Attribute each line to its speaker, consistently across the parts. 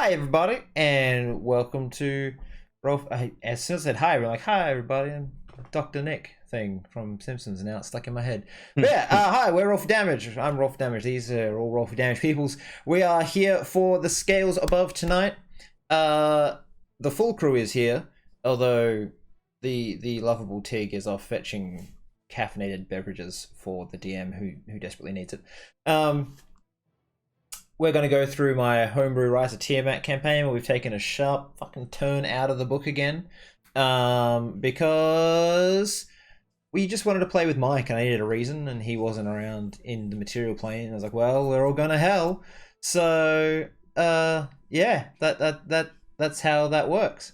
Speaker 1: Hi, everybody, and welcome to Rolf. As soon as I said hi, we're like, hi, everybody, and Dr. Nick thing from Simpsons now it's stuck in my head. But yeah, hi, we're Roll for Damage. I'm Roll for Damage. These are all Roll for Damage peoples. We are here for the scales above tonight. The full crew is here, although the lovable Tig is off fetching caffeinated beverages for the DM who desperately needs it. We're going to go through my Homebrew Rise of Tiamat campaign where we've taken a sharp fucking turn out of the book again. Because we just wanted to play with Mike and I needed a reason and he wasn't around in the material plane. I was like, well, we're all going to hell. So, yeah, that's how that works.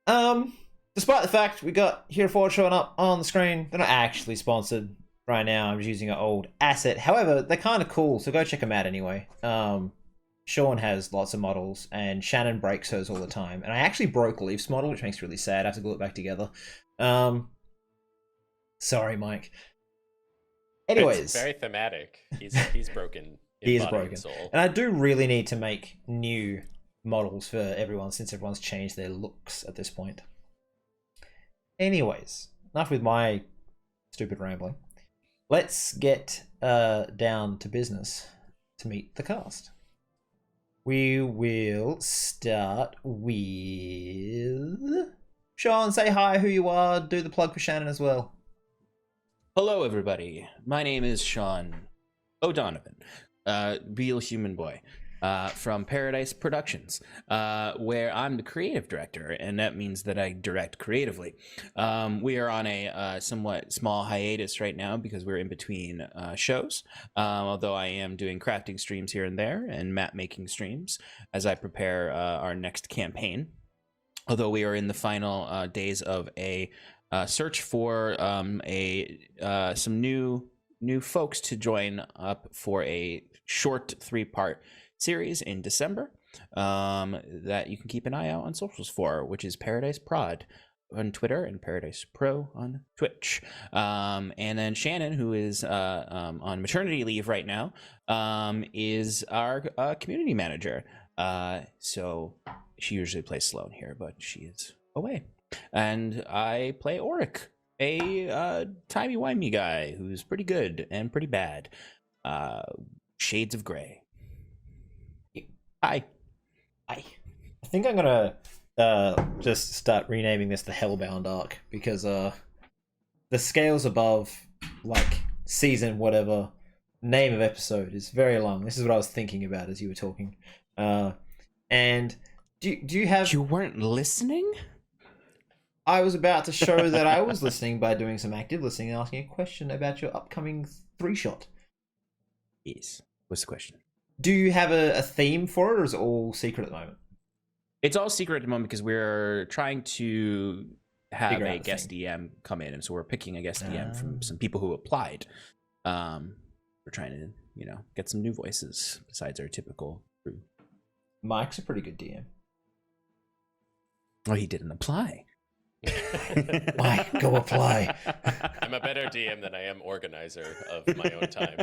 Speaker 1: Despite the fact we got Hereford showing up on the screen, they're not actually sponsored. Right now, I'm just using an old asset. However, they're kind of cool, so go check them out anyway. Sean has lots of models, and Shannon breaks hers all the time. And I actually broke Leaf's model, which makes me really sad. I have to glue it back together. Sorry, Mike. Anyways,
Speaker 2: it's very thematic. He's broken.
Speaker 1: He is broken,
Speaker 2: soul.
Speaker 1: And I do really need to make new models for everyone since everyone's changed their looks at this point. Anyways, enough with my stupid rambling. Let's get down to business to meet the cast. We will start with Sean. Say hi, who you are. Do the plug for Shannon as well.
Speaker 3: Hello, everybody. My name is Sean O'Donovan, real human boy, from Paradise Productions, where I'm the creative director, and that means that I direct creatively. We are on a somewhat small hiatus right now because we're in between shows, although I am doing crafting streams here and there and map making streams as I prepare our next campaign. Although we are in the final days of a search for some new folks to join up for a short 3-part series in December that you can keep an eye out on socials for, which is Paradise Prod on Twitter and Paradise Pro on Twitch. And then Shannon, who is on maternity leave right now, is our community manager. So she usually plays Sloan here, but she is away. And I play Auric, a timey-wimey guy who's pretty good and pretty bad. Shades of gray. Hi.
Speaker 1: I think I'm gonna just start renaming this the Hellbound arc because the scales above, like season whatever name of episode is very long. This is what I was thinking about as you were talking. And do you have?
Speaker 3: You weren't listening?
Speaker 1: I was about to show that I was listening by doing some active listening and asking a question about your upcoming 3-shot.
Speaker 3: Yes. What's the question?
Speaker 1: Do you have a theme for it, or is it all secret at the moment?
Speaker 3: It's all secret at the moment because we're trying to have a guest
Speaker 1: thing.
Speaker 3: DM come in, and so we're picking a guest DM from some people who applied. We're trying to, get some new voices besides our typical crew.
Speaker 1: Mike's a pretty good DM.
Speaker 3: Oh, he didn't apply.
Speaker 1: Mike, go apply.
Speaker 2: I'm a better DM than I am organizer of my own time.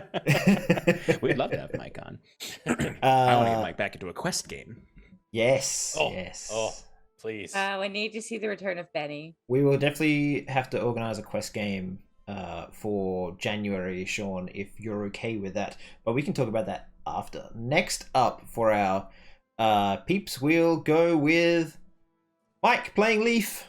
Speaker 3: We'd love to have Mike on. I want to get Mike back into a quest game.
Speaker 1: Yes.
Speaker 2: Oh,
Speaker 1: yes.
Speaker 2: Oh, please.
Speaker 4: I need to see the return of Benny.
Speaker 1: We will definitely have to organize a quest game for January, Sean, if you're okay with that. But we can talk about that after. Next up for our peeps, we'll go with Mike playing Leaf.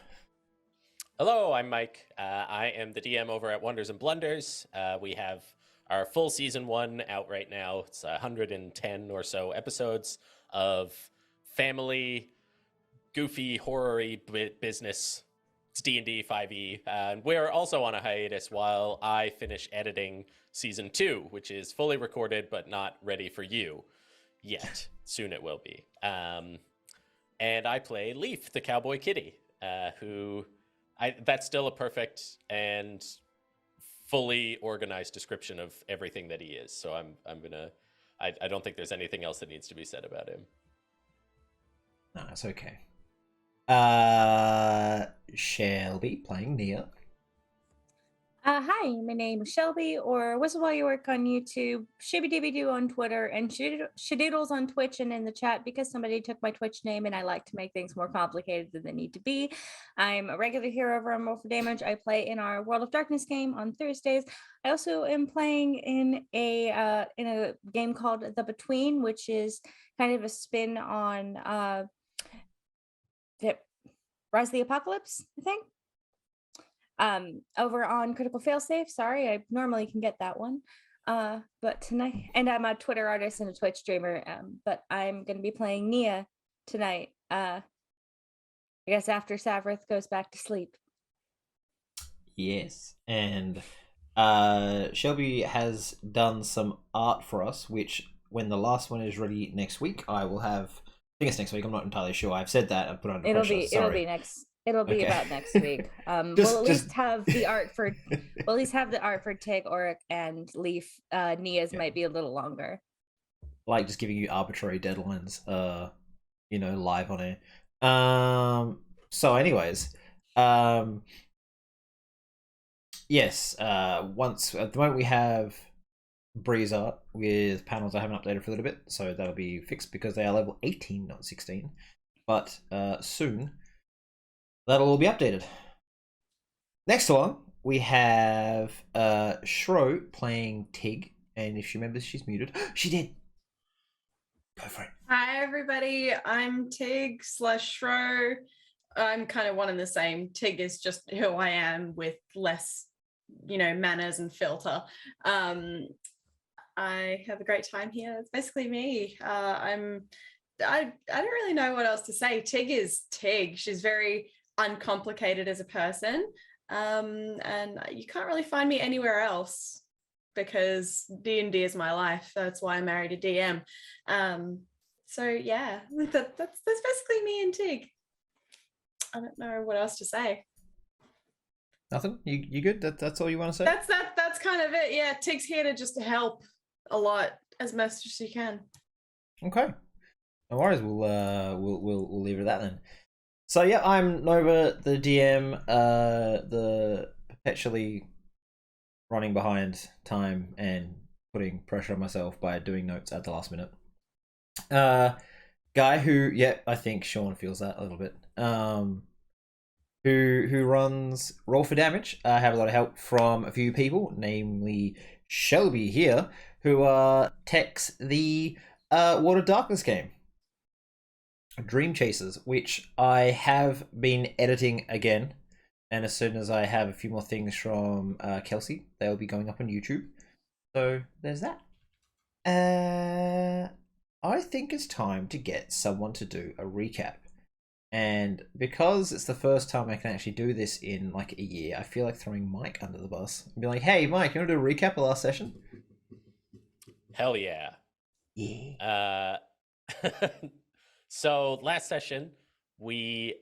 Speaker 2: Hello, I'm Mike. I am the DM over at Wonders and Blunders. We have our full season 1 out right now. It's 110 or so episodes of family, goofy, horror-y business. It's D&D5e. And we're also on a hiatus while I finish editing season 2, which is fully recorded but not ready for you yet. Soon it will be. And I play Leaf, the cowboy kitty, who... that's still a perfect and fully organized description of everything that he is. So I don't think there's anything else that needs to be said about him.
Speaker 1: No, it's okay. Shelby playing Nia.
Speaker 4: Hi, my name is Shelby, or Whistle While You Work on YouTube, Shibby on Twitter, and Shadoodles on Twitch and in the chat because somebody took my Twitch name and I like to make things more complicated than they need to be. I'm a regular here over on Roll for Damage. I play in our World of Darkness game on Thursdays. I also am playing in a game called The Between, which is kind of a spin on Rise of the Apocalypse, I think. Over on Critical Failsafe. Sorry, I normally can get that one. But tonight, and I'm a Twitter artist and a Twitch streamer. But I'm gonna be playing Nia tonight. I guess after Savrith goes back to sleep.
Speaker 1: Yes, and Shelby has done some art for us, which when the last one is ready next week, I will have. I think it's next week. I'm not entirely sure. I've said that. I've put on pressure.
Speaker 4: It'll be next. It'll be
Speaker 1: Okay.
Speaker 4: about next week. We'll at least have the art for. We'll at least have the art for Tig, Auric, and Leaf. Nia's might be a little longer.
Speaker 1: Like just giving you arbitrary deadlines. Live on air. So, anyways, yes. Once at the moment we have Breeze art with panels I haven't updated for a little bit, so that'll be fixed because they are level 18, not 16. But soon that'll all be updated. Next one, we have Shro playing Tig, and if she remembers, she's muted. She did. Go for it.
Speaker 5: Hi everybody, I'm Tig / Shro. I'm kind of one and the same. Tig is just who I am with less, manners and filter. I have a great time here. It's basically me. I don't really know what else to say. Tig is Tig. She's very uncomplicated as a person. And you can't really find me anywhere else because D&D is my life. That's why I married a DM. So yeah, that's basically me and Tig. I don't know what else to say.
Speaker 1: Nothing? You good? That's all you want to say?
Speaker 5: That's kind of it. Yeah, Tig's here to just help a lot as much as she can.
Speaker 1: Okay. No worries. We'll leave it at that then. So yeah, I'm Nova, the DM, the perpetually running behind time and putting pressure on myself by doing notes at the last minute. Guy who, I think Sean feels that a little bit. Who runs Roll for Damage. I have a lot of help from a few people, namely Shelby here, who techs the World of Darkness game, Dream Chasers, which I have been editing again. And as soon as I have a few more things from Kelsey, they'll be going up on YouTube. So there's that. I think it's time to get someone to do a recap. And because it's the first time I can actually do this in like a year, I feel like throwing Mike under the bus and be like, hey, Mike, you want to do a recap of last session?
Speaker 2: Hell yeah.
Speaker 1: Yeah.
Speaker 2: So last session, we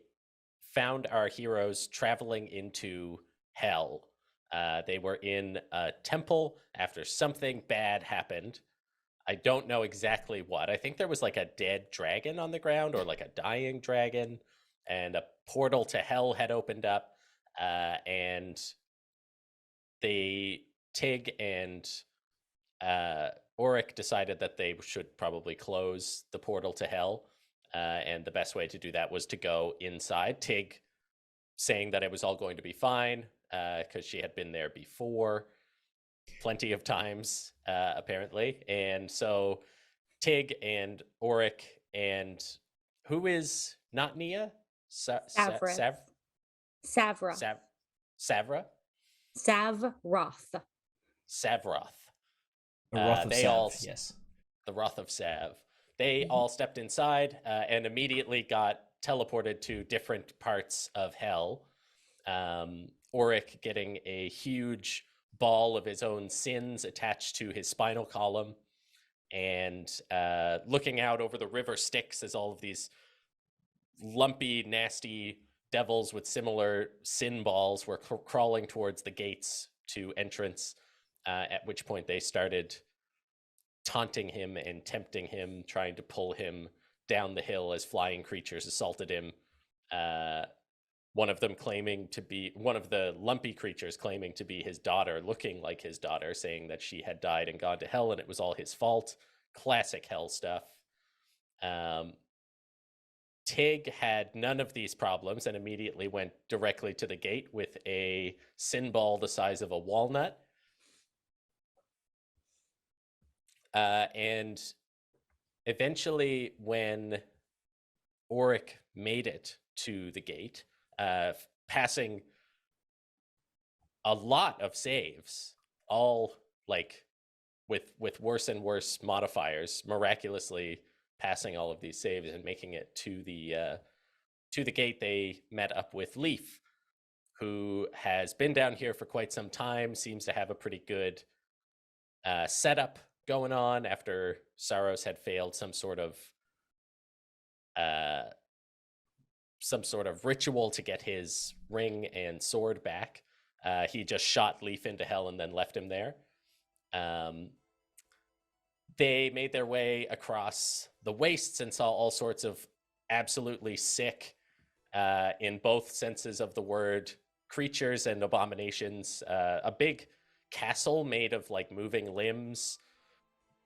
Speaker 2: found our heroes traveling into hell. They were in a temple after something bad happened. I don't know exactly what. I think there was like a dead dragon on the ground or like a dying dragon, and a portal to hell had opened up, and Tig and Auric decided that they should probably close the portal to hell, and the best way to do that was to go inside. Tig saying that it was all going to be fine because she had been there before plenty of times, apparently. And so Tig and Auric and who is not Nia?
Speaker 4: Savra.
Speaker 2: Savra. Savroth.
Speaker 1: The Wrath of
Speaker 2: They
Speaker 1: Sav,
Speaker 2: all,
Speaker 1: yes.
Speaker 2: The Wrath of Sav. They all stepped inside and immediately got teleported to different parts of hell. Auric getting a huge ball of his own sins attached to his spinal column, and looking out over the river Styx as all of these lumpy, nasty devils with similar sin balls were crawling towards the gates to entrance, at which point they started taunting him and tempting him, trying to pull him down the hill as flying creatures assaulted him. one of them claiming to be one of the lumpy creatures claiming to be his daughter, looking like his daughter, saying that she had died and gone to hell and it was all his fault. Classic hell stuff. Tig had none of these problems and immediately went directly to the gate with a sin ball the size of a walnut. And eventually, when Auric made it to the gate, passing a lot of saves, all like with worse and worse modifiers, miraculously passing all of these saves and making it to the gate, they met up with Leaf, who has been down here for quite some time, seems to have a pretty good setup going on after Saros had failed some sort of ritual to get his ring and sword back. He just shot Leaf into hell and then left him there. They made their way across the wastes and saw all sorts of absolutely sick, in both senses of the word, creatures and abominations. A big castle made of like moving limbs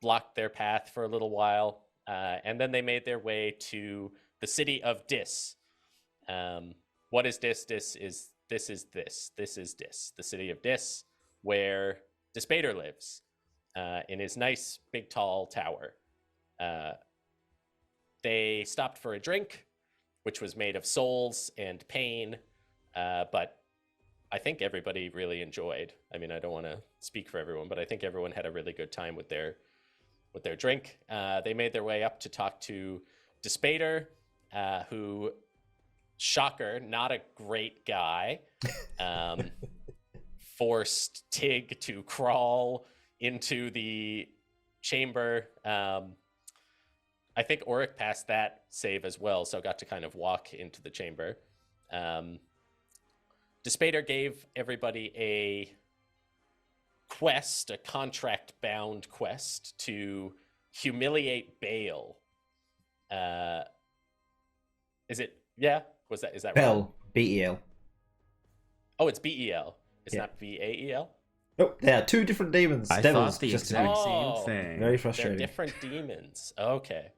Speaker 2: blocked their path for a little while. And then they made their way to the city of Dis. What is Dis? This is Dis. The city of Dis, where Despater lives, in his nice, big, tall tower. They stopped for a drink, which was made of souls and pain, but I think everybody really enjoyed. I mean, I don't want to speak for everyone, but I think everyone had a really good time with their drink. They made their way up to talk to Despater, who, shocker, not a great guy, forced Tig to crawl into the chamber. I think Auric passed that save as well, so got to kind of walk into the chamber. Despater gave everybody a quest, a contract-bound quest, to humiliate Bale. Is it? Yeah? Is that right?
Speaker 1: Bell, B-E-L.
Speaker 2: Oh, it's B-E-L. It's not V-A-E-L?
Speaker 1: Nope, they are two different demons.
Speaker 3: I
Speaker 1: Devils,
Speaker 3: thought the
Speaker 1: just to
Speaker 3: exact
Speaker 1: be
Speaker 3: same thing.
Speaker 1: very
Speaker 2: They're
Speaker 1: frustrating.
Speaker 2: different demons. Okay.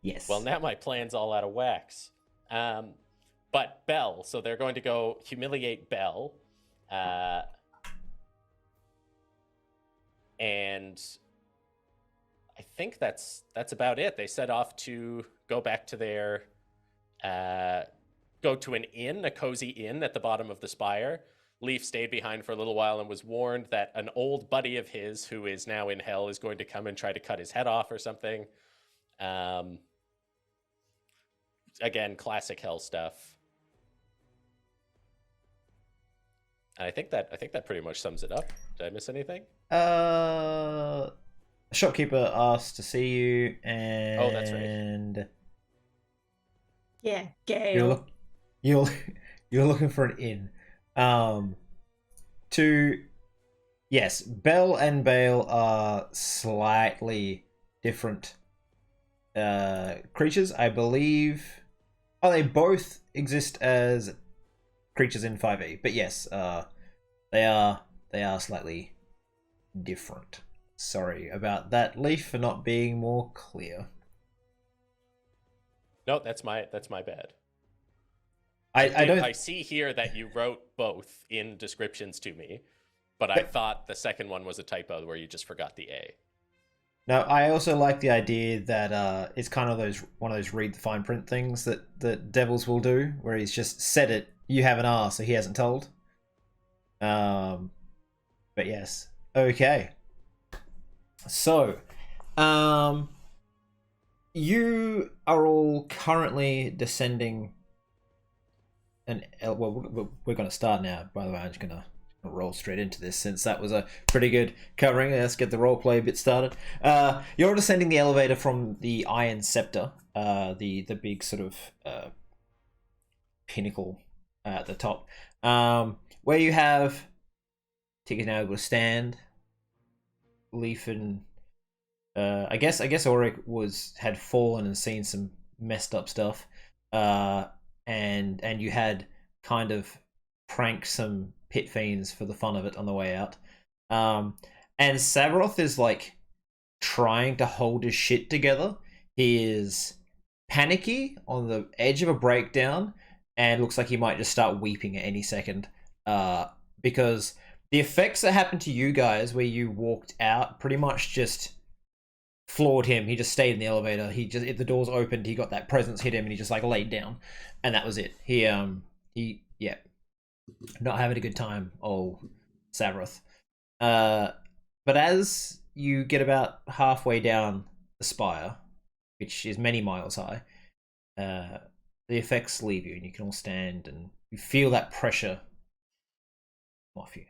Speaker 1: Yes.
Speaker 2: Well, now my plan's all out of wax. But Belle, so they're going to go humiliate Belle. And I think that's about it. They set off to go back to their go to an inn, a cozy inn at the bottom of the spire. Leaf stayed behind for a little while and was warned that an old buddy of his, who is now in hell, is going to come and try to cut his head off or something. Again, classic hell stuff. And I think that pretty much sums it up. Did I miss anything?
Speaker 1: Shopkeeper asked to see you, and
Speaker 2: Oh, that's right.
Speaker 5: Yeah, Gale.
Speaker 1: You're looking for an inn. Yes, Bell and Bale are slightly different creatures, I believe. Oh, they both exist as creatures in 5e, but yes, they are slightly different. Sorry about that, Leaf, for not being more clear.
Speaker 2: No, that's my bad.
Speaker 1: I
Speaker 2: see here that you wrote both in descriptions to me, but I thought the second one was a typo where you just forgot the A.
Speaker 1: No, I also like the idea that it's kind of one of those read the fine print things that Devils will do, where he's just said it, you have an R, so he hasn't told. But yes. Okay. So, you are all currently descending well, we're going to start now, by the way. I'm just going to roll straight into this since that was a pretty good covering. Let's get the roleplay bit started. You're descending the elevator from the Iron Scepter, the big sort of pinnacle at the top, where you have Tig is now able to stand. Leaf and I guess Auric had fallen and seen some messed up stuff, and you had kind of pranked some pit fiends for the fun of it on the way out. And Sabroth is like trying to hold his shit together. He is panicky on the edge of a breakdown and looks like he might just start weeping at any second. Because the effects that happened to you guys where you walked out pretty much just floored him. He just stayed in the elevator. If the doors opened, he got that presence hit him and he just like laid down. And that was it. He not having a good time, Sabroth. But as you get about halfway down the spire, which is many miles high, the effects leave you and you can all stand and you feel that pressure off you.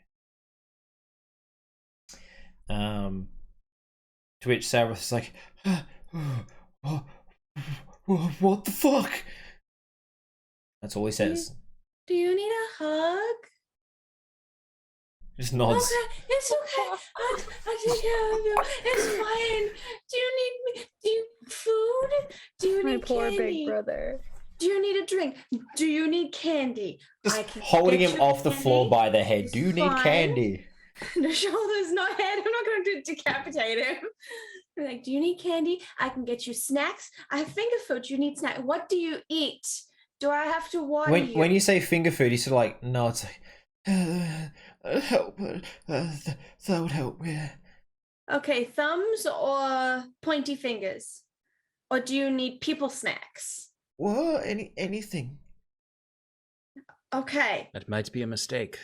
Speaker 1: To which Sabroth is like, what the fuck? That's all he says.
Speaker 5: Do you need a hug?
Speaker 1: Just nods.
Speaker 5: Okay, it's okay. I'll take care of you. It's fine. Do you need me? Do you need food? Do you
Speaker 4: My
Speaker 5: need
Speaker 4: poor
Speaker 5: candy?
Speaker 4: big brother.
Speaker 5: Do you need a drink? Do you need candy?
Speaker 1: Just
Speaker 5: I can
Speaker 1: holding
Speaker 5: get
Speaker 1: him
Speaker 5: you
Speaker 1: off the floor
Speaker 5: candy.
Speaker 1: by the head.
Speaker 5: It's
Speaker 1: Do you need
Speaker 5: fine.
Speaker 1: candy?
Speaker 5: No shoulders, no head. I'm not going to decapitate him. I'm like, do you need candy? I can get you snacks. I have finger food. Do you need snack? What do you eat? Do I have to water you?
Speaker 1: When you say finger food, he's sort of like, no, it's like, help. That would help, yeah.
Speaker 5: Okay, thumbs or pointy fingers? Or do you need people snacks?
Speaker 1: What? Anything.
Speaker 5: Okay.
Speaker 3: That might be a mistake.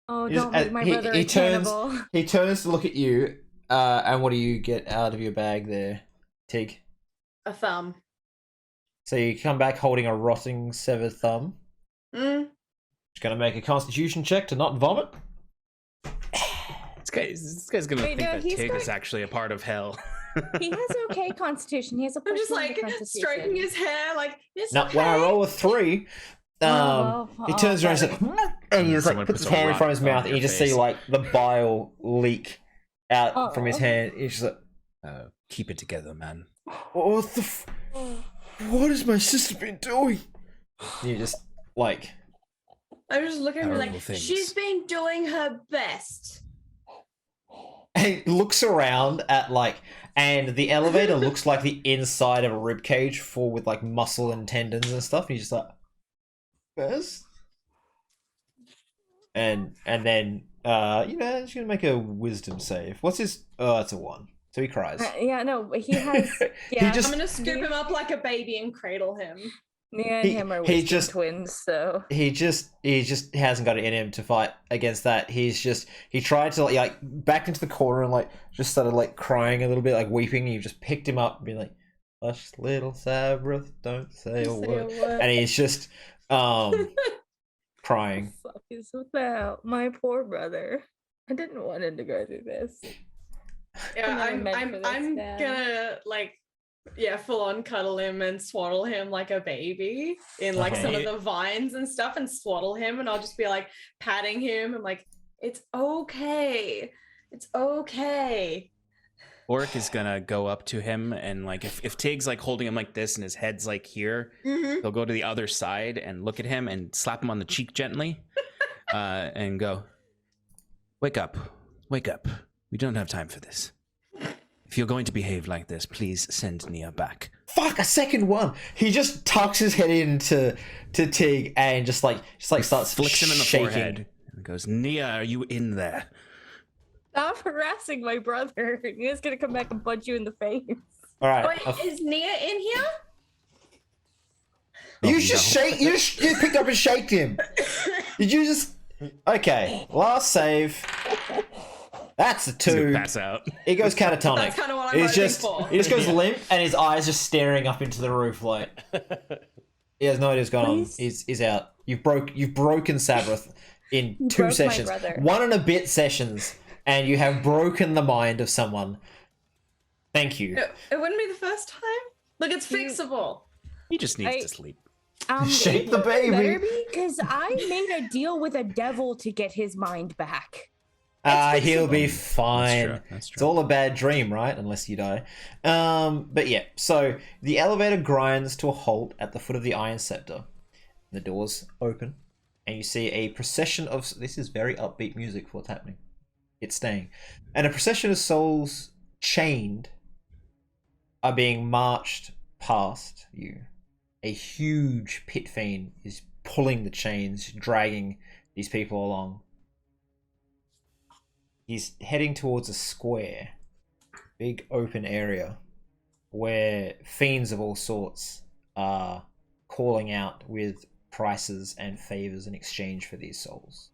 Speaker 4: Oh,
Speaker 1: Just-
Speaker 4: don't make my
Speaker 1: he-
Speaker 4: brother
Speaker 1: he
Speaker 4: a
Speaker 1: turns-
Speaker 4: cannibal.
Speaker 1: He turns to look at you, and what do you get out of your bag there, Tig?
Speaker 5: A thumb.
Speaker 1: So you come back holding a rotting severed thumb. Just gonna make a constitution check to not vomit.
Speaker 3: This guy's gonna
Speaker 4: Wait,
Speaker 3: think
Speaker 4: no,
Speaker 3: that
Speaker 4: he's
Speaker 3: Tig
Speaker 4: got-
Speaker 3: is actually a part of hell.
Speaker 4: He has okay constitution. He has a
Speaker 5: I'm just
Speaker 4: personal
Speaker 5: like
Speaker 4: constitution.
Speaker 5: stroking his hair, like, it's
Speaker 1: Now,
Speaker 5: okay.
Speaker 1: when I roll a 3, he turns around and,
Speaker 4: better.
Speaker 1: and he just
Speaker 3: Someone
Speaker 1: like puts
Speaker 3: puts
Speaker 1: his
Speaker 3: a
Speaker 1: hand in front of his
Speaker 3: rotten
Speaker 1: mouth,
Speaker 3: thumb
Speaker 1: and
Speaker 3: in
Speaker 1: you
Speaker 3: your
Speaker 1: just see
Speaker 3: face.
Speaker 1: like the bile leak out from his
Speaker 4: Aw.
Speaker 1: hand. He's just like,
Speaker 3: Keep it together, man.
Speaker 1: what the? What has my sister been doing? And you just like,
Speaker 5: I'm just looking at her
Speaker 3: Terrible
Speaker 5: like,
Speaker 3: things.
Speaker 5: she's been doing her best.
Speaker 1: and he looks around at like, and the elevator looks like the inside of a rib cage full with like muscle and tendons and stuff. And he's just like, best. And then he's gonna make a wisdom save. What's his? Oh, it's a 1. So he cries.
Speaker 4: Yeah, no, he has.
Speaker 1: He
Speaker 4: Yeah,
Speaker 1: just-
Speaker 5: I'm gonna scoop him up like a baby and cradle him.
Speaker 4: Nia and
Speaker 1: he-
Speaker 4: him are
Speaker 1: he
Speaker 4: wisdom
Speaker 1: just-
Speaker 4: twins, so
Speaker 1: he just hasn't got it in him to fight against that. He tried to like back into the corner and like just started like crying a little bit, like weeping. And you just picked him up and be like, "Hush, little Sabroth, don't say a word." And he's just crying.
Speaker 4: fuck is about my poor brother. I didn't want him to go through this.
Speaker 5: Yeah,
Speaker 4: never meant for this,
Speaker 5: I'm
Speaker 4: Dad.
Speaker 5: gonna like, yeah, full on cuddle him and swaddle him like a baby in like some of
Speaker 1: Okay.
Speaker 5: the vines and stuff, and swaddle him, and I'll just be like patting him and like, it's okay, it's okay.
Speaker 3: Orc is gonna go up to him and like if Tig's like holding him like this and his head's like here, he'll go to the other side and look at him and slap him on the cheek gently, and go, wake up. We don't have time for this. If you're going to behave like this, please send Nia back.
Speaker 1: Fuck, a second one. He just tucks his head into Tig and just starts
Speaker 3: Flicks him in the
Speaker 1: shaking.
Speaker 3: forehead and goes, Nia, are you in there?
Speaker 4: Stop harassing my brother. Nia's gonna come back and punch you in the face.
Speaker 1: All right.
Speaker 5: Wait, is Nia in here?
Speaker 1: You
Speaker 3: Oh,
Speaker 1: just
Speaker 3: no.
Speaker 1: shake. You picked up and shaked him. Did you just? Okay. Last save. That's a
Speaker 3: He's gonna
Speaker 1: 2.
Speaker 3: pass out.
Speaker 1: He goes catatonic.
Speaker 5: That's kind of what I'm
Speaker 1: He's
Speaker 5: hoping
Speaker 1: just
Speaker 5: for.
Speaker 1: he just goes limp and his eyes just staring up into the roof like he has no idea what's going on.
Speaker 4: Please?
Speaker 1: He's out. You've broken Sabroth in 2
Speaker 4: broke my
Speaker 1: sessions.
Speaker 4: brother.
Speaker 1: 1 and a bit sessions, and you have broken the mind of someone. Thank you.
Speaker 5: It wouldn't be the first time. Look, it's fixable.
Speaker 3: He just needs
Speaker 4: I-
Speaker 3: to sleep.
Speaker 1: Shake the
Speaker 4: Better
Speaker 1: baby.
Speaker 4: be, because I made a deal with a devil to get his mind back.
Speaker 1: He'll be fine.
Speaker 3: That's true.
Speaker 1: It's all a bad dream, right? Unless you die. But yeah, so the elevator grinds to a halt at the foot of the Iron Scepter. The doors open, and you see a procession of... This is very upbeat music for what's happening. It's staying. And a procession of souls chained are being marched past you. A huge pit fiend is pulling the chains, dragging these people along. He's heading towards a square, big open area, where fiends of all sorts are calling out with prices and favors in exchange for these souls.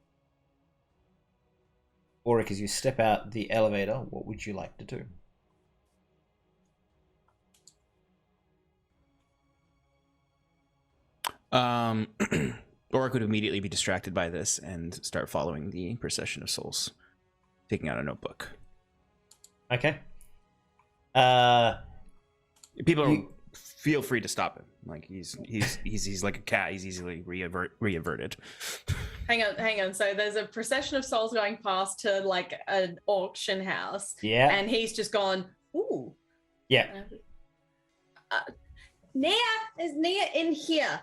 Speaker 1: Auric, as you step out the elevator, what would you like to do?
Speaker 3: Auric would immediately be distracted by this and start following the procession of souls, taking out a notebook.
Speaker 1: Okay.
Speaker 3: People feel free to stop him. Like he's like a cat. He's easily reaverted.
Speaker 5: Hang on. So there's a procession of souls going past to like an auction house.
Speaker 1: Yeah.
Speaker 5: And he's just gone, ooh.
Speaker 1: Yeah.
Speaker 5: Nia, is Nia in here?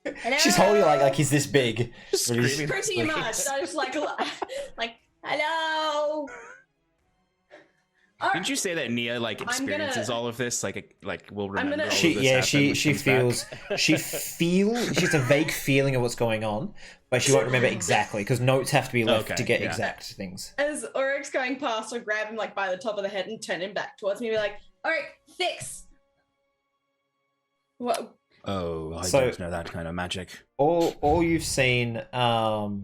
Speaker 5: Hello?
Speaker 1: She's holding like he's this big.
Speaker 3: Screaming.
Speaker 5: Pretty much. I was like, hello. All
Speaker 3: Didn't you say that Nia like experiences all of this? Like will remember all of this
Speaker 1: she
Speaker 3: happen when
Speaker 1: she feels she's a vague feeling of what's going on, but she won't remember exactly because notes have to be left to get exact things.
Speaker 5: As Auric's going past, I'll grab him like by the top of the head and turn him back towards me and be like, Auric, fix. What?
Speaker 3: Oh, I don't know that kind of magic.
Speaker 1: All you've seen, Auric,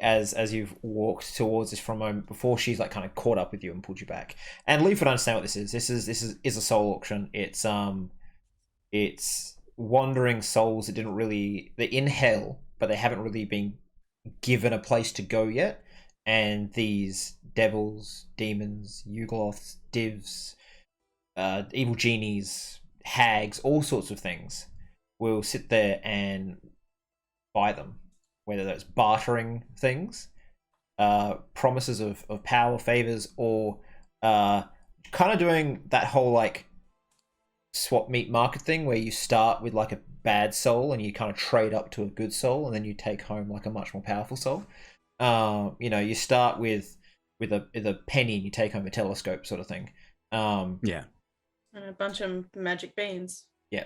Speaker 1: as you've walked towards this for a moment before she's like kind of caught up with you and pulled you back. And Leaf would understand what this is. This is a soul auction. It's wandering souls that they're in hell, but they haven't really been given a place to go yet. And these devils, demons, Yugoloths, divs, evil genies, hags, all sorts of things will sit there and buy them, whether that's bartering things, promises of power, favors, or kind of doing that whole like swap meet market thing where you start with like a bad soul and you kind of trade up to a good soul and then you take home like a much more powerful soul. You start with a penny and you take home a telescope sort of thing.
Speaker 3: Yeah.
Speaker 5: And a bunch of magic beans.
Speaker 1: Yeah.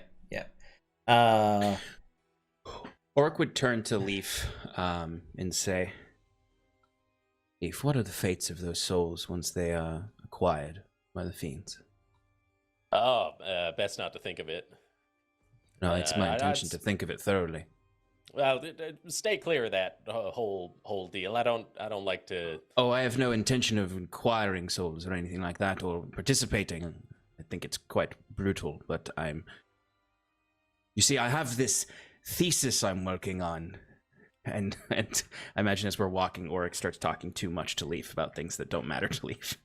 Speaker 3: Auric would turn to Leaf and say, Leaf, what are the fates of those souls once they are acquired by the fiends?
Speaker 2: Oh, best not to think of it.
Speaker 3: No, it's my intention to think of it thoroughly.
Speaker 2: Well, stay clear of that whole deal. I don't like to.
Speaker 3: Oh, I have no intention of acquiring souls or anything like that, or participating. I think it's quite brutal, but you see, I have this thesis I'm working on, and I imagine as we're walking, Auric starts talking too much to Leaf about things that don't matter to Leaf.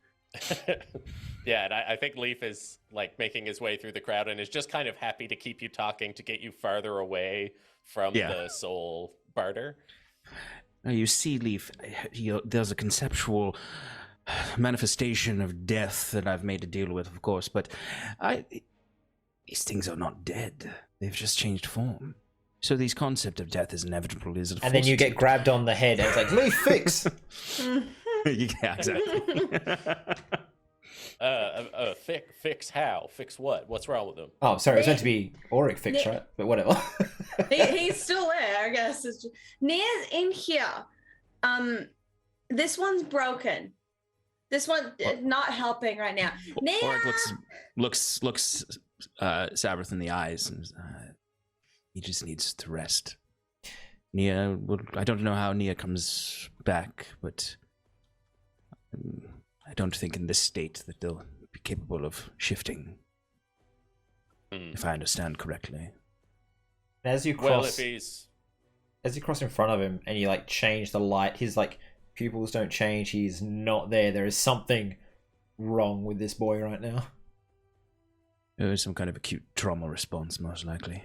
Speaker 2: Yeah, and I think Leaf is like making his way through the crowd and is just kind of happy to keep you talking to get you farther away from the soul barter.
Speaker 3: Now, you see, Leaf, there's a conceptual manifestation of death that I've made to deal with, of course, but these things are not dead. They've just changed form. So this concept of death is inevitable.
Speaker 1: And then you get grabbed on the head and it's like, Leaf, fix!
Speaker 3: Yeah, exactly.
Speaker 2: Fix how? Fix what? What's wrong with them?
Speaker 1: Oh, sorry, it's meant to be Auric fix, right? But whatever.
Speaker 5: He's still there, I guess. Nia's in here. This one's broken. This one not helping right now. Nia!
Speaker 3: Auric looks Sabrath in the eyes, and he just needs to rest. Nia, I don't know how Nia comes back, but I don't think in this state that they'll be capable of shifting, if I understand correctly.
Speaker 1: As you cross in front of him and you like change the light, his like pupils don't change. He's not there. There is something wrong with this boy right now.
Speaker 3: There is some kind of acute trauma response, most likely.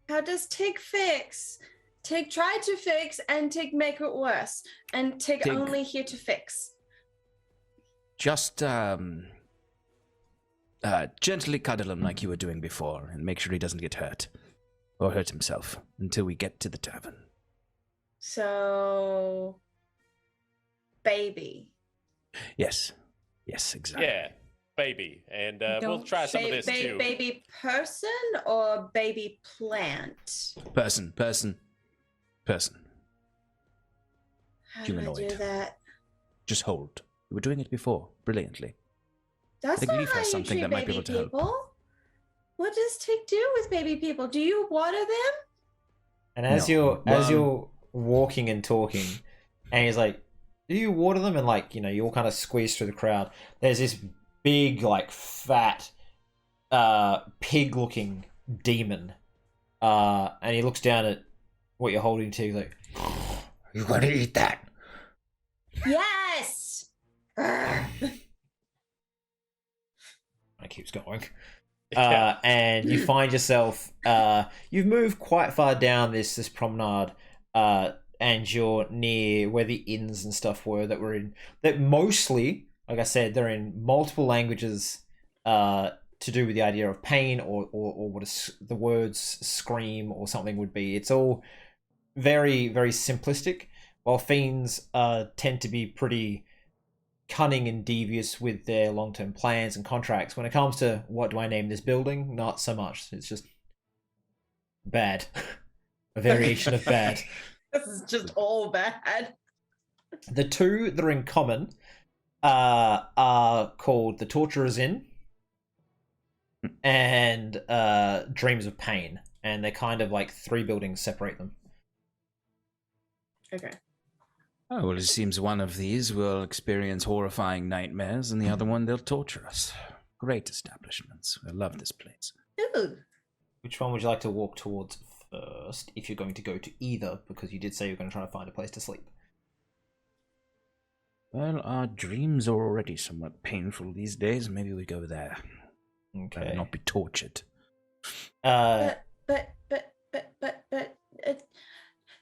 Speaker 5: How does Tig fix? Tig tried to fix, and Tig make it worse. And Tig only here to fix.
Speaker 3: Just gently cuddle him like you were doing before, and make sure he doesn't get hurt. or hurt himself until we get to the tavern.
Speaker 5: So, baby.
Speaker 3: Yes, exactly.
Speaker 2: Yeah, baby. And we'll try some of this too.
Speaker 5: Baby person or baby plant?
Speaker 3: Person.
Speaker 5: How do I do
Speaker 3: Humanoid.
Speaker 5: that?
Speaker 3: Just hold. We were doing it before, brilliantly.
Speaker 5: That's
Speaker 3: think
Speaker 5: not
Speaker 3: Leaf
Speaker 5: how
Speaker 3: has
Speaker 5: you
Speaker 3: something
Speaker 5: treat
Speaker 3: that might be
Speaker 5: baby
Speaker 3: able to help.
Speaker 5: people. What does Tig do with baby people? Do you water them?
Speaker 1: And as
Speaker 3: No.
Speaker 1: you're walking and talking, and he's like, "Do you water them?" And like, you all kind of squeeze through the crowd. There's this big, like, fat, pig-looking demon, and he looks down at what you're holding to. He's like, "You gotta eat that."
Speaker 5: Yes.
Speaker 1: It keeps going.
Speaker 2: Yeah.
Speaker 1: And you find yourself, you've moved quite far down this promenade, and you're near where the inns and stuff were that mostly, like I said, they're in multiple languages, to do with the idea of pain or what the words scream or something would be. It's all very, very simplistic, while fiends tend to be pretty cunning and devious with their long-term plans and contracts. When it comes to what do I name this building, not so much. It's just bad. A variation of bad.
Speaker 5: This is just all bad.
Speaker 1: The two that are in common are called the Torturer's Inn and Dreams of Pain, and they're kind of like 3 buildings separate them.
Speaker 5: Okay.
Speaker 3: Oh, well, it seems one of these will experience horrifying nightmares, and the other one they'll torture us. Great establishments. I love this place.
Speaker 5: Ooh.
Speaker 1: Which one would you like to walk towards first, if you're going to go to either, because you did say you're going to try to find a place to sleep?
Speaker 3: Well, our dreams are already somewhat painful these days. Maybe we go there.
Speaker 1: Okay.
Speaker 3: Rather not be tortured.
Speaker 5: But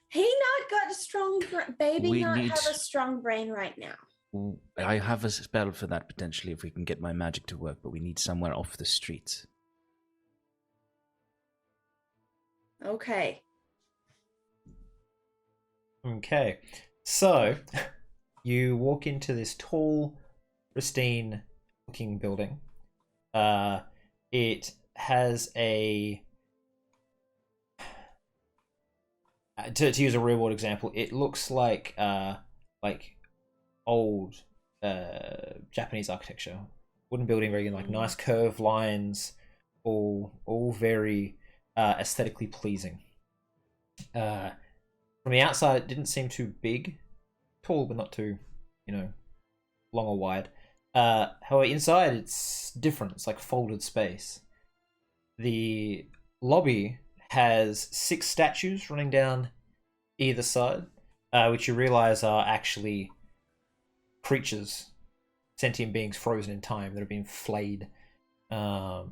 Speaker 5: he not got a strong baby.
Speaker 3: We
Speaker 5: Not
Speaker 3: need-
Speaker 5: have a strong brain right now.
Speaker 3: I have a spell for that potentially if we can get my magic to work, but we need somewhere off the streets.
Speaker 5: Okay.
Speaker 1: Okay. So, you walk into this tall, pristine-looking building. It has a... To use a real-world example, it looks like old Japanese architecture. Wooden building, very like nice curved lines, all very aesthetically pleasing. From the outside, it didn't seem too big, tall but not too, long or wide. However, inside it's different. It's like folded space. The lobby has 6 statues running down either side, which you realize are actually creatures, sentient beings frozen in time that have been flayed. A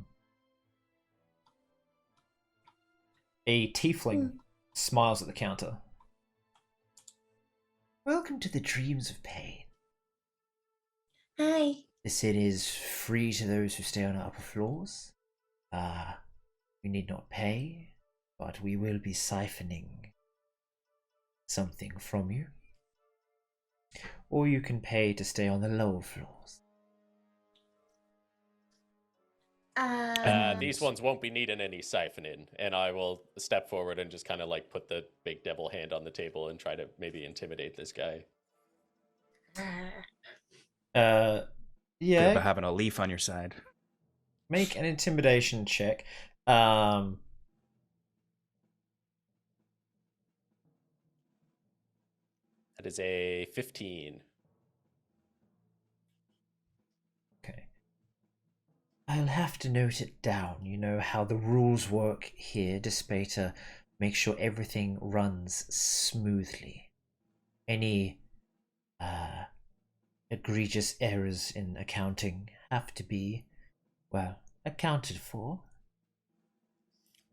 Speaker 1: tiefling smiles at the counter. Welcome to the Dreams of Pain.
Speaker 5: Hi.
Speaker 1: This inn is free to those who stay on our upper floors. You need not pay, but we will be siphoning something from you. Or you can pay to stay on the lower floors.
Speaker 2: These ones won't be needing any siphoning, and I will step forward and just kind of like put the big devil hand on the table and try to maybe intimidate this guy.
Speaker 3: Good
Speaker 1: Yeah.
Speaker 3: about having a leaf on your side.
Speaker 1: Make an intimidation check.
Speaker 2: That is a 15.
Speaker 1: Okay. I'll have to note it down. You know how the rules work here, Despater. Make sure everything runs smoothly. Any egregious errors in accounting have to be, well, accounted for.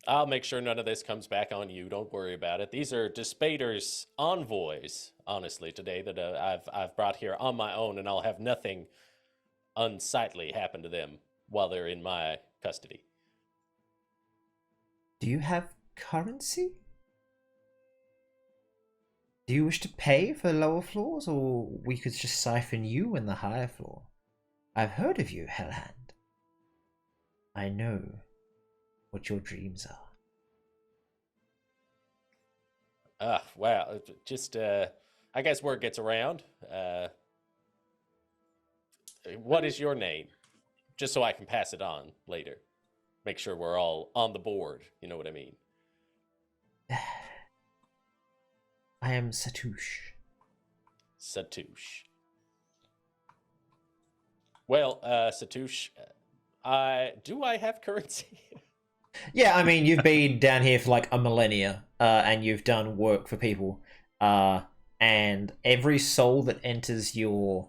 Speaker 2: I'll make sure none of this comes back on you. Don't worry about it. These are Despater's envoys, honestly, today that I've brought here on my own, and I'll have nothing unsightly happen to them while they're in my custody.
Speaker 1: Do you have currency? Do you wish to pay for the lower floors, or we could just siphon you in the higher floor? I've heard of you, Hellhand. I know what your dreams are.
Speaker 2: Well, just, I guess word gets around. What is your name? Just so I can pass it on later. Make sure we're all on the board. You know what I mean?
Speaker 1: I am Satoosh.
Speaker 2: Satoosh. Well, Satoosh, do I have currency?
Speaker 1: Yeah, I mean, you've been down here for like a millennia, and you've done work for people, and every soul that enters your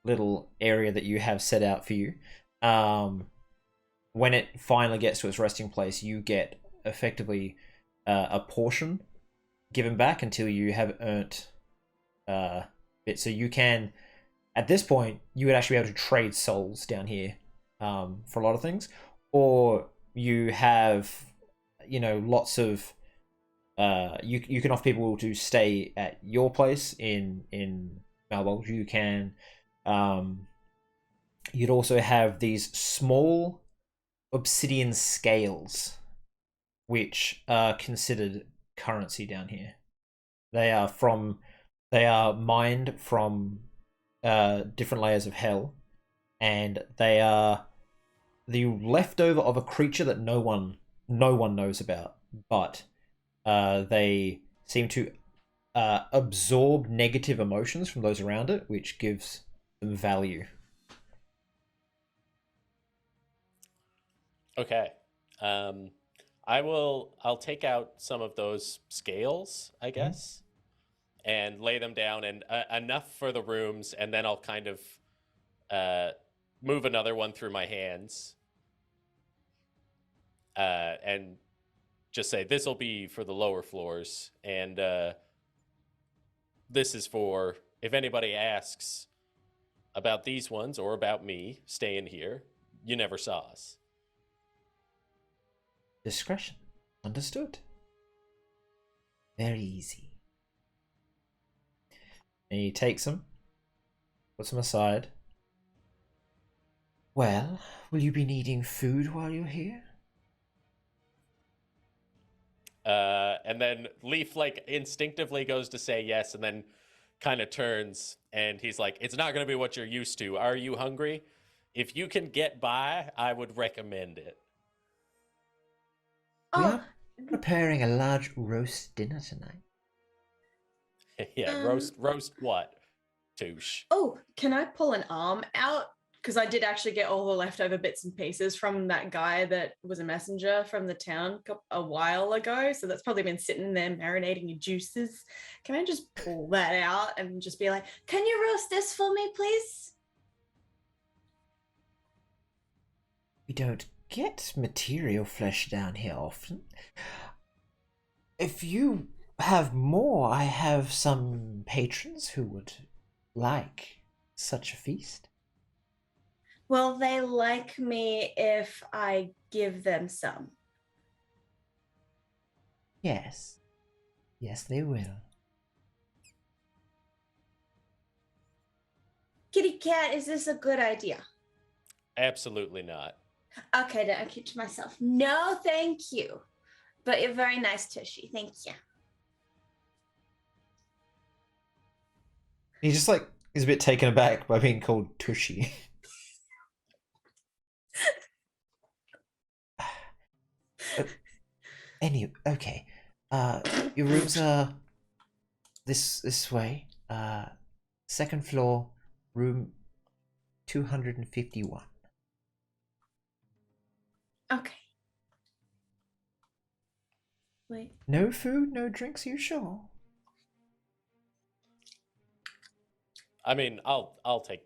Speaker 1: little area that you have set out for you, when it finally gets to its resting place, you get effectively a portion given back until you have earned it. So you can, at this point, you would actually be able to trade souls down here for a lot of things, or you have, lots of you can offer people to stay at your place in Malbolge. You can you'd also have these small obsidian scales, which are considered currency down here. They are mined from different layers of hell, and they are the leftover of a creature that no one knows about, but they seem to absorb negative emotions from those around it, which gives them value.
Speaker 2: Okay. I'll take out some of those scales, I guess, and lay them down, and enough for the rooms, and then I'll kind of move another one through my hands, and just say, this will be for the lower floors, and this is for, if anybody asks about these ones or about me staying here, you never saw us.
Speaker 1: Discretion. Understood. Very easy. And he takes them, puts them aside. Well, will you be needing food while you're here?
Speaker 2: And then Leaf instinctively goes to say yes, and then kind of turns, and he's like, it's not going to be what you're used to. Are you hungry? If you can get by, I would recommend it.
Speaker 1: We are preparing a large roast dinner tonight.
Speaker 2: Yeah, roast what, Touche?
Speaker 5: Oh, can I pull an arm out? Because I did actually get all the leftover bits and pieces from that guy that was a messenger from the town a while ago. So that's probably been sitting there marinating in juices. Can I just pull that out and just be like, can you roast this for me, please?
Speaker 1: We don't get material flesh down here often. If you have more, I have some patrons who would like such a feast.
Speaker 5: Will they like me if I give them some?
Speaker 1: Yes. Yes, they will.
Speaker 5: Kitty cat, is this a good idea?
Speaker 2: Absolutely not.
Speaker 5: Okay, then I'll keep to myself. No, thank you. But you're very nice, Tushy. Thank you.
Speaker 1: He just is a bit taken aback by being called Tushy. Anyway, okay. Your rooms are this way. Second floor, room 251.
Speaker 5: Okay. Wait.
Speaker 1: No food, no drinks, you sure?
Speaker 2: I mean, I'll take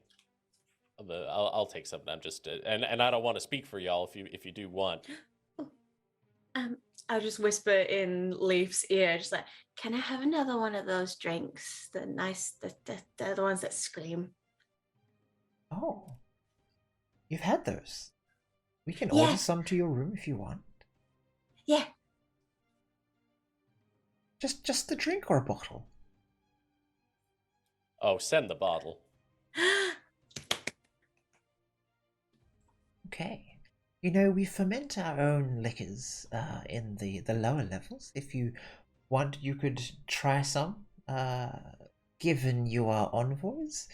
Speaker 2: I'll take something. I'm just and I don't want to speak for y'all if you do want.
Speaker 5: I'll just whisper in Leaf's ear, just like, can I have another one of those drinks? The the ones that scream.
Speaker 1: Oh, you've had those. We can order some to your room if you want.
Speaker 5: Yeah.
Speaker 1: Just a drink or a bottle?
Speaker 2: Oh, send the bottle.
Speaker 1: Okay. You know, we ferment our own liquors in the lower levels. If you want, you could try some. Given you are envoys,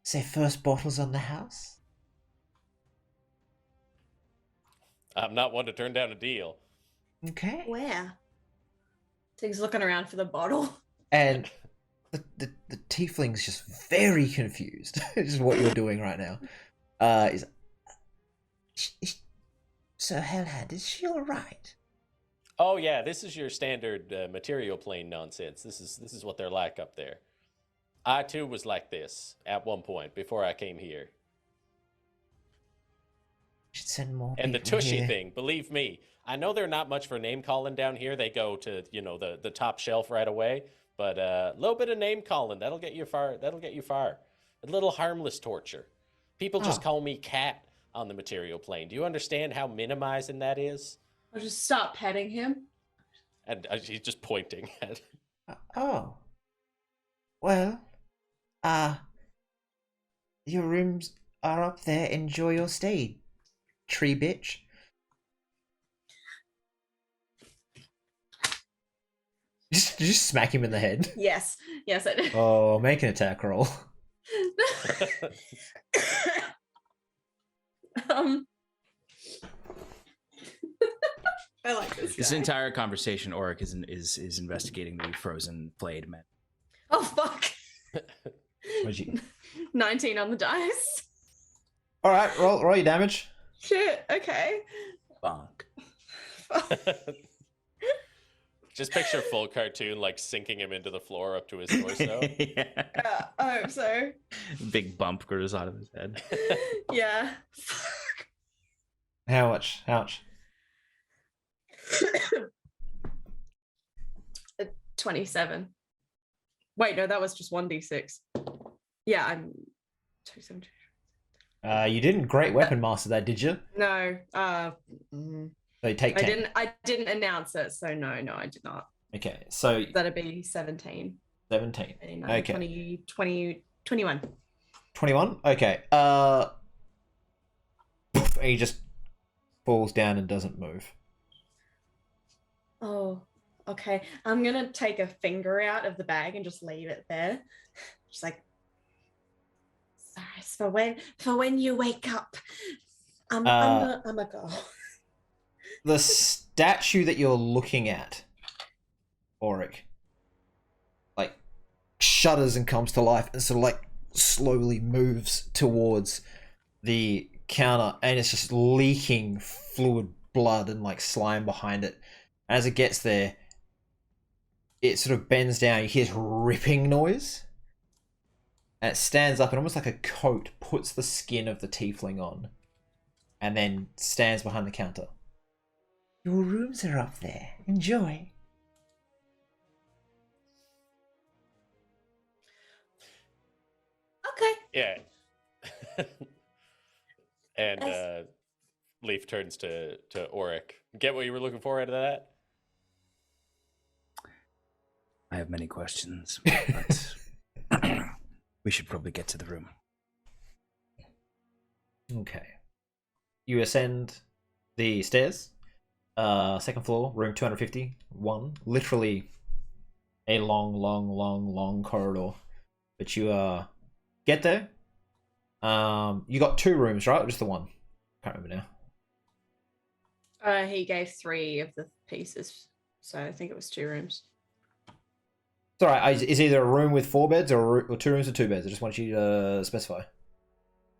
Speaker 1: say first bottles on the house.
Speaker 2: I'm not one to turn down a deal.
Speaker 1: Okay.
Speaker 5: Where? Tig's looking around for the bottle.
Speaker 1: And the tiefling's just very confused. This is what you're doing right now. Sir Hellhand, is she all right?
Speaker 2: Oh yeah, this is your standard material plane nonsense. This is what they're like up there. I too was like this at one point before I came here.
Speaker 1: Should send more.
Speaker 2: And the
Speaker 1: people
Speaker 2: tushy
Speaker 1: here.
Speaker 2: thing, believe me, I know they're not much for name calling down here. They go to, you know, the top shelf right away. But a little bit of name calling, that'll get you far. That'll get you far. A little harmless torture. People just call me Cat on the material plane. Do you understand how minimizing that is?
Speaker 5: I'll just start petting him.
Speaker 2: And he's just pointing at.
Speaker 1: Oh. Well, your rooms are up there. Enjoy your stay, tree bitch. Just smack him in the head.
Speaker 5: Yes, I did.
Speaker 1: Oh, make an attack roll.
Speaker 5: I like this.
Speaker 3: This
Speaker 5: guy.
Speaker 3: entire conversation, Oric is investigating the frozen flayed men.
Speaker 5: Oh fuck!
Speaker 1: What'd you?
Speaker 5: 19 on the dice.
Speaker 1: All right, roll your damage.
Speaker 5: Shit. Okay.
Speaker 3: Bonk.
Speaker 2: Just picture full cartoon, like sinking him into the floor up to his torso.
Speaker 3: Yeah.
Speaker 5: I hope so.
Speaker 3: Big bump grows out of his head.
Speaker 5: Yeah.
Speaker 1: How much?
Speaker 5: 27. Wait, no, that was just 1d6. Yeah, I'm 27.
Speaker 1: You didn't great weapon master that, did you?
Speaker 5: No,
Speaker 1: So you take 10.
Speaker 5: I didn't announce it, so no, I did not.
Speaker 1: Okay, so
Speaker 5: That'd be 17.
Speaker 1: 17.
Speaker 5: 29,
Speaker 1: Okay.
Speaker 5: 20, 21.
Speaker 1: 21? Okay. And he just falls down and doesn't move.
Speaker 5: Oh, okay. I'm gonna take a finger out of the bag and just leave it there. Just like, sorry, for when you wake up. I'm a girl.
Speaker 1: The statue that you're looking at, Auric, like shudders and comes to life and sort of like slowly moves towards the counter, and it's just leaking fluid blood and like slime behind it. As it gets there, it sort of bends down. You hear this ripping noise, and it stands up and almost like a coat puts the skin of the tiefling on, and then stands behind the counter. Your rooms are up there. Enjoy.
Speaker 5: Okay.
Speaker 2: Yeah. And Leaf turns to Auric. Get what you were looking for out of that?
Speaker 3: I have many questions, but we should probably get to the room.
Speaker 1: Okay. You ascend the stairs. Second floor, room 251. Literally a long corridor. But you get there. You got 2 rooms, right? Or just the one? Can't remember now.
Speaker 5: He gave 3 of the pieces, so I think it was 2 rooms.
Speaker 1: It's alright. Is either a room with 4 beds or 2 rooms with 2 beds? I just want you to specify.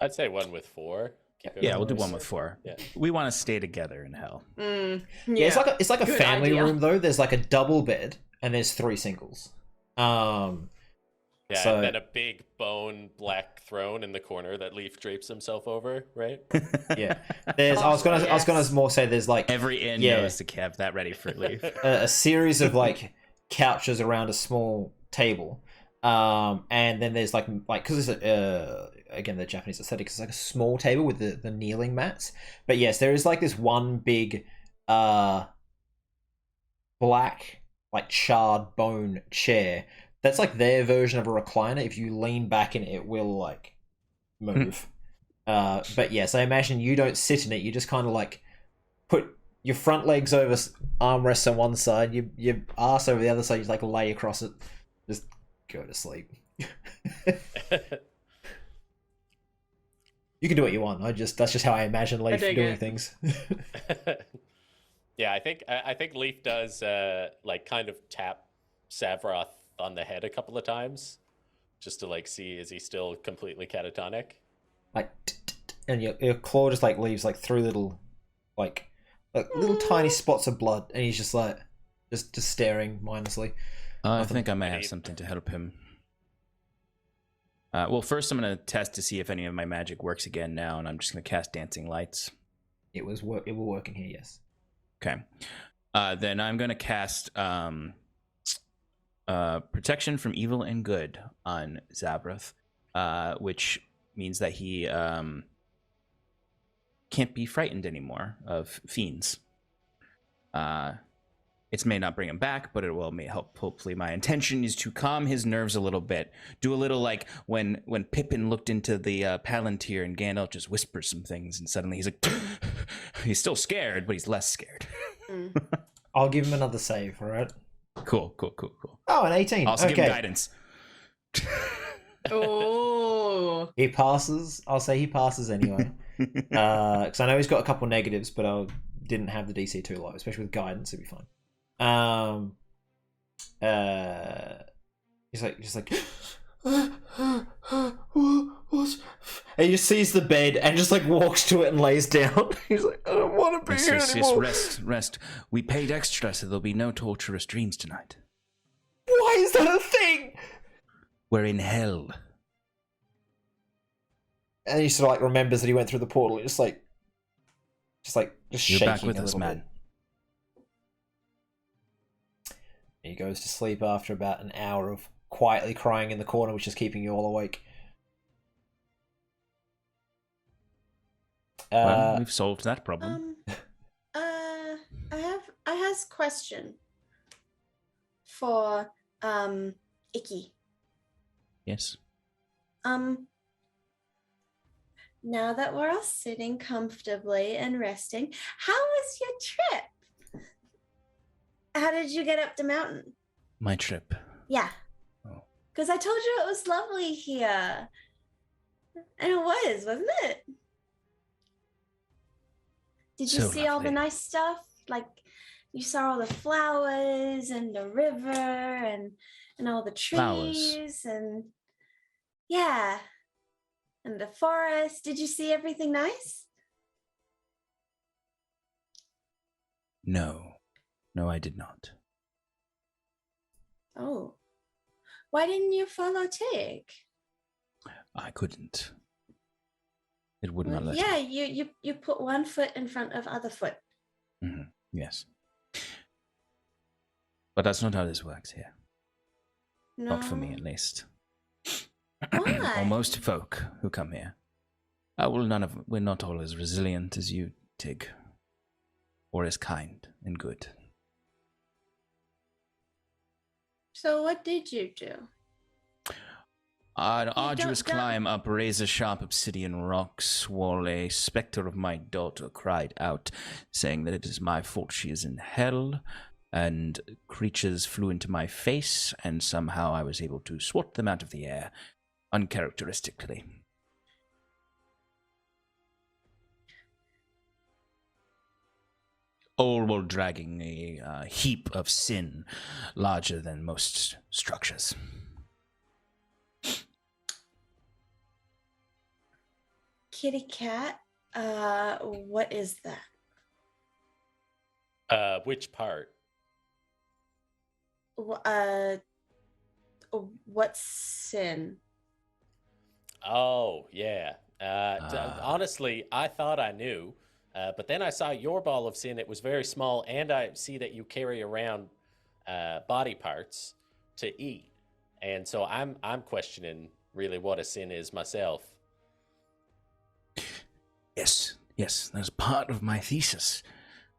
Speaker 2: I'd say one with 4.
Speaker 3: Yeah, we'll do one with 4.
Speaker 2: Yeah.
Speaker 3: We want to stay together in hell.
Speaker 5: Yeah,
Speaker 1: Yeah, it's like a
Speaker 5: Good
Speaker 1: family
Speaker 5: idea.
Speaker 1: room though. There's like a double bed and there's 3 singles.
Speaker 2: Yeah,
Speaker 1: So-
Speaker 2: and then a big bone black throne in the corner that Leaf drapes himself over, right?
Speaker 1: Yeah. There's I was gonna more say there's like
Speaker 3: Every inn
Speaker 1: Yeah.
Speaker 3: knows to have that ready for leave.
Speaker 1: a series of like couches around a small table. And then there's like because it's again the Japanese aesthetic, it's like a small table with the kneeling mats. But yes, there is like this one big black like charred bone chair. That's like their version of a recliner. If you lean back in it, it will like move. But yes, I imagine you don't sit in it. You just kind of like put your front legs over armrests on one side, your ass over the other side. You like lay across it. Just go to sleep. You can do what you want. That's just how I imagine Leaf doing things.
Speaker 2: Yeah, I think Leaf does like kind of tap Savroth on the head a couple of times, just to like see is he still completely catatonic.
Speaker 1: Like, and your claw just like leaves like three little little tiny spots of blood, and he's just like just staring mindlessly.
Speaker 3: I think I may have something to help him. Well, first I'm going to test to see if any of my magic works again now, and I'm just going to cast Dancing Lights.
Speaker 1: It will work in here, yes.
Speaker 3: Okay. Then I'm going to cast Protection from Evil and Good on Zavroth, which means that he can't be frightened anymore of fiends. It may not bring him back, but it will help. Hopefully, my intention is to calm his nerves a little bit. Do a little like when Pippin looked into the Palantir and Gandalf just whispers some things, and suddenly he's like, he's still scared, but he's less scared.
Speaker 1: I'll give him another save, all right?
Speaker 3: Cool.
Speaker 1: Oh, an 18.
Speaker 3: Also give him guidance.
Speaker 5: Oh.
Speaker 1: He passes. I'll say he passes anyway. Because I know he's got a couple negatives, but I didn't have the DC too low, especially with guidance, it'd be fine. He's like what? And he just sees the bed and just like walks to it and lays down. He's like, I don't want to be here anymore.
Speaker 3: Yes, rest. We paid extra, so there'll be no torturous dreams tonight.
Speaker 1: Why is that a thing?
Speaker 3: We're in hell.
Speaker 1: And he sort of like remembers that he went through the portal. Just
Speaker 3: You're
Speaker 1: shaking
Speaker 3: back with
Speaker 1: a
Speaker 3: us,
Speaker 1: little
Speaker 3: man.
Speaker 1: bit. He goes to sleep after about an hour of quietly crying in the corner, which is keeping you all awake.
Speaker 3: Well, we've solved that problem.
Speaker 5: I have a question for Icky.
Speaker 3: Yes.
Speaker 5: Now that we're all sitting comfortably and resting, how was your trip? How did you get up the mountain?
Speaker 3: My trip.
Speaker 5: Yeah.
Speaker 3: Oh.
Speaker 5: Because I told you it was lovely here. And it was, wasn't it? Did you
Speaker 3: So
Speaker 5: see all the
Speaker 3: lovely.
Speaker 5: nice stuff? Like you saw all the flowers and the river and all the trees
Speaker 3: Flowers.
Speaker 5: and yeah. And the forest. Did you see everything nice?
Speaker 3: No, I did not.
Speaker 5: Oh. Why didn't you follow Tig?
Speaker 3: I couldn't. It would not let
Speaker 5: Yeah,
Speaker 3: me.
Speaker 5: you put one foot in front of other foot.
Speaker 3: Mm-hmm. Yes. But that's not how this works here.
Speaker 5: No.
Speaker 3: Not for me, at least.
Speaker 5: Why?
Speaker 3: Or most folk who come here. We're not all as resilient as you, Tig. Or as kind and good.
Speaker 5: So what did you do?
Speaker 3: An
Speaker 5: You
Speaker 3: arduous
Speaker 5: don't-
Speaker 3: climb up razor-sharp obsidian rocks while a spectre of my daughter cried out, saying that it is my fault she is in hell, and creatures flew into my face, and somehow I was able to swat them out of the air, uncharacteristically. All while dragging a heap of sin larger than most structures.
Speaker 5: Kitty cat? What is that?
Speaker 2: Which part?
Speaker 5: What's sin?
Speaker 2: Oh, yeah. Honestly, I thought I knew, but then I saw your ball of sin. It was very small, and I see that you carry around body parts to eat, and so I'm questioning really what a sin is myself.
Speaker 3: Yes, that's part of my thesis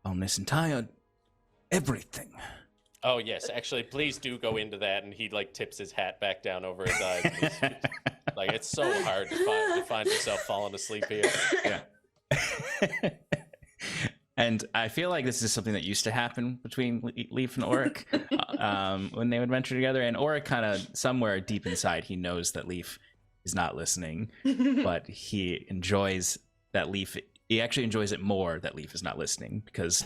Speaker 3: on this entire everything.
Speaker 2: Oh yes, actually, please do go into that. And he like tips his hat back down over his eyes. And like it's so hard to find yourself falling asleep here.
Speaker 3: Yeah. And I feel like this is something that used to happen between Leaf and Oric when they would venture together. And Oric kind of somewhere deep inside, he knows that Leaf is not listening, but he enjoys that Leaf. He actually enjoys it more that Leaf is not listening, because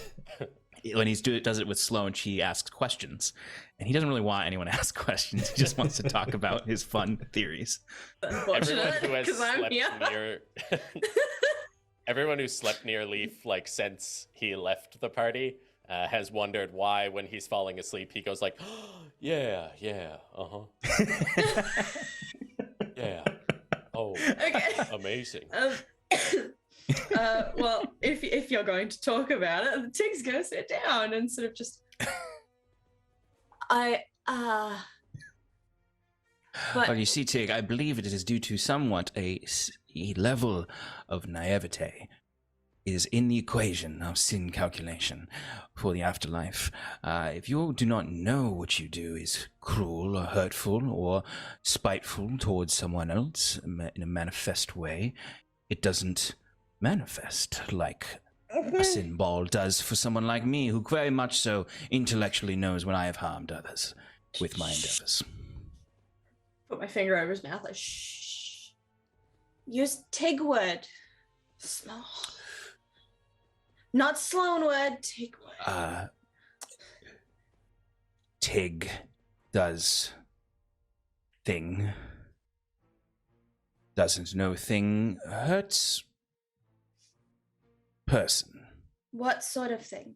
Speaker 3: when he does it with Sloane, she asks questions, and he doesn't really want anyone to ask questions. He just wants to talk about his fun theories.
Speaker 2: Everyone who has
Speaker 5: 'cause I'm
Speaker 2: slept
Speaker 5: here.
Speaker 2: near everyone who slept near Leaf, like since he left the party, has wondered why, when he's falling asleep, he goes like, oh, "Yeah, yeah, oh,
Speaker 5: Okay.
Speaker 2: amazing."
Speaker 5: Well, if you're going to talk about it, Tig's gonna sit down and sort of just. But
Speaker 3: Well, you see, Tig, I believe it is due to somewhat a level of naivete is in the equation of sin calculation for the afterlife. If you do not know what you do is cruel or hurtful or spiteful towards someone else in a manifest way, it doesn't manifest like a sin ball does for someone like me, who very much so intellectually knows when I have harmed others with my endeavors.
Speaker 5: put my finger over his mouth, like, shh. Use Tig word. Slow. Not Sloan word, Tig word.
Speaker 3: Tig does thing. Doesn't know thing hurts person.
Speaker 5: What sort of thing?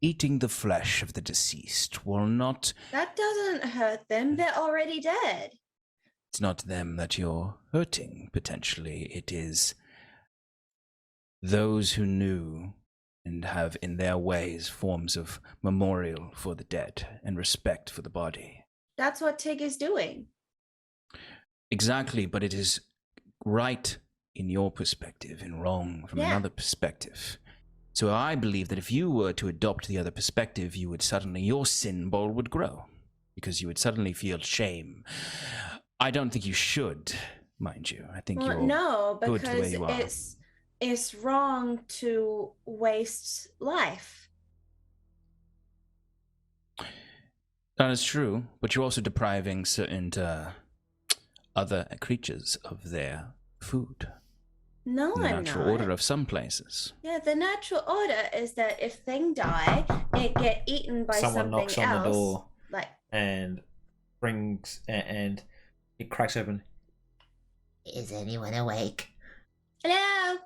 Speaker 3: Eating the flesh of the deceased will not...
Speaker 5: That doesn't hurt them. They're already dead.
Speaker 3: It's not them that you're hurting, potentially. It is those who knew and have in their ways forms of memorial for the dead and respect for the body.
Speaker 5: That's what Tig is doing.
Speaker 3: Exactly, but it is right in your perspective and wrong from another perspective. So I believe that if you were to adopt the other perspective, you would suddenly, your sin bowl would grow, because you would suddenly feel shame. I don't think you should, mind you. I think you're
Speaker 5: no,
Speaker 3: good the way
Speaker 5: because
Speaker 3: you are.
Speaker 5: it's wrong to waste life.
Speaker 3: That is true, but you're also depriving certain other creatures of their food.
Speaker 5: No,
Speaker 3: In the
Speaker 5: I'm
Speaker 3: natural
Speaker 5: not.
Speaker 3: order of some places.
Speaker 5: Yeah, the natural order is that if thing die, it get eaten by
Speaker 1: Someone
Speaker 5: something
Speaker 1: knocks on
Speaker 5: else.
Speaker 1: the door
Speaker 5: Like,
Speaker 1: and brings and it cracks open.
Speaker 6: Is anyone awake?
Speaker 5: hello.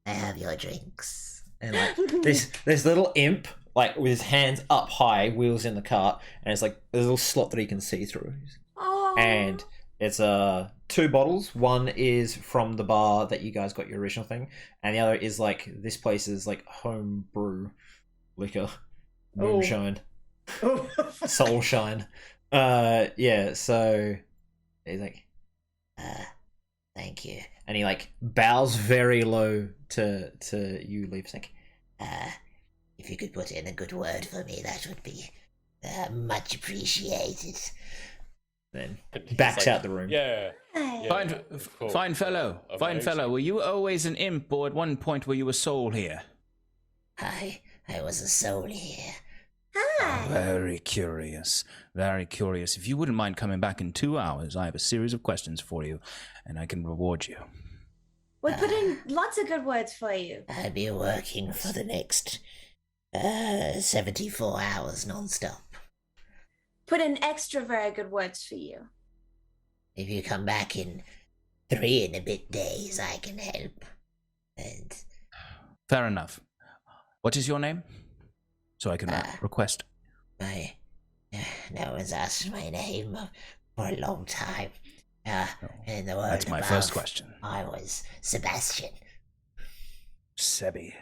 Speaker 6: I have your drinks.
Speaker 1: And like this little imp, like with his hands up high, wheels in the cart, and it's like there's a little slot that he can see through.
Speaker 5: Oh.
Speaker 1: And it's 2 bottles. One is from the bar that you guys got your original thing, and the other is like this place's like home brew liquor, moonshine, soul shine. Yeah. So he's like,
Speaker 6: Thank you.
Speaker 1: and he like bows very low to you, Leaf's like,
Speaker 6: If you could put in a good word for me, that would be much appreciated.
Speaker 1: then
Speaker 2: He's
Speaker 1: backs
Speaker 2: like,
Speaker 1: out the room.
Speaker 2: Yeah.
Speaker 5: Hi.
Speaker 2: Yeah. Cool.
Speaker 3: Fine fellow. Fine
Speaker 2: Amazing.
Speaker 3: fellow. Were you always an imp, or at one point were you a soul here?
Speaker 6: I was a soul here.
Speaker 5: Hi.
Speaker 3: Very curious. Very curious. If you wouldn't mind coming back in 2 hours, I have a series of questions for you, and I can reward you.
Speaker 5: We put in lots of good words for you.
Speaker 6: I'll be working for the next 74 hours non-stop.
Speaker 5: Put in extra very good words for you.
Speaker 6: If you come back in 3 and a bit days, I can help. And
Speaker 3: Fair enough. What is your name? So I can request.
Speaker 6: no one's asked my name for a long time. In the world
Speaker 3: That's my
Speaker 6: above,
Speaker 3: first question.
Speaker 6: I was Sebastian.
Speaker 3: Sebi.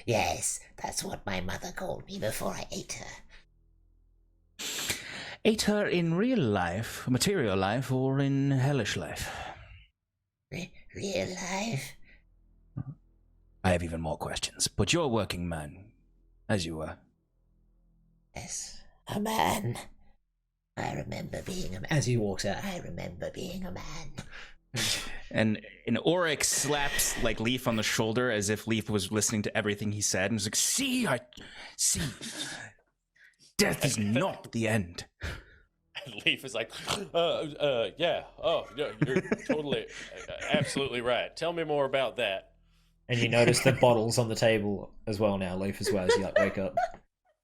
Speaker 6: Yes, that's what my mother called me before I ate her.
Speaker 3: Ate her in real life, material life, or in hellish life?
Speaker 6: Real life?
Speaker 3: I have even more questions, but you're a working man. As you were.
Speaker 6: Yes, a man. I remember being a man. As he walks out, I remember being a man.
Speaker 3: And Oryx slaps like Leaf on the shoulder as if Leaf was listening to everything he said and was like, see, death is not the end.
Speaker 2: And Leaf is like, yeah, oh, you're totally, absolutely right. Tell me more about that.
Speaker 1: And you notice the bottles on the table as well now, Leaf, as well, as you like wake up.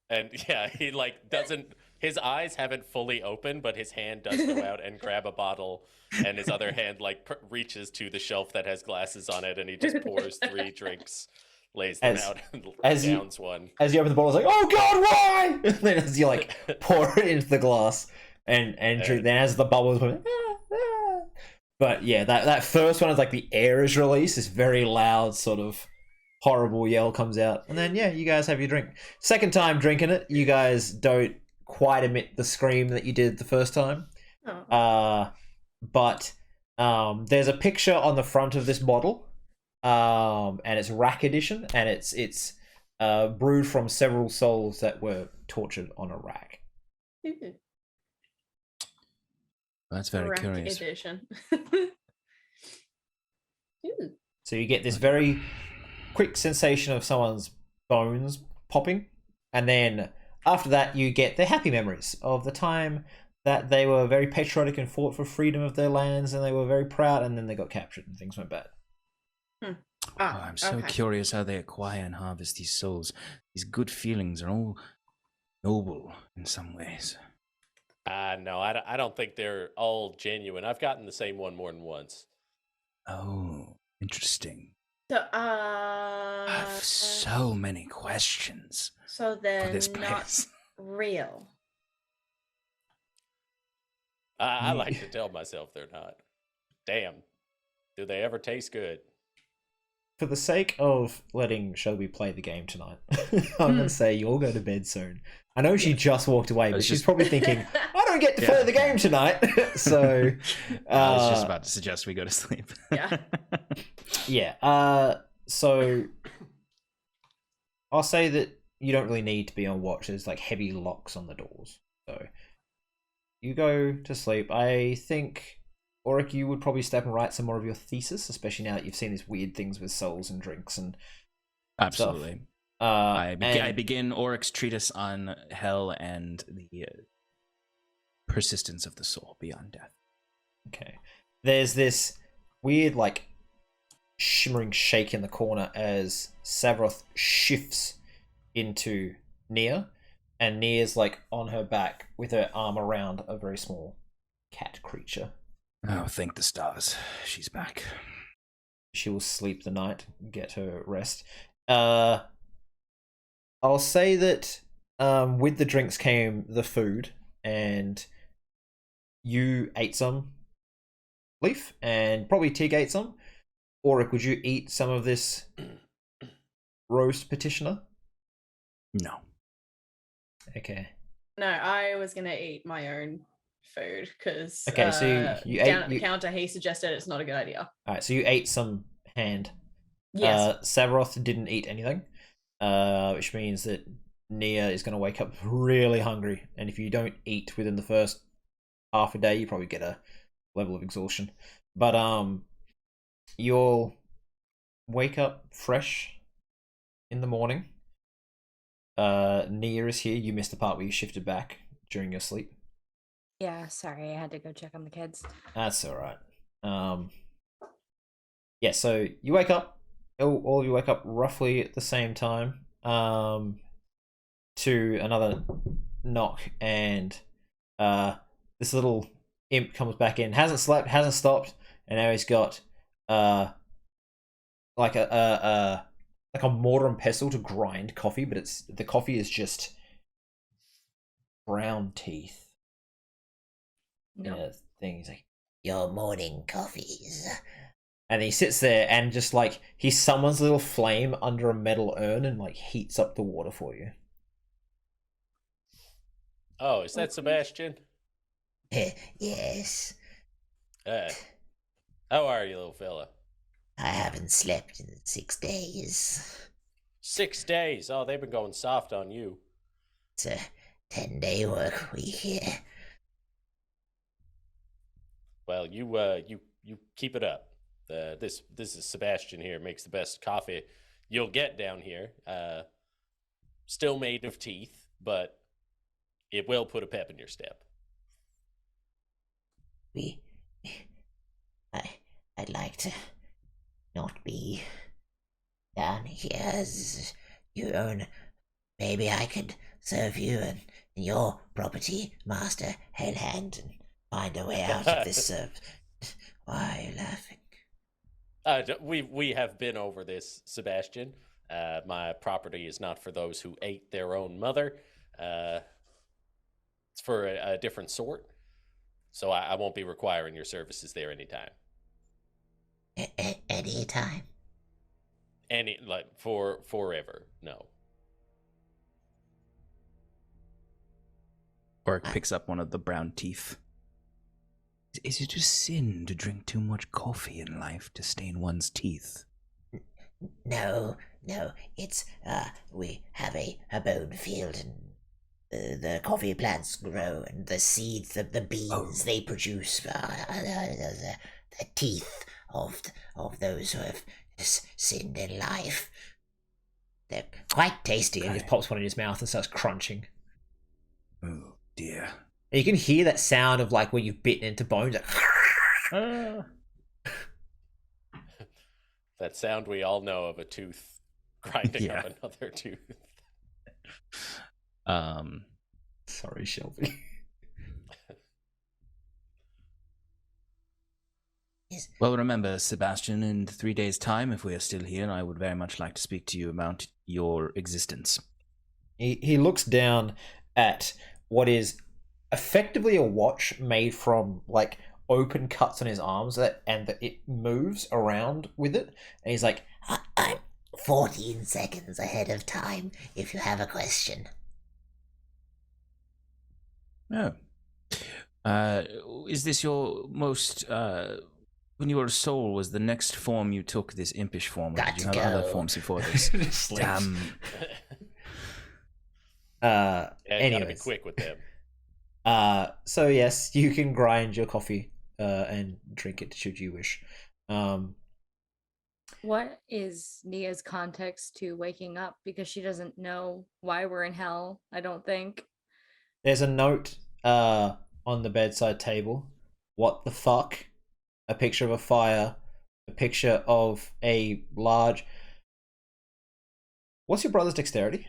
Speaker 2: And yeah, he like doesn't, his eyes haven't fully opened, but his hand does go out and grab a bottle, and his other hand like reaches to the shelf that has glasses on it, and he just pours 3 drinks, lays them out, and downs one.
Speaker 1: As you open the bottle, it's like, oh god, why? And then as you like pour it into the glass and drink, then as the bubbles going, but yeah, that first one is like the air is released, this very loud sort of horrible yell comes out, and then yeah, you guys have your drink. Second time drinking it, you guys don't quite emit the scream that you did the first time. But there's a picture on the front of this bottle, and it's rack edition, and it's brewed from several souls that were tortured on a rack.
Speaker 3: That's very
Speaker 5: Rack
Speaker 3: curious.
Speaker 5: edition.
Speaker 1: So you get this very quick sensation of someone's bones popping, and then after that you get the happy memories of the time that they were very patriotic and fought for freedom of their lands, and they were very proud, and then they got captured and things went bad.
Speaker 3: I'm so curious how they acquire and harvest these souls. These good feelings are all noble in some ways.
Speaker 2: No, I don't think they're all genuine. I've gotten the same one more than once.
Speaker 3: Oh, interesting.
Speaker 5: So,
Speaker 3: I have so many questions.
Speaker 5: So they're
Speaker 3: for this
Speaker 5: not
Speaker 3: place.
Speaker 5: real.
Speaker 2: I like to tell myself they're not. Damn. Do they ever taste good?
Speaker 1: For the sake of letting Shelby play the game tonight, I'm going to say you all go to bed soon. I know she just walked away, but she's probably thinking, I don't get to play the game tonight. So
Speaker 3: I was just about to suggest we go to sleep.
Speaker 5: Yeah.
Speaker 1: Yeah. So I'll say that you don't really need to be on watch. There's like heavy locks on the doors. So you go to sleep. I think, Auric, you would probably step and write some more of your thesis, especially now that you've seen these weird things with souls and drinks and
Speaker 3: Absolutely.
Speaker 1: stuff.
Speaker 3: I begin Oryx's treatise on hell and the persistence of the soul beyond death.
Speaker 1: Okay. There's this weird, like, shimmering shake in the corner as Savroth shifts into Nia, and Nia's, like, on her back with her arm around a very small cat creature.
Speaker 3: Oh, thank the stars. She's back.
Speaker 1: She will sleep the night, get her rest. I'll say that with the drinks came the food, and you ate some, Leaf, and probably Tig ate some. Auric, would you eat some of this roast petitioner?
Speaker 3: No.
Speaker 1: Okay.
Speaker 5: No, I was gonna eat my own food because
Speaker 1: Okay, so you
Speaker 5: down
Speaker 1: ate,
Speaker 5: at the counter he suggested it's not a good idea.
Speaker 1: Alright, so you ate some hand.
Speaker 5: Yes.
Speaker 1: Savroth didn't eat anything, which means that Nia is going to wake up really hungry, and if you don't eat within the first half a day, you probably get a level of exhaustion. But you'll wake up fresh in the morning. Nia is here. You missed the part where you shifted back during your sleep.
Speaker 4: Yeah, sorry, I had to go check on the kids.
Speaker 1: That's all right. Yeah, so you wake up. All of you wake up roughly at the same time. To another knock, and this little imp comes back in. Hasn't slept, hasn't stopped, and now he's got like a mortar and pestle to grind coffee, but the coffee is just brown teeth.
Speaker 4: No.
Speaker 1: In a thing. He's like,
Speaker 6: Your morning coffees.
Speaker 1: and he sits there and just like he summons a little flame under a metal urn and like heats up the water for you.
Speaker 2: Oh, is that Sebastian?
Speaker 6: Yes,
Speaker 2: How are you, little fella?
Speaker 6: I haven't slept in 6 days.
Speaker 2: 6 days. Oh, they've been going soft on you.
Speaker 6: It's a 10-day work week here.
Speaker 2: Well, you keep it up. This is Sebastian here, makes the best coffee you'll get down here. Still made of teeth, but it will put a pep in your step.
Speaker 6: I'd like to not be down here as you own. Maybe I could serve you and your property, Master Hellhand, and find a way out of this. Why are you laughing?
Speaker 2: We have been over this, Sebastian. My property is not for those who ate their own mother. It's for a different sort. So I won't be requiring your services there anytime.
Speaker 6: Anytime?
Speaker 2: Forever, no.
Speaker 3: Orc picks up one of the brown teeth. Is it a sin to drink too much coffee in life to stain one's teeth?
Speaker 6: No, it's, we have a bone field and the coffee plants grow and the seeds, the beans they produce, the teeth of those who have sinned in life. They're quite tasty.
Speaker 1: And he just pops one in his mouth and starts crunching.
Speaker 3: Oh dear.
Speaker 1: And you can hear that sound of like when you've bitten into bones. Like,
Speaker 2: That sound we all know of a tooth grinding up another tooth.
Speaker 1: Sorry, Shelby.
Speaker 3: Well, remember, Sebastian, in 3 days' time, if we are still here, I would very much like to speak to you about your existence.
Speaker 1: He looks down at what is effectively a watch made from like open cuts on his arms and it moves around with it. And he's like,
Speaker 6: I'm 14 seconds ahead of time if you have a question.
Speaker 3: Oh. Is this your most... when your soul was the next form you took, this impish form, or did you have other forms before this? Damn.
Speaker 2: Gotta be
Speaker 1: anyways.
Speaker 2: quick with them.
Speaker 1: So yes, you can grind your coffee and drink it should you wish.
Speaker 4: What is Nia's context to waking up? Because she doesn't know why we're in hell, I don't think.
Speaker 1: There's a note on the bedside table. What the fuck? A picture of a fire. A picture of a large... What's your brother's dexterity?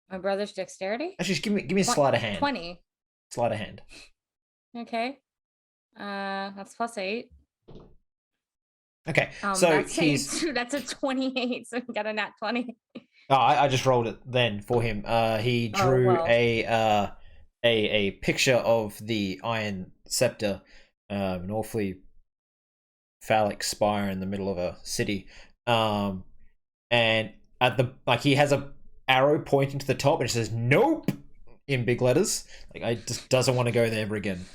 Speaker 4: My brother's dexterity?
Speaker 1: Actually, just give me a sleight of hand.
Speaker 4: 20.
Speaker 1: Sleight of hand.
Speaker 4: Okay. That's +8.
Speaker 1: Okay, so
Speaker 4: that's a 28, so we got a nat 20.
Speaker 1: Oh, I just rolled it then for him. He drew a picture of the Iron Scepter, an awfully phallic spire in the middle of a city, and at the he has a arrow pointing to the top, and it says "Nope" in big letters. Like I just doesn't want to go there ever again.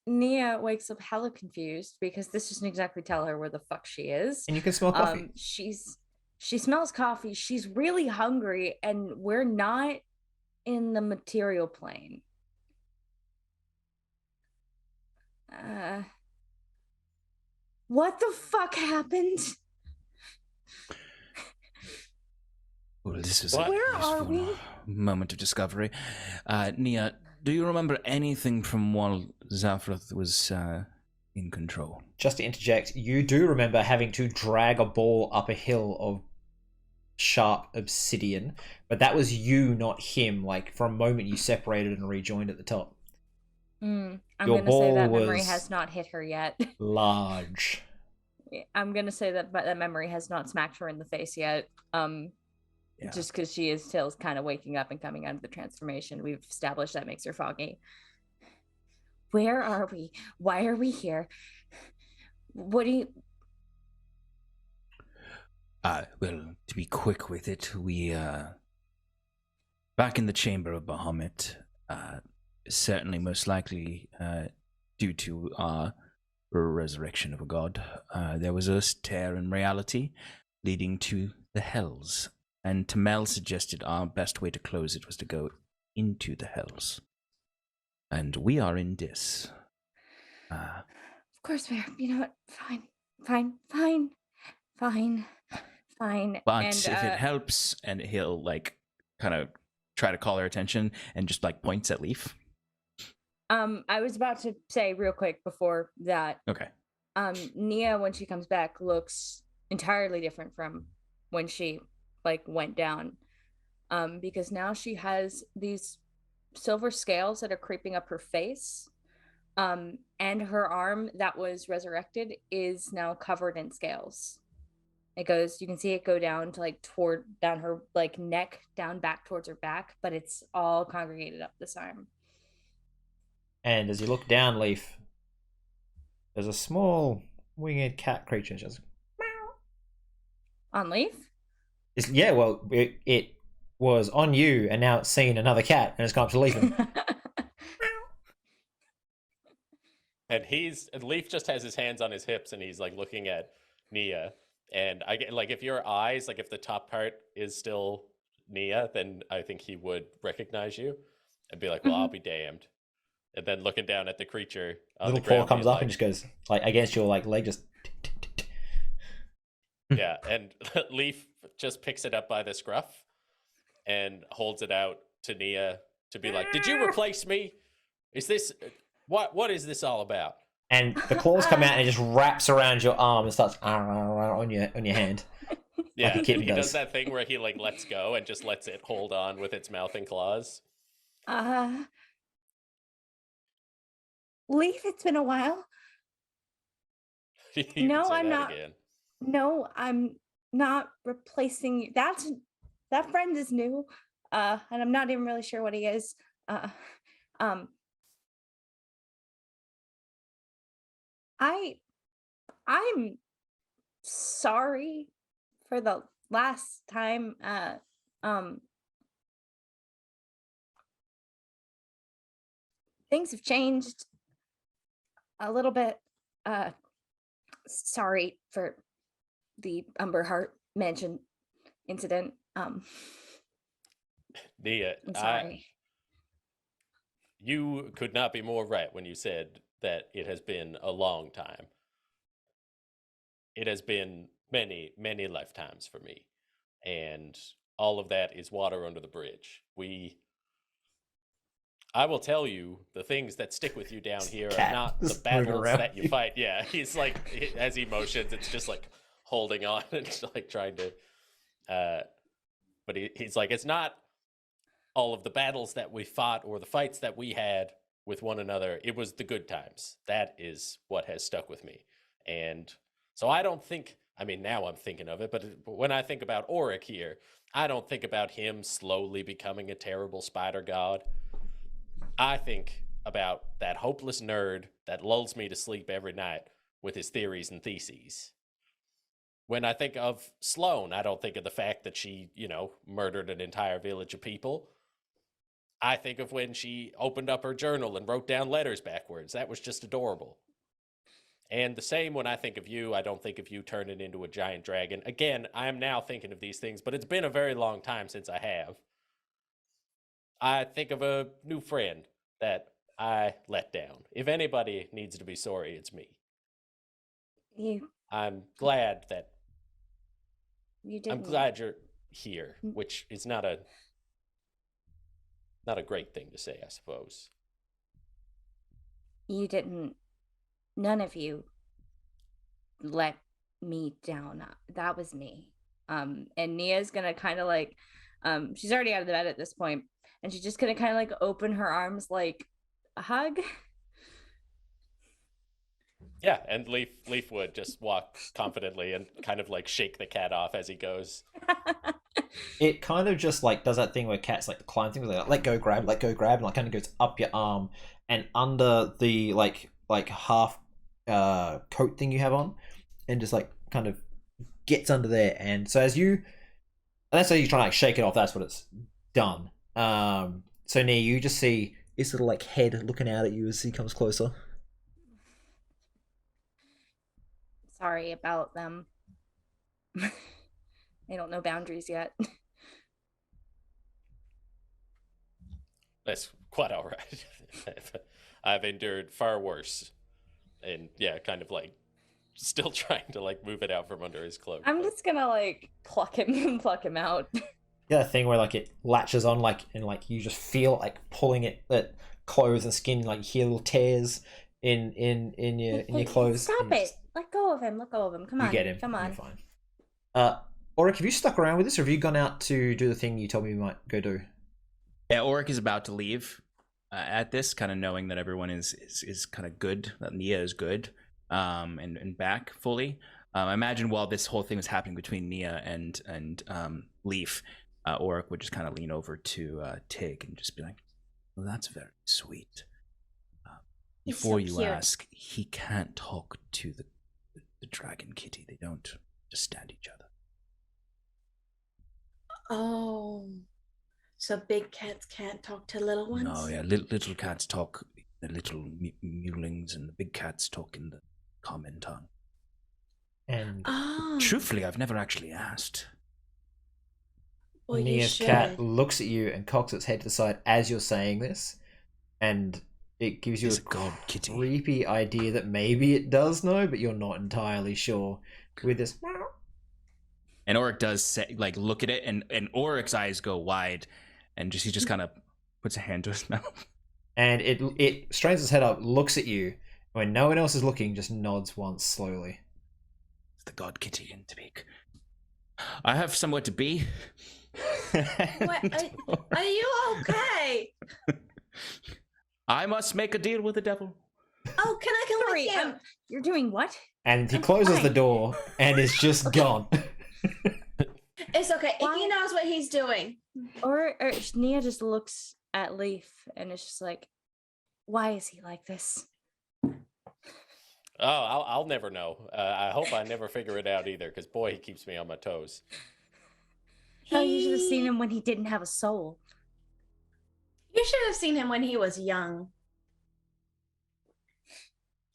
Speaker 4: Nia wakes up hella confused because this doesn't exactly tell her where the fuck she is.
Speaker 1: And you can smell coffee.
Speaker 4: She smells coffee. She's really hungry, and we're not in the material plane. What the fuck happened?
Speaker 3: Well, this was
Speaker 4: Where are we?
Speaker 3: Moment of discovery. Nia, do you remember anything from while Zafroth was in control?
Speaker 1: Just to interject, you do remember having to drag a ball up a hill of sharp obsidian, but that was you, not him. Like, for a moment you separated and rejoined at the top.
Speaker 4: I'm going to say that memory has not hit her yet.
Speaker 1: Large.
Speaker 4: I'm going to say that that memory has not smacked her in the face yet. Just because she is still kind of waking up and coming out of the transformation. We've established that makes her foggy. Where are we? Why are we here? What do you...
Speaker 3: Well, to be quick with it, we, back in the Chamber of Bahamut, certainly most likely, due to our resurrection of a god, there was a tear in reality, leading to the hells. And Tamel suggested our best way to close it was to go into the hells. And we are in Dis.
Speaker 4: Of course we are. You know what? Fine.
Speaker 3: But
Speaker 4: And,
Speaker 3: if it helps, and he'll like kind of try to call her attention and just like points at Leaf.
Speaker 4: I was about to say real quick before that.
Speaker 3: Okay.
Speaker 4: Nia, when she comes back, looks entirely different from when she like went down. Because now she has these silver scales that are creeping up her face. And her arm that was resurrected is now covered in scales. It goes, you can see it go down to like down her like neck, down back towards her back, but it's all congregated up this arm.
Speaker 1: And as you look down, Leaf, there's a small winged cat creature just
Speaker 4: On Leaf?
Speaker 1: yeah, well, it was on you, and now it's seen another cat, and it's gone up to Leaf.
Speaker 2: And Leaf just has his hands on his hips, and he's like looking at Nia. And I get like, if your eyes, like if the top part is still Nia, then I think he would recognize you and be like, "Well, I'll be damned." And then looking down at the creature,
Speaker 1: Little paw comes up and just goes like against your like leg, just.
Speaker 2: Yeah, and Leaf just picks it up by the scruff and holds it out to Nia to be like, "Did you replace me? Is this what is this all about?"
Speaker 1: And the claws come out and it just wraps around your arm and starts on your hand.
Speaker 2: Yeah,
Speaker 1: Like a kitten
Speaker 2: he
Speaker 1: does.
Speaker 2: does that thing where he like lets go and just lets it hold on with its mouth and claws.
Speaker 4: Leaf, it's been a while.
Speaker 2: You can
Speaker 4: No,
Speaker 2: say
Speaker 4: I'm
Speaker 2: that
Speaker 4: not.
Speaker 2: again.
Speaker 4: No, I'm not replacing you. That friend is new. And I'm not even really sure what he is. I'm sorry for the last time. Things have changed a little bit. Sorry for the Umberheart Mansion incident.
Speaker 2: Nia,
Speaker 4: I'm sorry.
Speaker 2: You could not be more right when you said that it has been a long time. It has been many, many lifetimes for me. And all of that is water under the bridge. I will tell you, the things that stick with you down here are not the battles that you fight. Yeah, he's like, as he motions, it's just like holding on and like trying to, but he's like, it's not all of the battles that we fought or the fights that we had with one another. It was the good times. That is what has stuck with me. And so I don't think, I mean, now I'm thinking of it, but when I think about Auric here, I don't think about him slowly becoming a terrible spider god. I think about that hopeless nerd that lulls me to sleep every night with his theories and theses. When I think of Sloane, I don't think of the fact that she, murdered an entire village of people. I think of when she opened up her journal and wrote down letters backwards. That was just adorable. And the same when I think of you, I don't think of you turning into a giant dragon. Again, I am now thinking of these things, but it's been a very long time since I have. I think of a new friend that I let down. If anybody needs to be sorry, it's me. I'm glad that I'm glad you're here, which is not a great thing to say, I suppose.
Speaker 4: None of you let me down. That was me. And Nia's gonna kind of like, she's already out of the bed at this point, and she's just gonna kind of like open her arms like a hug.
Speaker 2: Yeah, and Leaf would just walk confidently and kind of like shake the cat off as he goes.
Speaker 1: It kind of just like does that thing where cats like climb things, like let go, grab, and like kind of goes up your arm and under the like half coat thing you have on, and just like kind of gets under there. And so as that's how you try to like shake it off. That's what it's done. So Nia, you just see his little like head looking out at you as he comes closer.
Speaker 4: Sorry about them. They don't know boundaries yet.
Speaker 2: That's quite all right. I've endured far worse. And yeah, kind of like still trying to like move it out from under his cloak.
Speaker 4: I'm just gonna like pluck him out.
Speaker 1: Yeah, that thing where like it latches on, like, and like you just feel like pulling it, that clothes and skin, like you hear little tears in your clothes.
Speaker 4: Stop
Speaker 1: and you
Speaker 4: it!
Speaker 1: just-
Speaker 4: Let go of him. Let go of him. Come
Speaker 1: You
Speaker 4: on.
Speaker 1: get him.
Speaker 4: Come
Speaker 1: You're
Speaker 4: on.
Speaker 1: fine. Auric, have you stuck around with this, or have you gone out to do the thing you told me you might go do?
Speaker 3: Yeah, Auric is about to leave at this, kind of knowing that everyone is kind of good, that Nia is good, and back fully. I imagine while this whole thing was happening between Nia and Leaf, Auric would just kind of lean over to Tig and just be like, "Well, that's very sweet.
Speaker 4: He's
Speaker 3: Before
Speaker 4: so
Speaker 3: you
Speaker 4: cute.
Speaker 3: ask, he can't talk to the dragon kitty. They don't understand each other."
Speaker 5: Oh, so big cats can't talk to little ones?
Speaker 3: No, yeah, little cats talk the little mewlings, and the big cats talk in the common tongue.
Speaker 1: And
Speaker 5: Oh,
Speaker 3: Truthfully, I've never actually asked.
Speaker 5: well, you
Speaker 1: Nia's
Speaker 5: should.
Speaker 1: cat looks at you and cocks its head to the side as you're saying this, and it gives you
Speaker 3: It's
Speaker 1: a
Speaker 3: a god kitty.
Speaker 1: creepy idea that maybe it does know, but you're not entirely sure. With this,
Speaker 3: And Auric does say, like, look at it, and Auric's eyes go wide, and he just kind of puts a hand to his mouth.
Speaker 1: and it strains its head up, looks at you, and when no one else is looking, just nods once slowly.
Speaker 3: It's the god kitty in speak. I have somewhere to be.
Speaker 5: What, are you okay?
Speaker 3: I must make a deal with the devil.
Speaker 5: Oh, can I come
Speaker 4: Sorry,
Speaker 5: with you?
Speaker 4: you're doing what?
Speaker 1: And he
Speaker 4: I'm
Speaker 1: closes the
Speaker 4: fine.
Speaker 1: door and is just gone.
Speaker 5: It's okay.
Speaker 4: Why-
Speaker 5: He knows what he's doing.
Speaker 4: Or Nia just looks at Leaf and is just like, why is he like this?
Speaker 2: Oh, I'll never know. I hope I never figure it out either, because boy, he keeps me on my toes.
Speaker 4: Oh, you should have seen him when he didn't have a soul.
Speaker 5: You should have seen him when he was young.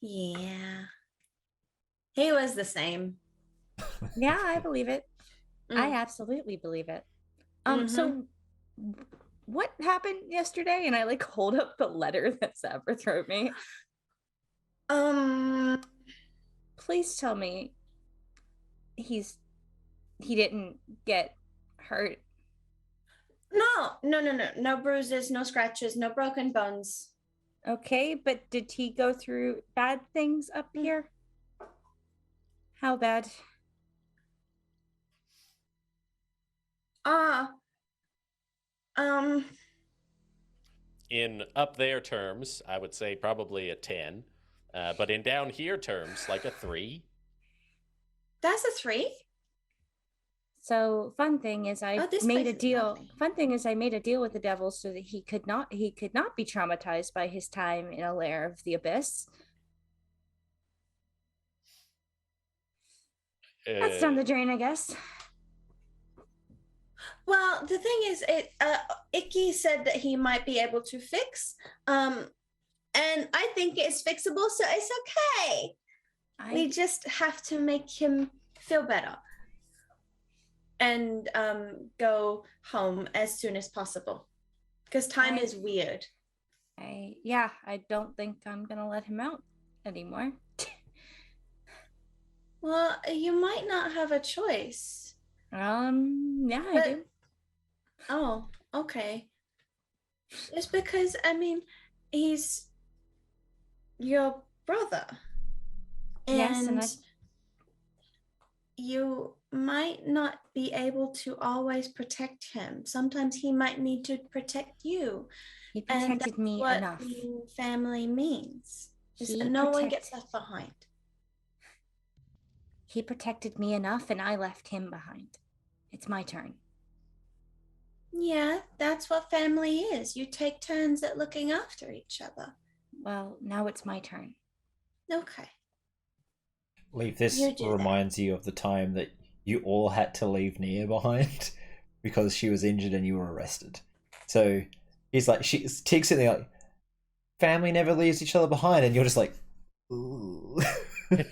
Speaker 5: Yeah. He was the same.
Speaker 4: Yeah, I believe it. I
Speaker 5: Mm.
Speaker 4: absolutely believe it. So what happened yesterday? And I like hold up the letter that Sabbath wrote me. Please tell me he didn't get hurt.
Speaker 5: No bruises, no scratches, no broken bones.
Speaker 4: Okay, but did he go through bad things up here? How bad?
Speaker 2: In up there terms, I would say probably a 10. But in down here terms, like a 3.
Speaker 5: That's a 3?
Speaker 4: So fun thing is I
Speaker 5: Oh, this
Speaker 4: made
Speaker 5: place
Speaker 4: a
Speaker 5: is
Speaker 4: deal.
Speaker 5: lovely.
Speaker 4: Fun thing is I made a deal with the devil so that he could not be traumatized by his time in a lair of the abyss. That's down the drain, I guess.
Speaker 5: Well, the thing is, Icky said that he might be able to fix. And I think it's fixable, so it's okay. We just have to make him feel better. And go home as soon as possible. Because time is weird.
Speaker 4: I don't think I'm gonna let him out anymore.
Speaker 5: Well, you might not have a choice.
Speaker 4: Yeah, I
Speaker 5: But-
Speaker 4: do.
Speaker 5: Oh, okay. It's because, I mean, he's your brother.
Speaker 4: Yes, and
Speaker 5: you might not be able to always protect him. Sometimes he might need to protect you.
Speaker 4: He
Speaker 5: And
Speaker 4: protected
Speaker 5: that's
Speaker 4: me
Speaker 5: what
Speaker 4: enough.
Speaker 5: being family means. Is
Speaker 4: He
Speaker 5: that no one
Speaker 4: protect-
Speaker 5: gets left behind.
Speaker 4: He protected me enough and I left him behind. It's my turn.
Speaker 5: Yeah, that's what family is. You take turns at looking after each other.
Speaker 4: Well, now it's my turn.
Speaker 5: Okay.
Speaker 1: Leaf, this
Speaker 5: You do that.
Speaker 1: reminds you of the time that you all had to leave Nia behind because she was injured and you were arrested. So he's like, Tig's sitting there like, family never leaves each other behind, and you're just like, ooh.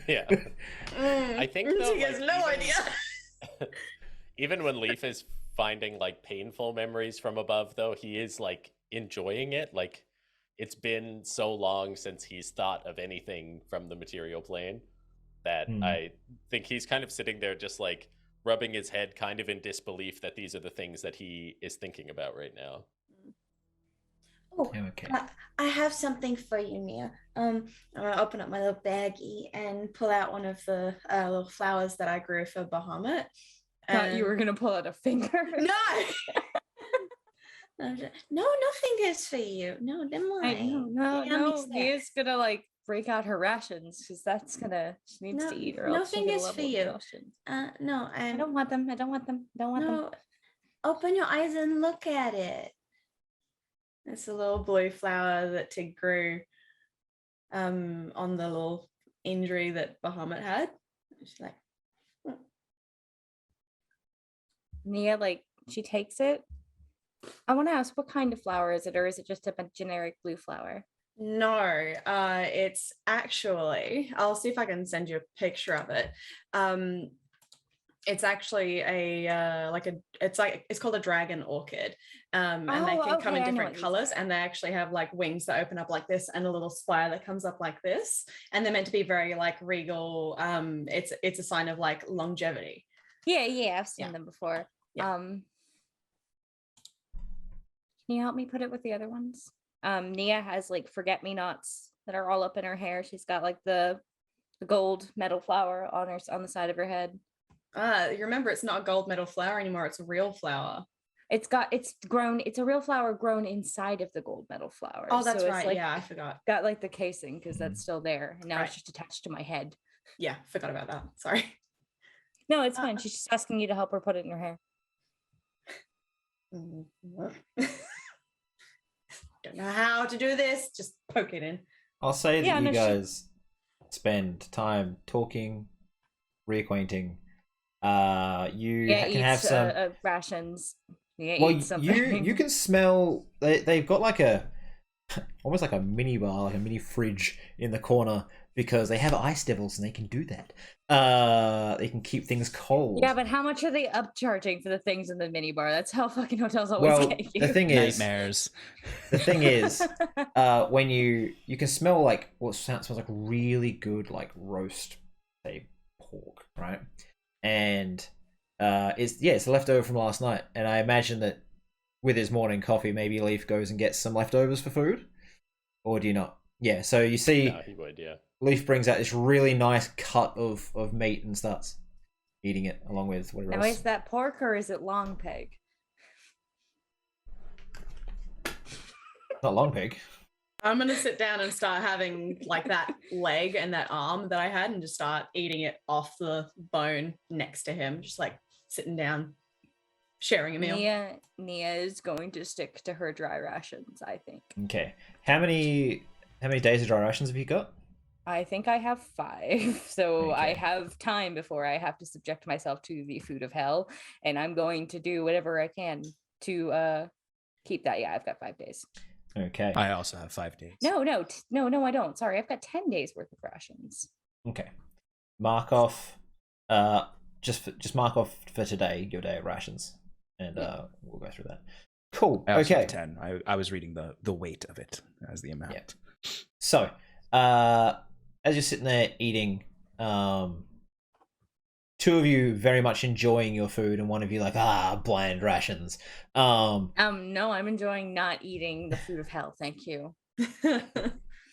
Speaker 2: Yeah. I think though,
Speaker 5: She has
Speaker 2: like,
Speaker 5: no
Speaker 2: even-
Speaker 5: idea.
Speaker 2: even when Leaf is finding like painful memories from above, though, he is like enjoying it. Like it's been so long since he's thought of anything from the material plane that I think he's kind of sitting there just like rubbing his head kind of in disbelief that these are the things that he is thinking about right now.
Speaker 7: Oh,
Speaker 1: Okay.
Speaker 7: I have something for you, Nia. I'm gonna open up my little baggie and pull out one of the little flowers that I grew for Bahamut.
Speaker 4: Thought you were gonna pull out a finger.
Speaker 7: No. No fingers for you. No, them mine.
Speaker 4: No. He is gonna like break out her rations because she needs to eat or
Speaker 7: no
Speaker 4: else she'll get a
Speaker 7: fingers
Speaker 4: level
Speaker 7: for
Speaker 4: of
Speaker 7: you.
Speaker 4: exhaustion.
Speaker 7: No,
Speaker 4: I don't want them. I don't want them.
Speaker 7: no. Open your eyes and look at it. It's a little blue flower that Tig grew on the little injury that Bahamut had. She's like,
Speaker 4: Nia, like, she takes it. I want to ask, what kind of flower is it, or is it just a generic blue flower?
Speaker 5: No, it's actually, I'll see if I can send you a picture of it. It's actually it's called a dragon orchid. And they can come in different colors, and they actually have like wings that open up like this and a little spire that comes up like this. And they're meant to be very like regal. It's a sign of like longevity.
Speaker 4: Yeah, I've seen them before.
Speaker 5: Yeah.
Speaker 4: Can you help me put it with the other ones? Nia has like forget-me-nots that are all up in her hair. She's got like the gold metal flower on the side of her head.
Speaker 5: You remember, it's not a gold metal flower anymore. It's a real flower.
Speaker 4: It's a real flower grown inside of the gold metal flower.
Speaker 5: Oh, that's
Speaker 4: so
Speaker 5: right.
Speaker 4: Like,
Speaker 5: yeah, I forgot.
Speaker 4: Got like the casing because that's still there. And now it's just attached to my head.
Speaker 5: Yeah, forgot about that. Sorry.
Speaker 4: No, it's fine. She's just asking you to help her put it in her hair.
Speaker 5: Don't know how to do this. Just poke it in.
Speaker 1: I'll say that you guys spend time talking, reacquainting. You can have some
Speaker 4: rations.
Speaker 1: Well, you can smell. They've got like almost like a mini bar, like a mini fridge in the corner because they have ice devils and they can do that. They can keep things cold.
Speaker 4: Yeah, but how much are they upcharging for the things in the mini bar? That's how fucking hotels always get you.
Speaker 1: The thing is,
Speaker 3: nightmares.
Speaker 1: The thing is, when you can smell like what smells like really good like roast, say pork, right? And it's the leftover from last night, and I imagine that with his morning coffee, maybe Leaf goes and gets some leftovers for food, or do you not? Yeah, so you see,
Speaker 2: he would, yeah.
Speaker 1: Leaf brings out this really nice cut of meat and starts eating it along with whatever else.
Speaker 4: Now, is that pork or is it long pig?
Speaker 1: Not long pig.
Speaker 5: I'm gonna sit down and start having like that leg and that arm that I had, and just start eating it off the bone next to him, just like sitting down, sharing a meal.
Speaker 4: Nia is going to stick to her dry rations, I think.
Speaker 1: Okay. How many days of dry rations have you got?
Speaker 4: I think I have 5, so
Speaker 1: Okay.
Speaker 4: I have time before I have to subject myself to the food of hell, and I'm going to do whatever I can to keep that. Yeah, I've got 5 days.
Speaker 1: Okay.
Speaker 3: I also have 5 days.
Speaker 4: No, I don't. Sorry, I've got 10 days worth of rations.
Speaker 1: Okay. Mark off. Just mark off for today your day of rations, and we'll go through that. Cool.
Speaker 3: I also
Speaker 1: Okay.
Speaker 3: have 10. I was reading the weight of it as the amount.
Speaker 1: Yeah. So, as you're sitting there eating, two of you very much enjoying your food, and one of you like, bland rations.
Speaker 4: No, I'm enjoying not eating the food of hell. Thank you.
Speaker 1: You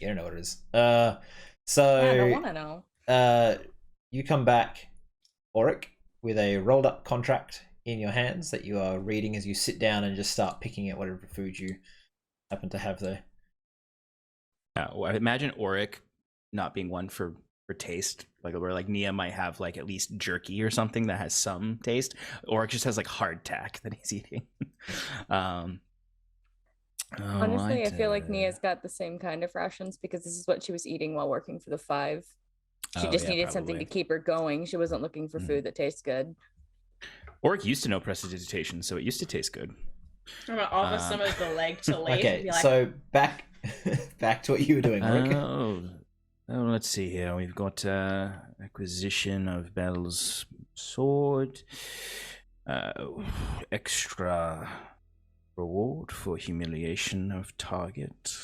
Speaker 1: don't know what it is.
Speaker 4: I don't want to know.
Speaker 1: You come back, Auric, with a rolled up contract in your hands that you are reading as you sit down and just start picking at whatever food you happen to have there.
Speaker 3: I imagine Auric not being one for taste, like where like Nia might have like at least jerky or something that has some taste. Auric just has like hardtack that he's eating.
Speaker 4: Honestly, I feel like Nia's got the same kind of rations because this is what she was eating while working for the 5. She just needed something to keep her going. She wasn't looking for food that tastes good.
Speaker 3: Auric used to know prestidigitation, so it used to taste good.
Speaker 5: I'm gonna offer some of the leg to Leaf.
Speaker 1: Okay,
Speaker 5: and be like,
Speaker 1: so back to what you were doing, Auric.
Speaker 3: Let's see here. We've got acquisition of Bell's sword. extra reward for humiliation of target,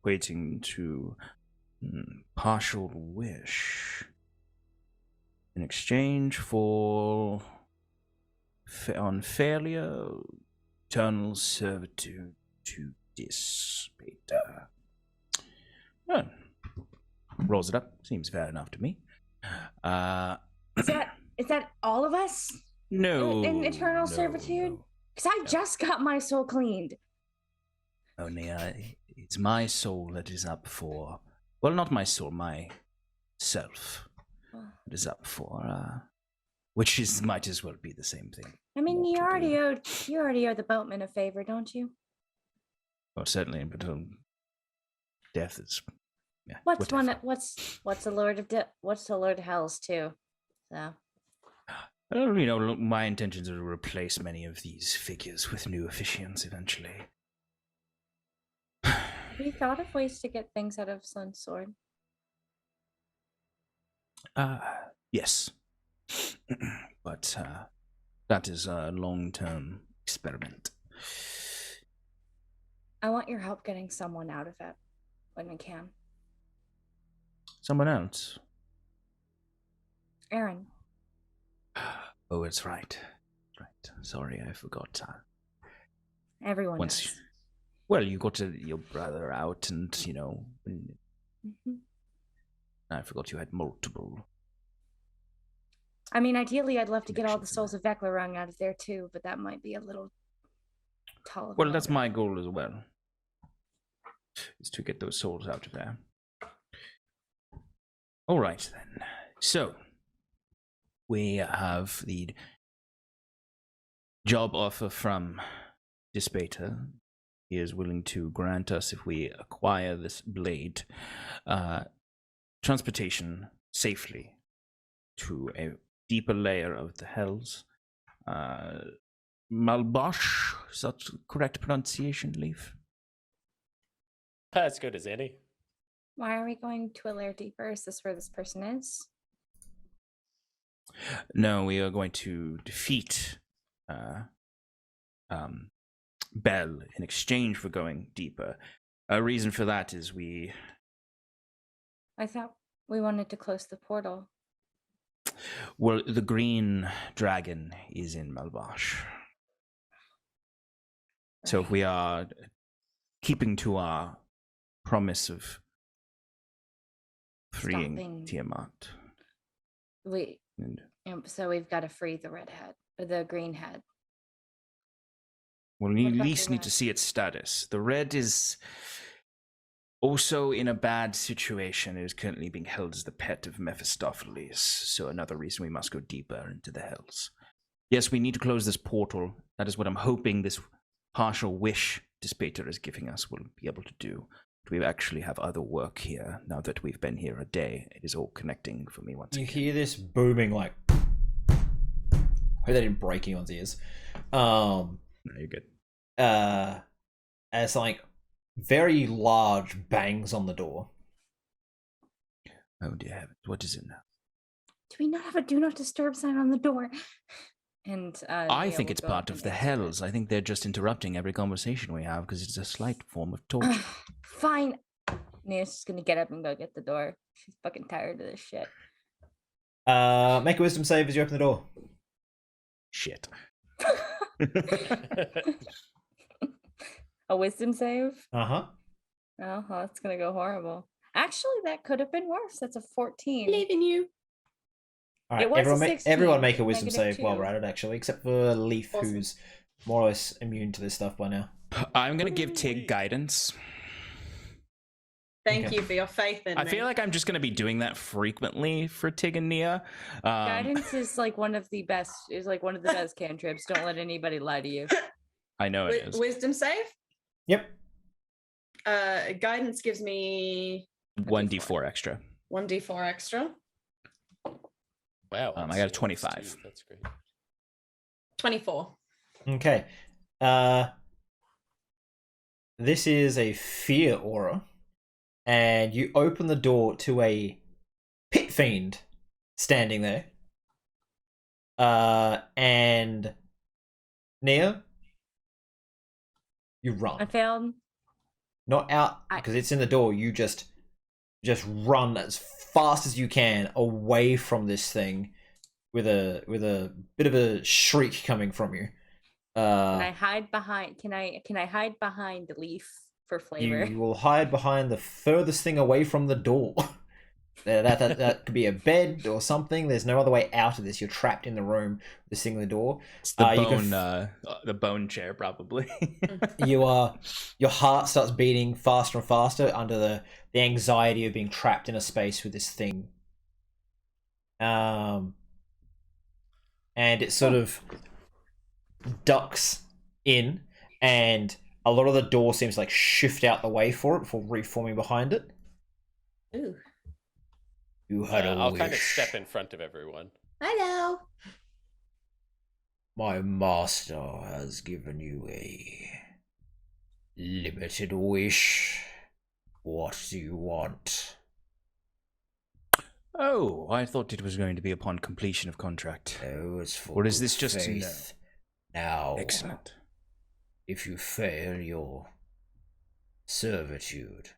Speaker 3: equating to partial wish in exchange for on failure, eternal servitude to Dis-Beta. Well, rolls it up. Seems fair enough to me.
Speaker 4: Is that all of us?
Speaker 3: No.
Speaker 4: In eternal
Speaker 3: no,
Speaker 4: servitude?
Speaker 3: no.
Speaker 4: Because I just got my soul cleaned.
Speaker 3: Only it's my soul that is up for. Well, not my soul, my self that is up for. Which might as well be the same thing.
Speaker 4: I mean,
Speaker 3: What
Speaker 4: you
Speaker 3: to
Speaker 4: already
Speaker 3: do.
Speaker 4: owe the boatman a favor, don't you?
Speaker 3: Well, certainly, but death is. Yeah,
Speaker 4: What's
Speaker 3: whatever.
Speaker 4: what's the Lord of Hell's too? So
Speaker 3: My intentions are to replace many of these figures with new officiants eventually.
Speaker 4: have you thought of ways to get things out of Sun's sword?
Speaker 3: Yes. But that is a long-term experiment.
Speaker 4: I want your help getting someone out of it when we can.
Speaker 3: Someone else?
Speaker 4: Aaron.
Speaker 3: Oh, it's right. Right. Sorry, I forgot.
Speaker 4: Everyone
Speaker 3: Once,
Speaker 4: does.
Speaker 3: well, you got your brother out, and I forgot you had multiple.
Speaker 4: I mean, ideally, I'd love to get all the
Speaker 3: connections in
Speaker 4: souls of Veclarung out of there too, but that might be a little tall.
Speaker 3: Well, that's my goal as well. Is to get those souls out of there. All right then. So we have the job offer from Dis-Beta. He is willing to grant us, if we acquire this blade, transportation safely to a deeper layer of the hells. Malbosh, is that correct pronunciation, Leaf?
Speaker 2: As good as any.
Speaker 4: Why are we going to a layer deeper? Is this where this person is?
Speaker 3: No, we are going to defeat Bell in exchange for going deeper. A reason for that is
Speaker 4: I thought we wanted to close the portal.
Speaker 3: Well, the green dragon is in Malbosh. So if we are keeping to our promise of freeing
Speaker 4: Stopping.
Speaker 3: Tiamat.
Speaker 4: So we've got to free the red head, or the green head.
Speaker 3: Well, we at
Speaker 4: What about
Speaker 3: least
Speaker 4: the
Speaker 3: need to
Speaker 4: red?
Speaker 3: see its status. The red is also in a bad situation. It is currently being held as the pet of Mephistopheles, so another reason we must go deeper into the hells. Yes, we need to close this portal. That is what I'm hoping this partial wish Dis-Beta is giving us will be able to do. But we actually have other work here now that we've been here a day. It is all connecting for me once
Speaker 1: You
Speaker 3: again.
Speaker 1: hear this booming, like, I hope that didn't break anyone's ears.
Speaker 3: No, you're good.
Speaker 1: As like very large bangs on the door.
Speaker 3: Oh dear heavens, what is it now?
Speaker 4: Do we not have a do not disturb sign on the door? And
Speaker 3: I
Speaker 4: Nia
Speaker 3: think
Speaker 4: will
Speaker 3: it's
Speaker 4: go
Speaker 3: part
Speaker 4: up
Speaker 3: of
Speaker 4: and
Speaker 3: the
Speaker 4: answer it.
Speaker 3: hells. I think they're just interrupting every conversation we have because it's a slight form of torture.
Speaker 4: Fine. Nia's just gonna get up and go get the door. She's fucking tired of this shit.
Speaker 1: Make a wisdom save as you open the door.
Speaker 3: Shit.
Speaker 4: A wisdom save?
Speaker 1: Uh-huh.
Speaker 4: Oh, well, that's gonna go horrible. Actually, that could have been worse. That's a 14.
Speaker 5: Believe in you.
Speaker 1: All
Speaker 4: It
Speaker 1: right,
Speaker 4: was a
Speaker 1: everyone
Speaker 4: 16,
Speaker 1: make a wisdom
Speaker 4: negative
Speaker 1: save while
Speaker 4: 2.
Speaker 1: we're at it, actually, except for Leaf,
Speaker 5: Awesome.
Speaker 1: who's more or less immune to this stuff by now.
Speaker 3: I'm going to give Tig guidance.
Speaker 5: Thank
Speaker 1: Okay.
Speaker 5: you for your faith in
Speaker 3: I
Speaker 5: me.
Speaker 3: feel like I'm just going to be doing that frequently for Tig and Nia.
Speaker 4: Guidance is like one of the best. Is like one of the best cantrips. Don't let anybody lie to you.
Speaker 3: I know it is.
Speaker 5: Wisdom save.
Speaker 1: Yep.
Speaker 5: Guidance gives me
Speaker 3: 1d4 extra.
Speaker 5: 1d4 extra.
Speaker 2: Wow.
Speaker 3: I
Speaker 2: that's-
Speaker 3: got a
Speaker 2: that's
Speaker 3: 25.
Speaker 2: two. That's great.
Speaker 5: 24.
Speaker 1: Okay. This is a fear aura, and you open the door to a pit fiend standing there. And Nia, you
Speaker 4: I
Speaker 1: run.
Speaker 4: failed.
Speaker 1: Not out because it's in the door. You just run as fast as you can away from this thing with a bit of a shriek coming from you.
Speaker 4: Can I hide behind? Can I hide behind the leaf for flavor?
Speaker 1: You will hide behind the furthest thing away from the door. That could be a bed or something. There's no other way out of this. You're trapped in the room. This thing in the door.
Speaker 3: It's the bone chair, probably.
Speaker 1: Your heart starts beating faster and faster under the anxiety of being trapped in a space with this thing. And it sort of ducks in, and a lot of the door seems to like shift out the way for it before reforming behind it.
Speaker 7: Ooh.
Speaker 1: You had a
Speaker 2: I'll
Speaker 1: wish.
Speaker 2: kind of step in front of everyone.
Speaker 7: Hello.
Speaker 1: My master has given you a limited wish. What do you want?
Speaker 3: Oh, I thought it was going to be upon completion of contract.
Speaker 1: Oh, it's for
Speaker 3: Or is
Speaker 1: good
Speaker 3: this just
Speaker 1: faith. Now,
Speaker 3: Excellent.
Speaker 1: if you fail your servitude,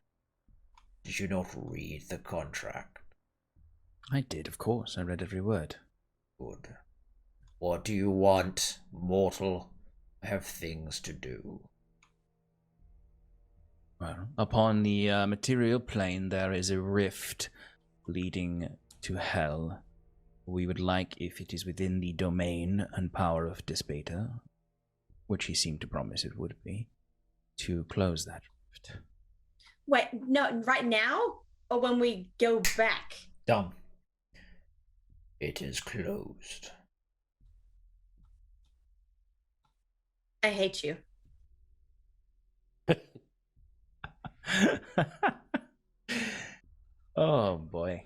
Speaker 1: did you not read the contract?
Speaker 3: I did, of course. I read every word.
Speaker 1: Good. What do you want, mortal? I have things to do.
Speaker 3: Well, upon the material plane, there is a rift leading to hell. We would like, if it is within the domain and power of Despater, which he seemed to promise it would be, to close that rift.
Speaker 7: Wait, no, right now? Or when we go back?
Speaker 1: Done. It is closed.
Speaker 7: I hate you.
Speaker 3: Oh, boy.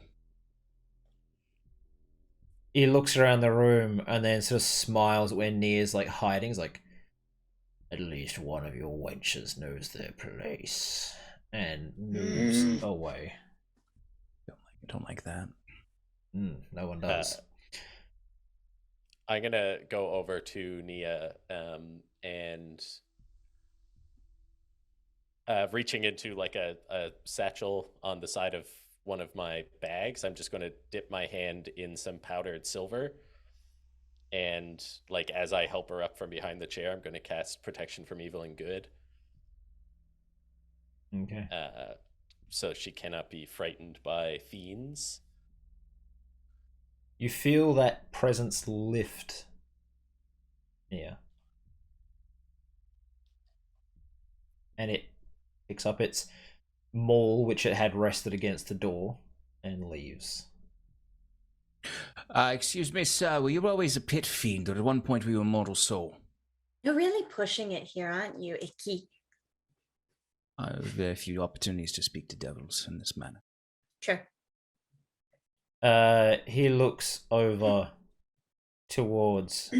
Speaker 1: He looks around the room and then sort of smiles when Nia's like hiding. He's like, at least one of your wenches knows their place. And moves away.
Speaker 3: Don't like that.
Speaker 1: No one does.
Speaker 2: I'm gonna go over to Nia and reaching into like a satchel on the side of one of my bags. I'm just going to dip my hand in some powdered silver, and like as I help her up from behind the chair, I'm going to cast protection from evil and good.
Speaker 1: Okay.
Speaker 2: So she cannot be frightened by fiends.
Speaker 1: You feel that presence lift. Yeah. And it picks up its maul, which it had rested against the door, and leaves.
Speaker 3: Excuse me, sir, were you always a pit fiend, or at one point were you a mortal soul?
Speaker 7: You're really pushing it here, aren't you, Icky?
Speaker 3: Very few opportunities to speak to devils in this manner.
Speaker 7: Sure.
Speaker 1: He looks over towards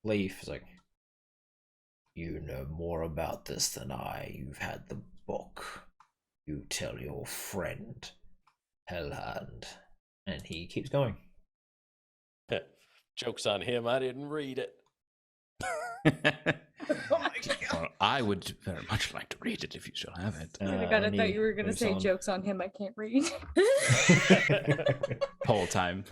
Speaker 1: Leaf. He's like, you know more about this than I. You've had the book. You tell your friend, Hellhound. And he keeps going.
Speaker 2: Joke's on him, I didn't read it.
Speaker 3: Well, I would very much like to read it if you shall have it.
Speaker 4: Oh my god, I thought you were going to say jokes on him. I can't read.
Speaker 3: Whole time.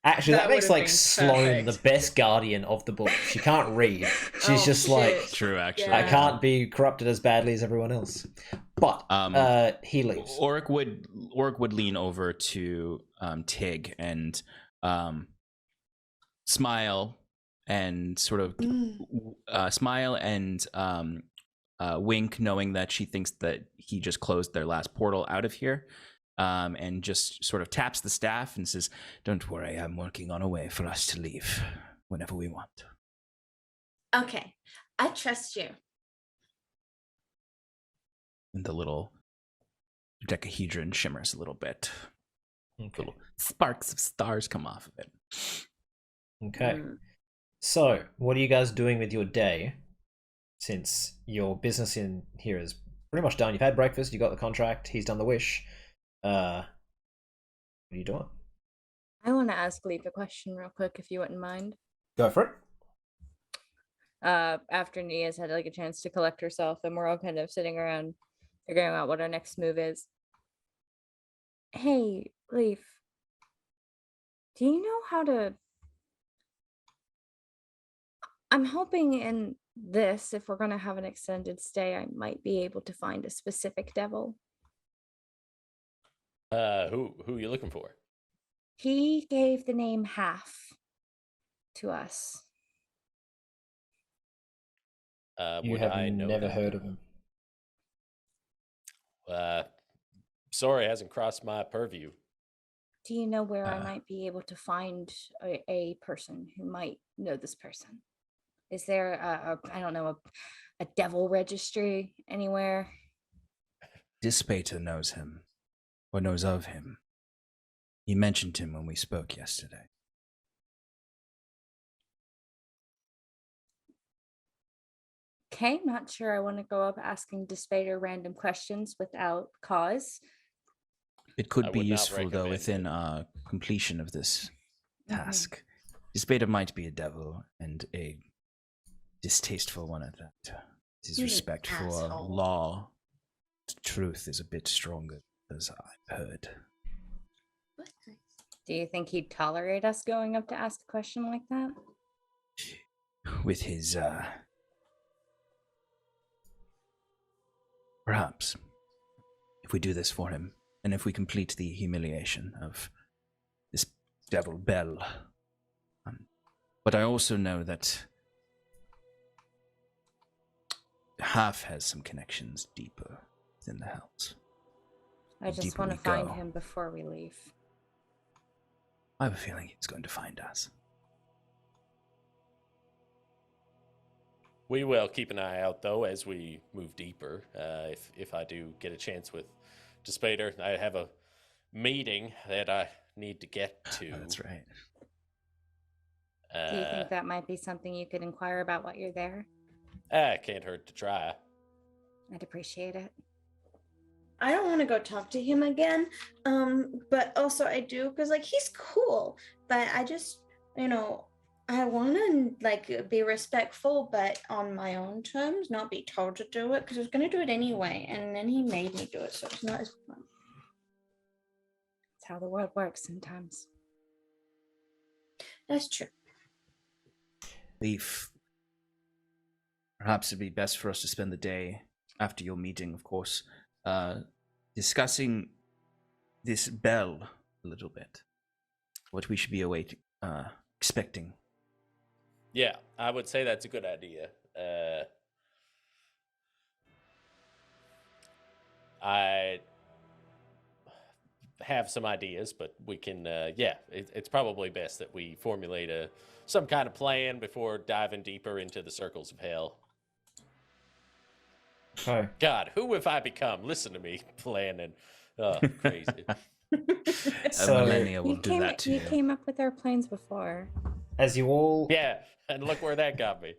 Speaker 1: Actually, that makes
Speaker 5: would've
Speaker 1: like
Speaker 5: been
Speaker 1: Sloane the
Speaker 5: perfect.
Speaker 1: best guardian of the book. She can't read. She's
Speaker 7: Oh,
Speaker 1: just like,
Speaker 7: shit.
Speaker 3: True, actually.
Speaker 1: I
Speaker 7: Yeah.
Speaker 1: can't be corrupted as badly as everyone else. But he leaves.
Speaker 3: Oric would lean over to Tig and smile and sort of smile and wink, knowing that she thinks that he just closed their last portal out of here, and just sort of taps the staff and says, "Don't worry, I'm working on a way for us to leave whenever we want."
Speaker 7: Okay, I trust you.
Speaker 3: And the little dodecahedron shimmers a little bit.
Speaker 1: Okay.
Speaker 3: Little sparks of stars come off of it.
Speaker 1: Okay. So, what are you guys doing with your day? Since your business in here is pretty much done. You've had breakfast, you got the contract, he's done the wish. What are you doing?
Speaker 4: I want to ask Leaf a question real quick, if you wouldn't mind.
Speaker 1: Go for it.
Speaker 4: After Nia's had like a chance to collect herself, and we're all kind of sitting around figuring out what our next move is. Hey, Leaf, do you know how to? I'm hoping in this, if we're going to have an extended stay, I might be able to find a specific devil.
Speaker 2: Who are you looking for?
Speaker 4: He gave the name Half to us.
Speaker 1: You
Speaker 2: Would
Speaker 1: have
Speaker 2: I know
Speaker 1: never
Speaker 2: him?
Speaker 1: heard of him.
Speaker 2: Sorry, hasn't crossed my purview.
Speaker 4: Do you know where I might be able to find a person who might know this person? Is there I don't know, a devil registry anywhere?
Speaker 3: Dispater knows him, or knows of him. He mentioned him when we spoke yesterday.
Speaker 4: Okay, not sure I want to go up asking Dispater random questions without cause.
Speaker 3: It could
Speaker 2: I
Speaker 3: be
Speaker 2: would not
Speaker 3: useful, though,
Speaker 2: recommend
Speaker 3: within completion of this task. Dispater might be a devil, and a distasteful one at that. His
Speaker 7: You
Speaker 3: respect for
Speaker 7: asshole.
Speaker 3: law, truth is a bit stronger, as I've heard.
Speaker 4: Do you think he'd tolerate us going up to ask a question like that?
Speaker 3: With his, perhaps, if we do this for him, and if we complete the humiliation of this devil Bell. But I also know that Half has some connections deeper within the Hells.
Speaker 4: I
Speaker 3: The
Speaker 4: just
Speaker 3: deeper
Speaker 4: want to
Speaker 3: we
Speaker 4: find
Speaker 3: go,
Speaker 4: him before we leave.
Speaker 3: I have a feeling he's going to find us.
Speaker 2: We will keep an eye out, though, as we move deeper. If I do get a chance with Dispater, I have a meeting that I need to get to.
Speaker 3: Oh, that's right.
Speaker 4: Do you think that might be something you could inquire about while you're there?
Speaker 2: Can't hurt to try.
Speaker 4: I'd appreciate it.
Speaker 7: I don't want to go talk to him again. But also I do, because like he's cool. But I just, I want to like be respectful, but on my own terms, not be told to do it, because I was going to do it anyway, and then he made me do it, so it's not as fun.
Speaker 4: It's how the world works sometimes.
Speaker 7: That's true.
Speaker 3: Leaf. Perhaps it'd be best for us to spend the day after your meeting, of course, discussing this Bell a little bit. What we should be expecting.
Speaker 2: Yeah, I would say that's a good idea. I have some ideas, but we can, it's probably best that we formulate some kind of plan before diving deeper into the circles of hell.
Speaker 1: Okay.
Speaker 2: God, who have I become? Listen to me planning. Oh, crazy.
Speaker 1: So-
Speaker 3: A millennial will do that to
Speaker 4: you
Speaker 3: you.
Speaker 4: came up with our plans before.
Speaker 1: As you all
Speaker 2: Yeah, and look where that got me.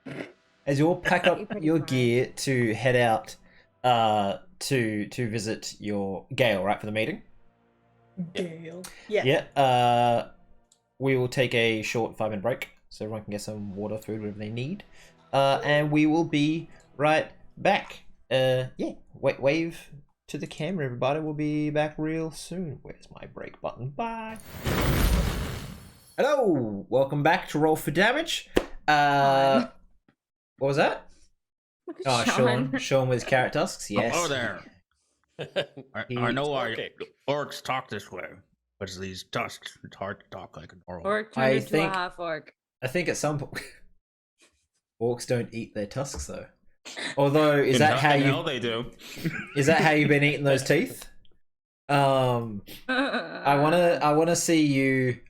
Speaker 1: pack
Speaker 4: You're
Speaker 1: up
Speaker 4: pretty
Speaker 1: your
Speaker 4: proud.
Speaker 1: gear to head out to visit your Gale, right, for the meeting.
Speaker 7: Deal. Yeah.
Speaker 1: Yeah. We will take a short 5-minute break so everyone can get some water, food, whatever they need. And we will be right back. Wave to the camera, everybody. We'll be back real soon. Where's my break button? Bye. Hello, welcome back to Roll for Damage. What was that?
Speaker 4: Look at
Speaker 1: Oh,
Speaker 4: Sean.
Speaker 1: Sean with his carrot tusks. Yes.
Speaker 3: Hello there. I know why
Speaker 2: Okay.
Speaker 3: orcs talk this way, but these tusks, it's hard to talk like a normal.
Speaker 4: Orc turned
Speaker 1: I
Speaker 4: into
Speaker 1: think-
Speaker 4: a half orc.
Speaker 1: I think at some point orcs don't eat their tusks though. Although is that how you
Speaker 3: they do?
Speaker 1: is that how you've been eating those teeth? I wanna see you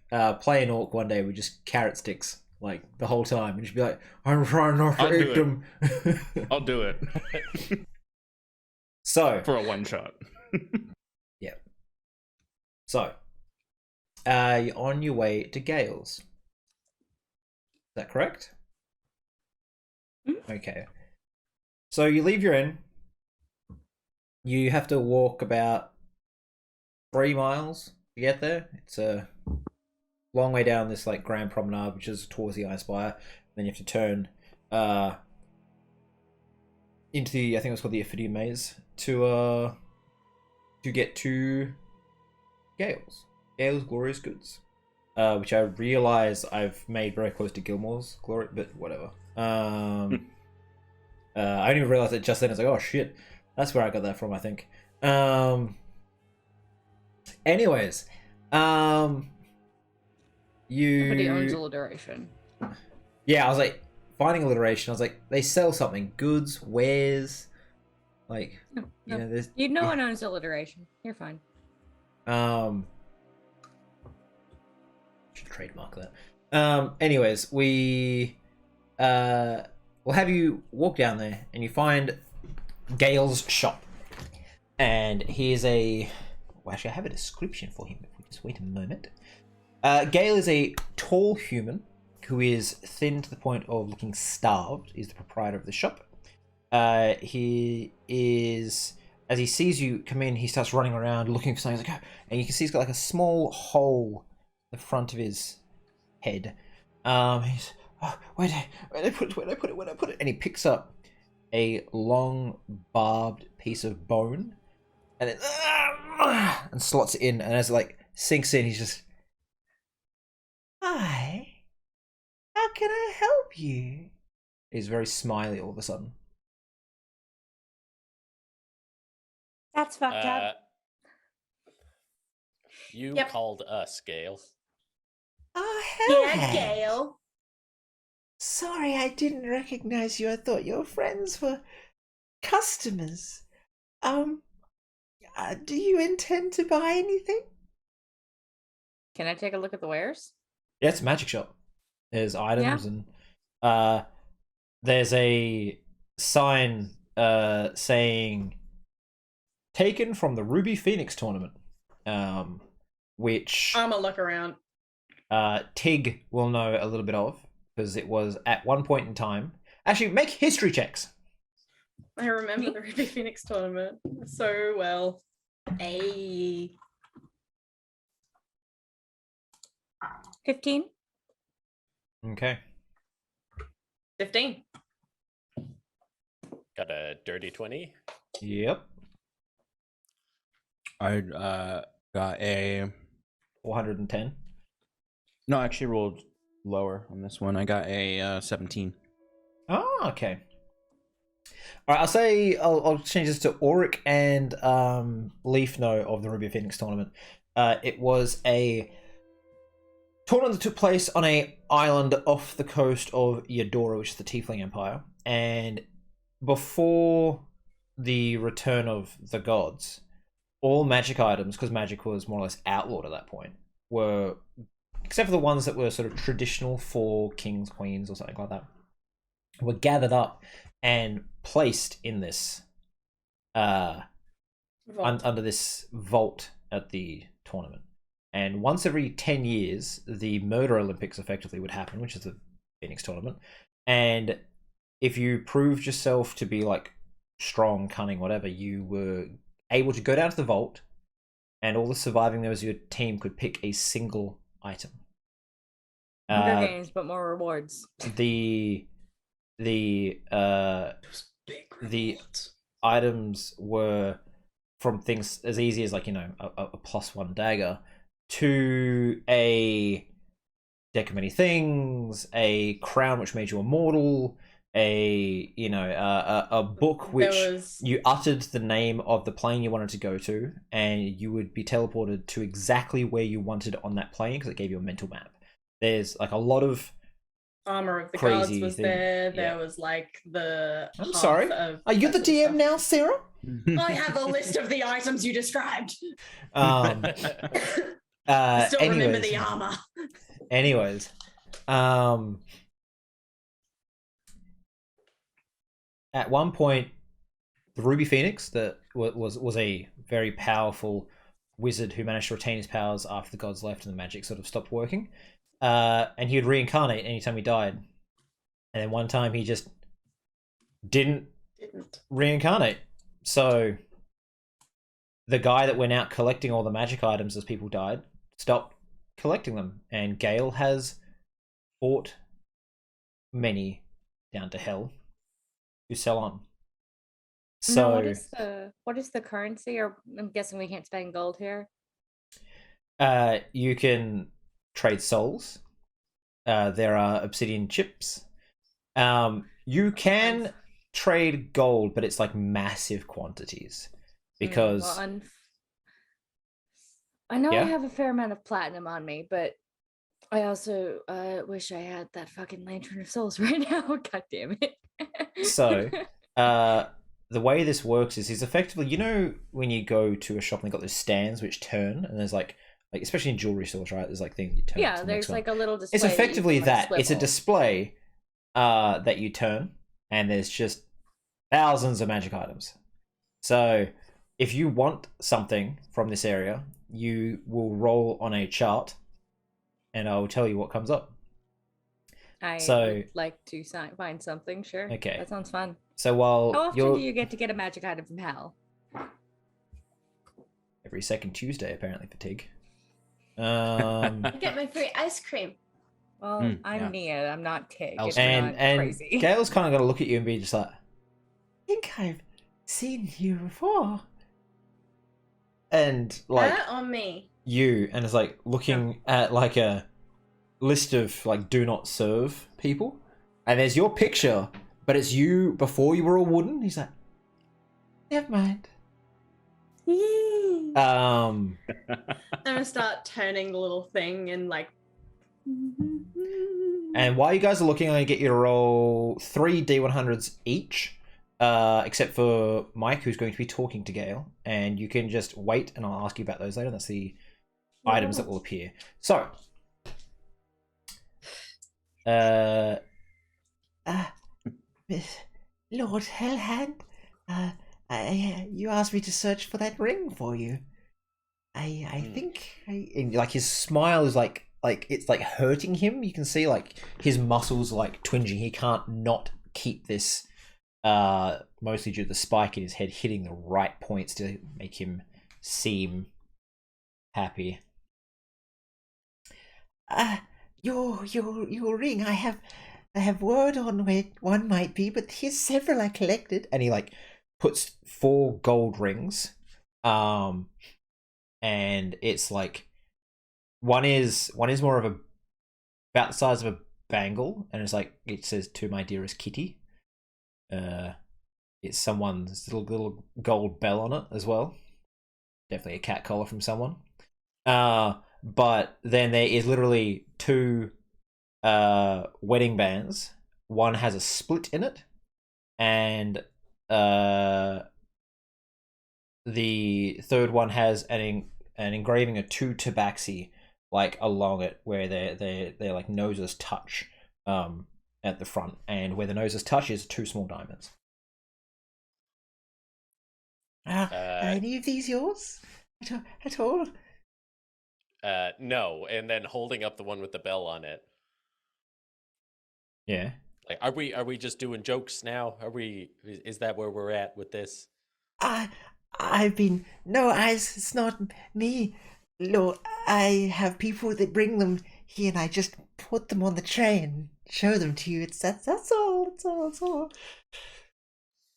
Speaker 1: play an orc one day with just carrot sticks like the whole time and just be like, I'm trying not to
Speaker 3: I'll do
Speaker 1: eat
Speaker 3: it.
Speaker 1: them.
Speaker 3: I'll do it
Speaker 1: So
Speaker 3: for a one shot.
Speaker 1: you're on your way to Gale's. Is that correct? Okay. So you leave your inn. You have to walk about 3 miles to get there. It's a long way down this like grand promenade, which is towards the Iron Spire. Then you have to turn into the, I think it was called the Ophidian Maze, to get to Gale's Glorious Goods, which I realize I've made very close to Gilmore's Glory, but whatever. I didn't even realize it just then. It's like, oh shit, that's where I got that from, I think. Anyways,
Speaker 4: Nobody owns alliteration.
Speaker 1: Yeah, I was like, finding alliteration, I was like, they sell something. Goods, wares, like,
Speaker 4: No.
Speaker 1: you know, there's...
Speaker 4: No one owns alliteration. You're fine.
Speaker 1: Should trademark that. Anyways, we'll have you walk down there, and you find Gale's shop. And here's a... Well, actually, I have a description for him, if we just wait a moment. Gale is a tall human who is thin to the point of looking starved. He's the proprietor of the shop. He is, as he sees you come in, he starts running around looking for something. He's like, oh, and you can see he's got like a small hole in the front of his head. He's, oh, where'd I put it? And he picks up a long barbed piece of bone and then and slots it in. And as it like sinks in, he's just, hi. How can I help you? He's very smiley all of a sudden.
Speaker 4: That's fucked up.
Speaker 2: You
Speaker 5: Yep.
Speaker 2: called us, Gale.
Speaker 6: Oh, hell.
Speaker 7: Yeah, Gale.
Speaker 6: Sorry, I didn't recognize you. I thought your friends were customers. Do you intend to buy anything?
Speaker 4: Can I take a look at the wares?
Speaker 1: Yeah, it's a magic shop. There's items and there's a sign saying taken from the Ruby Phoenix tournament, which
Speaker 5: I'm gonna look around.
Speaker 1: Tig will know a little bit of because it was at one point in time. Actually, make history checks.
Speaker 5: I remember the Ruby Phoenix tournament so well.
Speaker 7: Hey.
Speaker 4: 15.
Speaker 1: Okay.
Speaker 5: 15.
Speaker 2: Got a dirty 20.
Speaker 1: Yep.
Speaker 3: I got a
Speaker 1: 410.
Speaker 3: no. I actually rolled lower on this one. I got a 17.
Speaker 1: Oh, okay. All right, I'll change this to Auric and Leaf know of the Ruby Phoenix tournament. It was a tournament that took place on a island off the coast of Eudora, which is the Tiefling Empire, and before the return of the gods, all magic items, because magic was more or less outlawed at that point, were, except for the ones that were sort of traditional for kings, queens, or something like that, were gathered up and placed in this under this vault at the tournament. And once every 10 years, the Murder Olympics effectively would happen, which is the Phoenix tournament. And if you proved yourself to be like strong, cunning, whatever, you were able to go down to the vault, and all the surviving members of your team could pick a single item.
Speaker 4: Hunger Games, but more rewards.
Speaker 1: The items were from things as easy as like, you know, a +1 dagger to a deck of many things, a crown which made you immortal, a book which you uttered the name of the plane you wanted to go to, and you would be teleported to exactly where you wanted on that plane because it gave you a mental map. There's like a lot of
Speaker 5: Armor of the
Speaker 1: crazy
Speaker 5: Gods was
Speaker 1: thing.
Speaker 5: there.
Speaker 1: Yeah.
Speaker 5: There was like the.
Speaker 1: I'm
Speaker 5: half
Speaker 1: sorry.
Speaker 5: Of
Speaker 1: Are you the
Speaker 5: that sort of
Speaker 1: DM now, Sarah?
Speaker 5: stuff. I have a list of the items you described. Still remember the armor.
Speaker 1: Anyways, at one point, the Ruby Phoenix, that was a very powerful wizard who managed to retain his powers after the gods left and the magic sort of stopped working. And he would reincarnate anytime he died. And then one time he just didn't reincarnate. So the guy that went out collecting all the magic items as people died stopped collecting them, and Gale has bought many down to hell to sell on. So
Speaker 4: what is the currency? Or I'm guessing we can't spend gold here.
Speaker 1: you can trade souls. There are obsidian chips. You can trade gold, but it's like massive quantities because
Speaker 4: I know
Speaker 1: Yeah?
Speaker 4: I have a fair amount of platinum on me, but I also wish I had that fucking Lantern of Souls right now. God damn it.
Speaker 1: so the way this works is he's effectively, you know, when you go to a shop and they've got those stands which turn, and there's like especially in jewelry stores, right? There's like things you turn.
Speaker 4: Yeah, there's like a little display.
Speaker 1: It's effectively
Speaker 4: that.
Speaker 1: It's a display that you turn, and there's just thousands of magic items. So if you want something from this area, you will roll on a chart, and I will tell you what comes up.
Speaker 4: I would like to find something, sure.
Speaker 1: Okay.
Speaker 4: That sounds fun.
Speaker 1: So while
Speaker 4: How often do you get to get a magic item from hell?
Speaker 1: Every second Tuesday, apparently, for Tig.
Speaker 7: I get my free ice cream.
Speaker 4: Well, I'm Nia. I'm not Tig. It's
Speaker 1: and
Speaker 4: not crazy.
Speaker 1: Gail's kind of got to look at you and be just like, I think I've seen you before. And like
Speaker 7: Her or me?
Speaker 1: You, and it's like looking at like a list of like do not serve people, and there's your picture, but it's you before you were all wooden. He's like, never mind.
Speaker 7: I'm gonna start turning the little thing and like.
Speaker 1: And while you guys are looking, I'm gonna get you to roll 3 D100s each, except for Mike, who's going to be talking to Gale, and you can just wait, and I'll ask you about those later. That's the items that will appear. So,
Speaker 6: Lord Hellhand, you asked me to search for that ring for you. I think
Speaker 1: and, like his smile is like it's like hurting him. You can see like his muscles like twinging. He can't not keep this. Mostly due to the spike in his head hitting the right points to make him seem happy.
Speaker 6: Your ring. I have word on where one might be, but here's several I collected.
Speaker 1: And he like puts 4 gold rings, and it's like one is more of about the size of a bangle, and it's like it says "To my dearest Kitty." It's someone's little gold bell on it as well. Definitely a cat collar from someone. But then there is literally 2 wedding bands. One has a split in it, and the third one has an engraving of 2 tabaxi like along it, where their like noses touch at the front, and where the noses touch is 2 small diamonds.
Speaker 6: Are any of these yours at all?
Speaker 2: No, and then holding up the one with the bell on it.
Speaker 1: Yeah.
Speaker 2: Like, are we just doing jokes now? Is that where we're at with this?
Speaker 6: It's not me. Lord, I have people that bring them here, and I just put them on the tray and show them to you. That's all.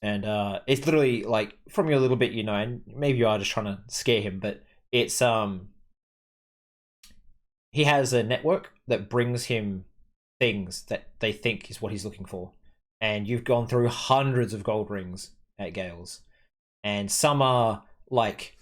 Speaker 1: And it's literally like from you a little bit, you know, and maybe you are just trying to scare him, but it's he has a network that brings him things that they think is what he's looking for. And you've gone through hundreds of gold rings at Gale's, and some are like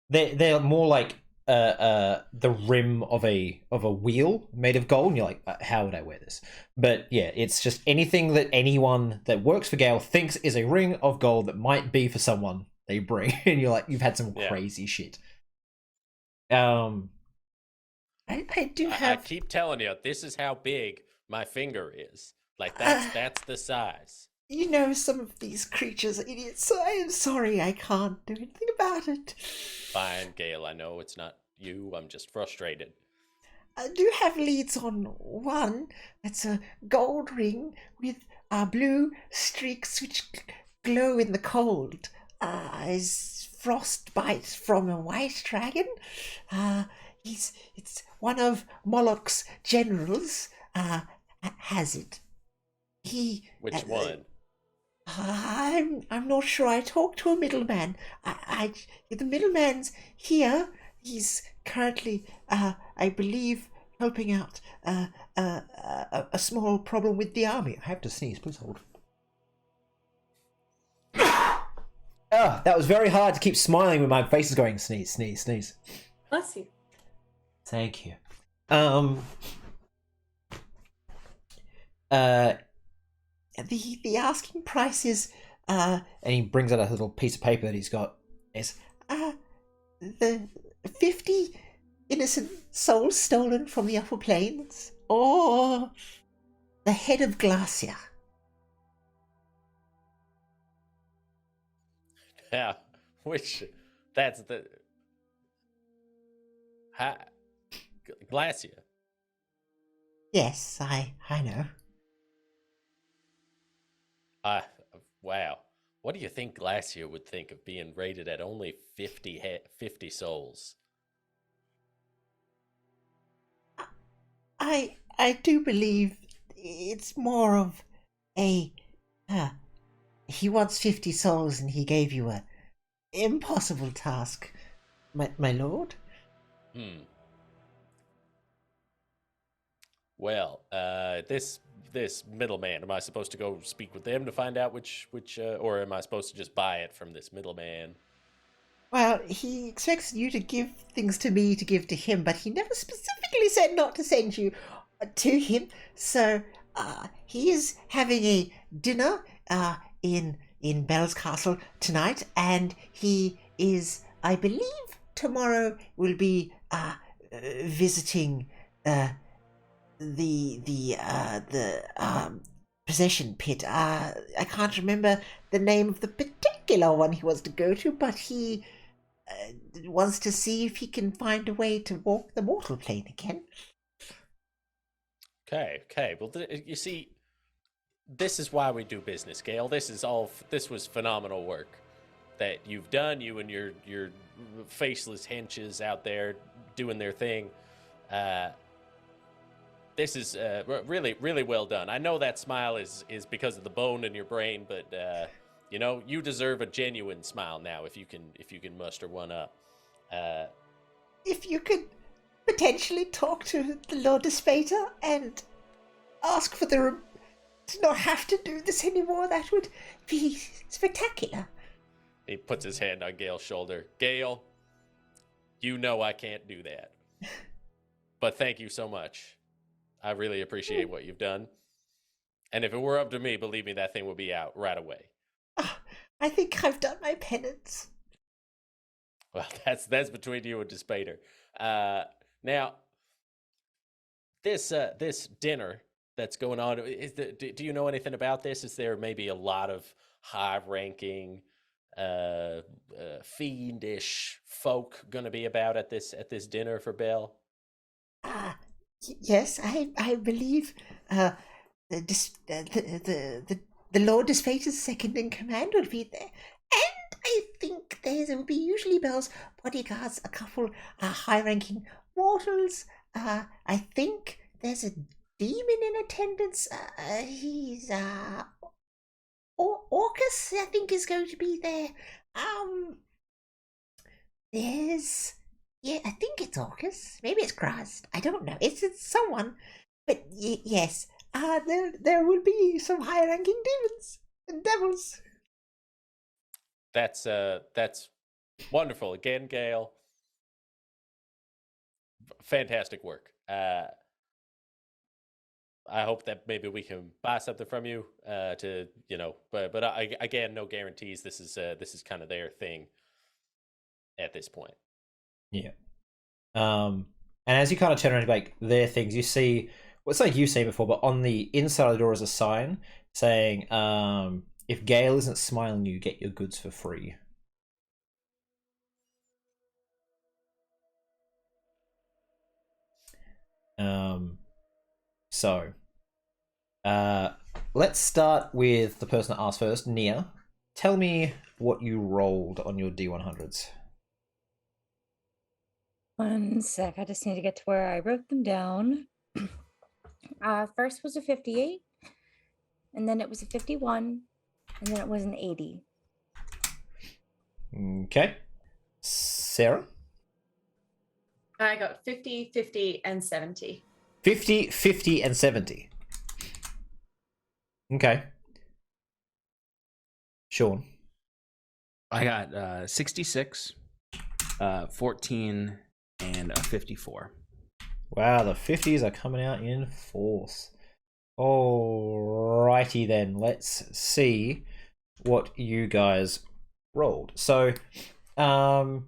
Speaker 1: they're more like the rim of a wheel made of gold, and you're like, how would I wear this? But yeah, it's just anything that anyone that works for Gale thinks is a ring of gold that might be for someone they bring, and you're like, you've had some crazy shit.
Speaker 6: I do have.
Speaker 2: I keep telling you, this is how big my finger is. Like that's the size.
Speaker 6: You know, some of these creatures are idiots, so I am sorry I can't do anything about it.
Speaker 2: Fine, Gale, I know it's not you. I'm just frustrated.
Speaker 6: I do have leads on one. It's a gold ring with blue streaks which glow in the cold. Is frostbite from a white dragon. It's one of Moloch's generals. Has it?
Speaker 2: Which one?
Speaker 6: I'm not sure. I talked to a middleman. The middleman's here. He's currently, I believe, helping out a small problem with the army. I have to sneeze. Please hold. Oh, that was very hard to keep smiling when my face is going sneeze, sneeze, sneeze.
Speaker 5: Bless you.
Speaker 1: Thank you.
Speaker 6: The asking price is
Speaker 1: And he brings out a little piece of paper that he's got. Is
Speaker 6: the 50 innocent souls stolen from the upper planes, or the head of Glacia.
Speaker 2: Yeah, which that's the Glacia.
Speaker 6: Yes, I know.
Speaker 2: Wow. What do you think Glacia would think of being rated at only 50 souls?
Speaker 6: I do believe it's more of a he wants 50 souls and he gave you a impossible task, my lord.
Speaker 2: Well, this middleman, am I supposed to go speak with them to find out which or am I supposed to just buy it from this middleman?
Speaker 6: Well, he expects you to give things to me to give to him, but he never specifically said not to send you to him. So he is having a dinner in Bell's Castle tonight, and he is, I believe, tomorrow will be visiting the possession pit. I can't remember the name of the particular one he wants to go to, but he wants to see if he can find a way to walk the mortal plane again.
Speaker 2: Okay. Well, you see, this is why we do business, Gale. This was phenomenal work that you've done. You and your faceless henches out there doing their thing. This is really, really well done. I know that smile is because of the bone in your brain, but you deserve a genuine smile now if you can muster one up.
Speaker 6: If you could potentially talk to the Lord Despater and ask for to not have to do this anymore, that would be spectacular.
Speaker 2: He puts his hand on Gale's shoulder. Gale, you know I can't do that. But thank you so much. I really appreciate what you've done. And if it were up to me, believe me, that thing would be out right away.
Speaker 6: I think I've done my penance.
Speaker 2: Well, that's between you and Despater. Now, this dinner that's going on, do you know anything about this? Is there maybe a lot of high-ranking, fiendish folk going to be about at this dinner for Bell?
Speaker 6: Yes, I believe the Lord Despater's second in command will be there, and I think there will be usually Bell's bodyguards, a couple high-ranking mortals. I think there's a demon in attendance. He's Orcus, I think, is going to be there. Yeah, I think it's Orcus. Maybe it's Christ. I don't know. It's someone. But yes, there will be some high-ranking demons and devils.
Speaker 2: That's wonderful. Again, Gale, fantastic work. I hope that maybe we can buy something from you but again, no guarantees. This is kind of their thing at this point.
Speaker 1: Yeah. And as you kind of turn around, like their things, you see, well, it's like you've seen before, but on the inside of the door is a sign saying, if Gale isn't smiling, you get your goods for free. Let's start with the person that asked first, Nia. Tell me what you rolled on your D100s.
Speaker 4: 1 sec. I just need to get to where I wrote them down. First was a 58, and then it was a 51, and then it was an 80.
Speaker 1: Okay. Sarah?
Speaker 5: I got 50, 50, and 70.
Speaker 1: 50, 50, and 70. Okay. Sean?
Speaker 3: I got 66, 14, and a 54.
Speaker 1: Wow, the 50s are coming out in force. Alrighty then, let's see what you guys rolled. So, while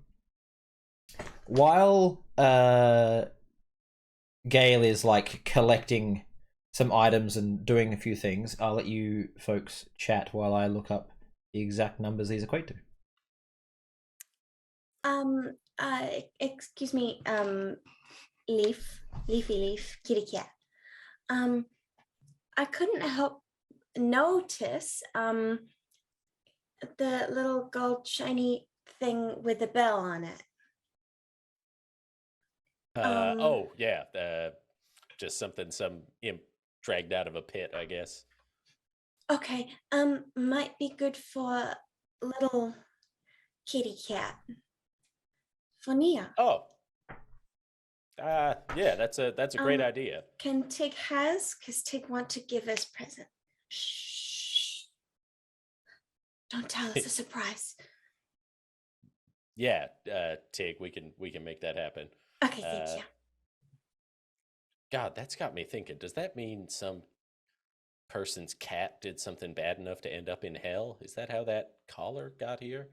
Speaker 1: Gale is like collecting some items and doing a few things, I'll let you folks chat while I look up the exact numbers these equate to.
Speaker 7: Excuse me, Leafy, kitty cat. I couldn't help notice the little gold shiny thing with the bell on it.
Speaker 2: Oh yeah, just something some imp dragged out of a pit, I guess.
Speaker 7: Okay, might be good for little kitty cat. For Nia.
Speaker 2: Oh, yeah, that's a great idea.
Speaker 7: Can Tig has? Because Tig want to give us present. Shh. Don't tell us a surprise.
Speaker 2: Yeah, Tig, we can make that happen.
Speaker 7: Okay, thank you.
Speaker 2: God, that's got me thinking. Does that mean some person's cat did something bad enough to end up in hell? Is that how that collar got here?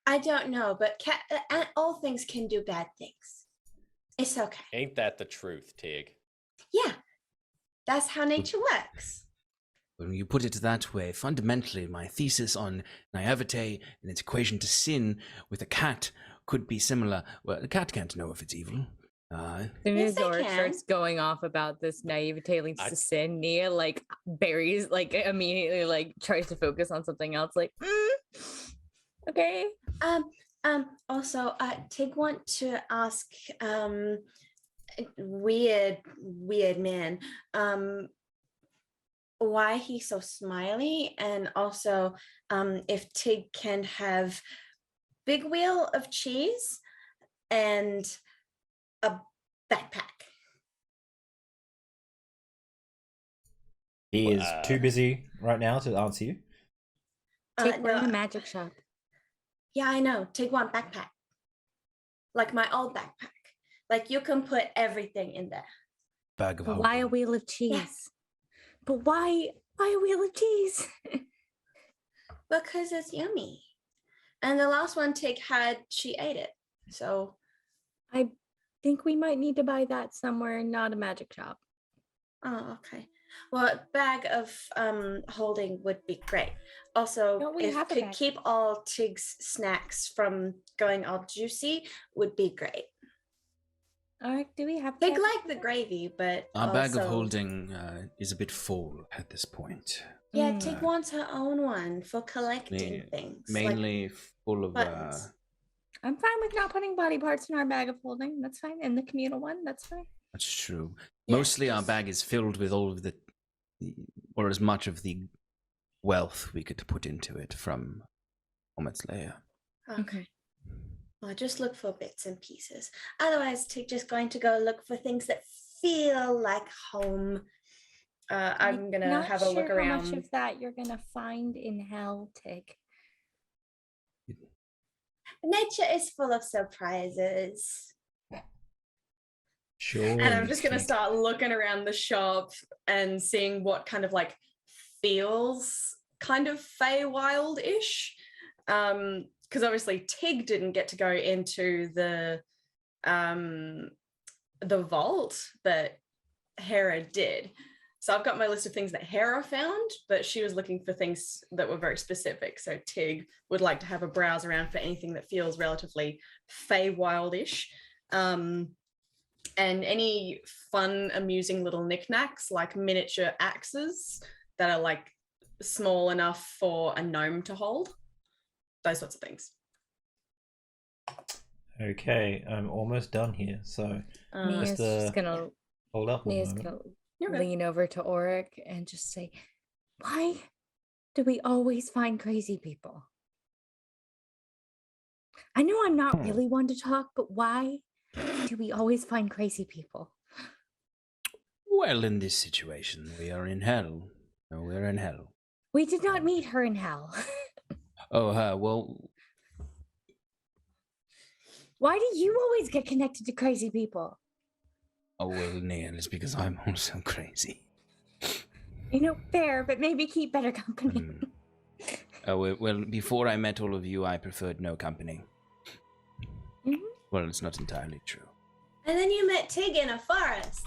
Speaker 7: I don't know, but all things can do bad things. It's okay.
Speaker 2: Ain't that the truth, Tig?
Speaker 7: Yeah, that's how nature works.
Speaker 3: When you put it that way, fundamentally, my thesis on naivete and its equation to sin with a cat could be similar. Well, a cat can't know if it's evil.
Speaker 4: Soon
Speaker 7: Yes,
Speaker 4: as
Speaker 7: they
Speaker 4: Zora
Speaker 7: can.
Speaker 4: starts going off about this naivete links to sin, Nia like buries, like immediately like tries to focus on something else. Like, okay.
Speaker 7: Also, Tig want to ask, weird man, why he's so smiley, and also, if Tig can have big wheel of cheese and a backpack.
Speaker 1: He is too busy right now to answer you.
Speaker 4: We're in a magic shop.
Speaker 7: Yeah, I know. Tig want backpack. Like my old backpack. Like you can put everything in there.
Speaker 3: Bag of
Speaker 4: But why a wheel of cheese?
Speaker 7: Yeah.
Speaker 4: But why a wheel of cheese?
Speaker 7: Because it's yummy. And the last one Tig had, she ate it. So
Speaker 4: I think we might need to buy that somewhere, not a magic shop.
Speaker 7: oh, okay. Well, a bag of holding would be great. Also,
Speaker 4: Don't we
Speaker 7: if
Speaker 4: have a
Speaker 7: could
Speaker 4: bag?
Speaker 7: keep all Tig's snacks from going all juicy would be great.
Speaker 4: All right, do we have?
Speaker 7: Tig like the gravy, but
Speaker 3: Our
Speaker 7: also,
Speaker 3: bag of holding is a bit full at this point.
Speaker 7: yeah, Tig wants her own one for collecting things.
Speaker 3: Mainly full of
Speaker 7: buttons.
Speaker 4: I'm fine with not putting body parts in our bag of holding. That's fine. And the communal one, that's fine.
Speaker 3: That's true.
Speaker 7: Yeah,
Speaker 3: Mostly our bag is filled with all of or as much of the wealth we could put into it from Omet's lair.
Speaker 7: Okay. Well, just look for bits and pieces. Otherwise, Tig just going to go look for things that feel like home. I'm gonna
Speaker 4: Not
Speaker 7: have a look
Speaker 4: sure
Speaker 7: around.
Speaker 4: How much of that you're gonna find in hell, Tig?
Speaker 7: Nature is full of surprises.
Speaker 1: Sure.
Speaker 5: And I'm just going to start looking around the shop and seeing what kind of like feels kind of Feywild-ish. Because obviously Tig didn't get to go into the vault, but Hera did. So I've got my list of things that Hera found, but she was looking for things that were very specific. So Tig would like to have a browse around for anything that feels relatively Feywild-ish. And any fun, amusing little knickknacks like miniature axes that are like small enough for a gnome to hold. Those sorts of things.
Speaker 1: Okay, I'm almost done here, so
Speaker 4: Mia's
Speaker 1: just,
Speaker 4: just gonna
Speaker 1: hold up one
Speaker 4: Mia's
Speaker 1: moment.
Speaker 4: gonna lean over to Auric and just say, "Why do we always find crazy people? I know I'm not really one to talk, but why do we always find crazy people?"
Speaker 3: Well, in this situation, we are in hell. No, we're in hell.
Speaker 4: We did not meet her in hell.
Speaker 3: Oh, well,
Speaker 4: Why do you always get connected to crazy people?
Speaker 3: Neil, it's because I'm also crazy.
Speaker 4: Fair, but maybe keep better company.
Speaker 3: Mm. Well, before I met all of you, I preferred no company.
Speaker 4: Mhm.
Speaker 3: Well, it's not entirely true.
Speaker 7: And then you met Tig in a forest.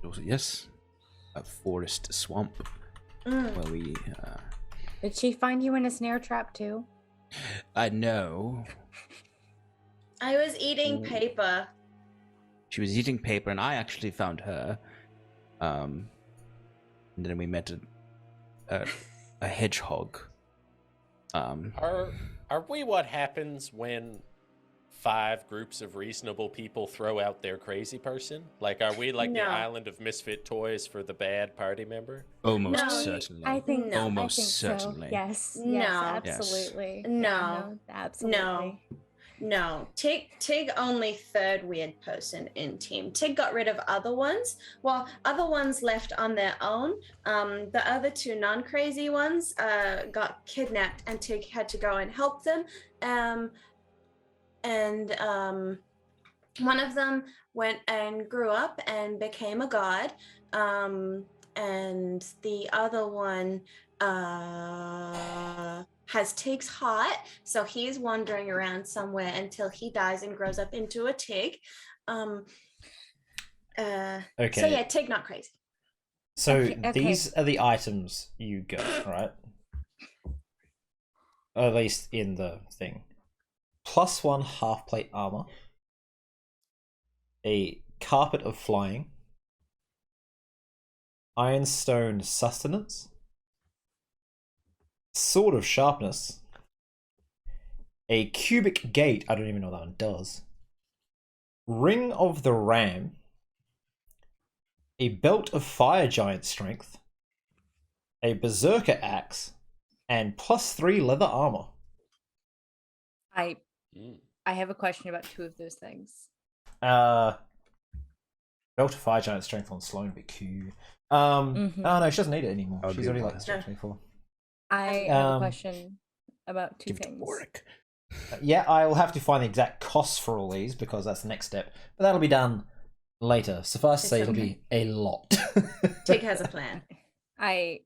Speaker 3: Also, yes, a forest swamp
Speaker 7: Mm.
Speaker 3: where we.
Speaker 4: Did she find you in a snare trap too?
Speaker 3: I know.
Speaker 7: I was eating
Speaker 3: Ooh.
Speaker 7: paper.
Speaker 3: She was eating paper, and I actually found her. And then we met a hedgehog.
Speaker 2: Are we what happens when 5 groups of reasonable people throw out their crazy person? Like, are we like the
Speaker 7: No.
Speaker 2: island of misfit toys for the bad party member?
Speaker 3: Almost
Speaker 7: No,
Speaker 3: certainly.
Speaker 4: I think
Speaker 7: No.
Speaker 3: Almost
Speaker 4: I think
Speaker 3: certainly.
Speaker 4: So. Yes.
Speaker 7: No.
Speaker 4: Yes.
Speaker 3: Yes.
Speaker 4: Absolutely.
Speaker 7: No.
Speaker 4: Yeah, absolutely.
Speaker 7: No. Tig only third weird person in team. Tig got rid of other ones. Well, other ones left on their own. The other 2 non-crazy ones got kidnapped, and Tig had to go and help them. And one of them went and grew up and became a god. And the other one has Tig's heart, so he's wandering around somewhere until he dies and grows up into a Tig. So
Speaker 1: Okay.
Speaker 7: yeah, Tig not crazy.
Speaker 1: So
Speaker 4: Okay.
Speaker 1: these are the items you got, right? Or at least in the thing. +1 half plate armor. A carpet of flying. Ironstone sustenance. Sword of sharpness. A cubic gate, I don't even know what that one does. Ring of the ram. A belt of fire giant strength. A berserker axe. And +3 leather armor.
Speaker 4: I have a question about 2 of those things.
Speaker 1: Belt of fire giant strength on Sloan would be Q. Oh no, she doesn't need it anymore.
Speaker 3: I'll
Speaker 1: She's
Speaker 3: do
Speaker 1: already
Speaker 3: one.
Speaker 1: like strength 24.
Speaker 4: I have a question about 2
Speaker 3: Give it to
Speaker 4: things.
Speaker 3: Warwick.
Speaker 1: Yeah, I will have to find the exact costs for all these because that's the next step. But that'll be done later. Suffice to say, it'll be a lot.
Speaker 7: Tig has a plan.
Speaker 4: I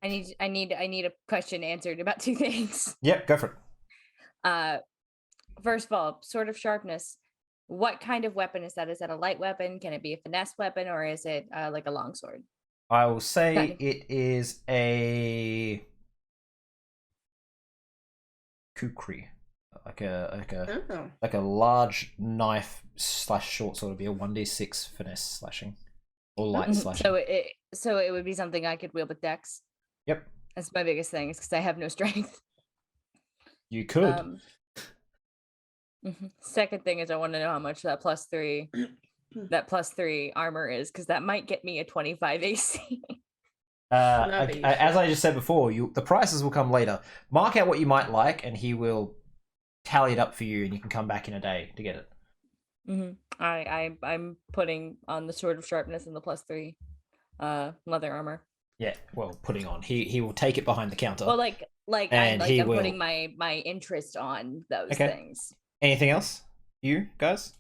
Speaker 4: need a question answered about 2 things.
Speaker 1: Yep, go for it.
Speaker 4: First of all, sword of sharpness. What kind of weapon is that? Is that a light weapon? Can it be a finesse weapon, or is it like a longsword?
Speaker 1: I will say
Speaker 4: Okay.
Speaker 1: it is a kukri, like a large knife / short sword. Would be a 1d6 finesse slashing or light slashing.
Speaker 4: So it would be something I could wield with dex.
Speaker 1: Yep,
Speaker 4: That's my biggest thing, is because I have no strength.
Speaker 1: you could.
Speaker 4: Second thing is I want to know how much that +3 armor is, because that might get me a 25 AC.
Speaker 1: As I just said before, the prices will come later. Mark out what you might like, and he will tally it up for you, and you can come back in a day to get it.
Speaker 4: I'm putting on the sword of sharpness and the +3 leather armor.
Speaker 1: Yeah, well, putting on. He will take it behind the counter.
Speaker 4: Well, I'm
Speaker 1: will.
Speaker 4: putting my interest on those things.
Speaker 1: Anything else, you guys,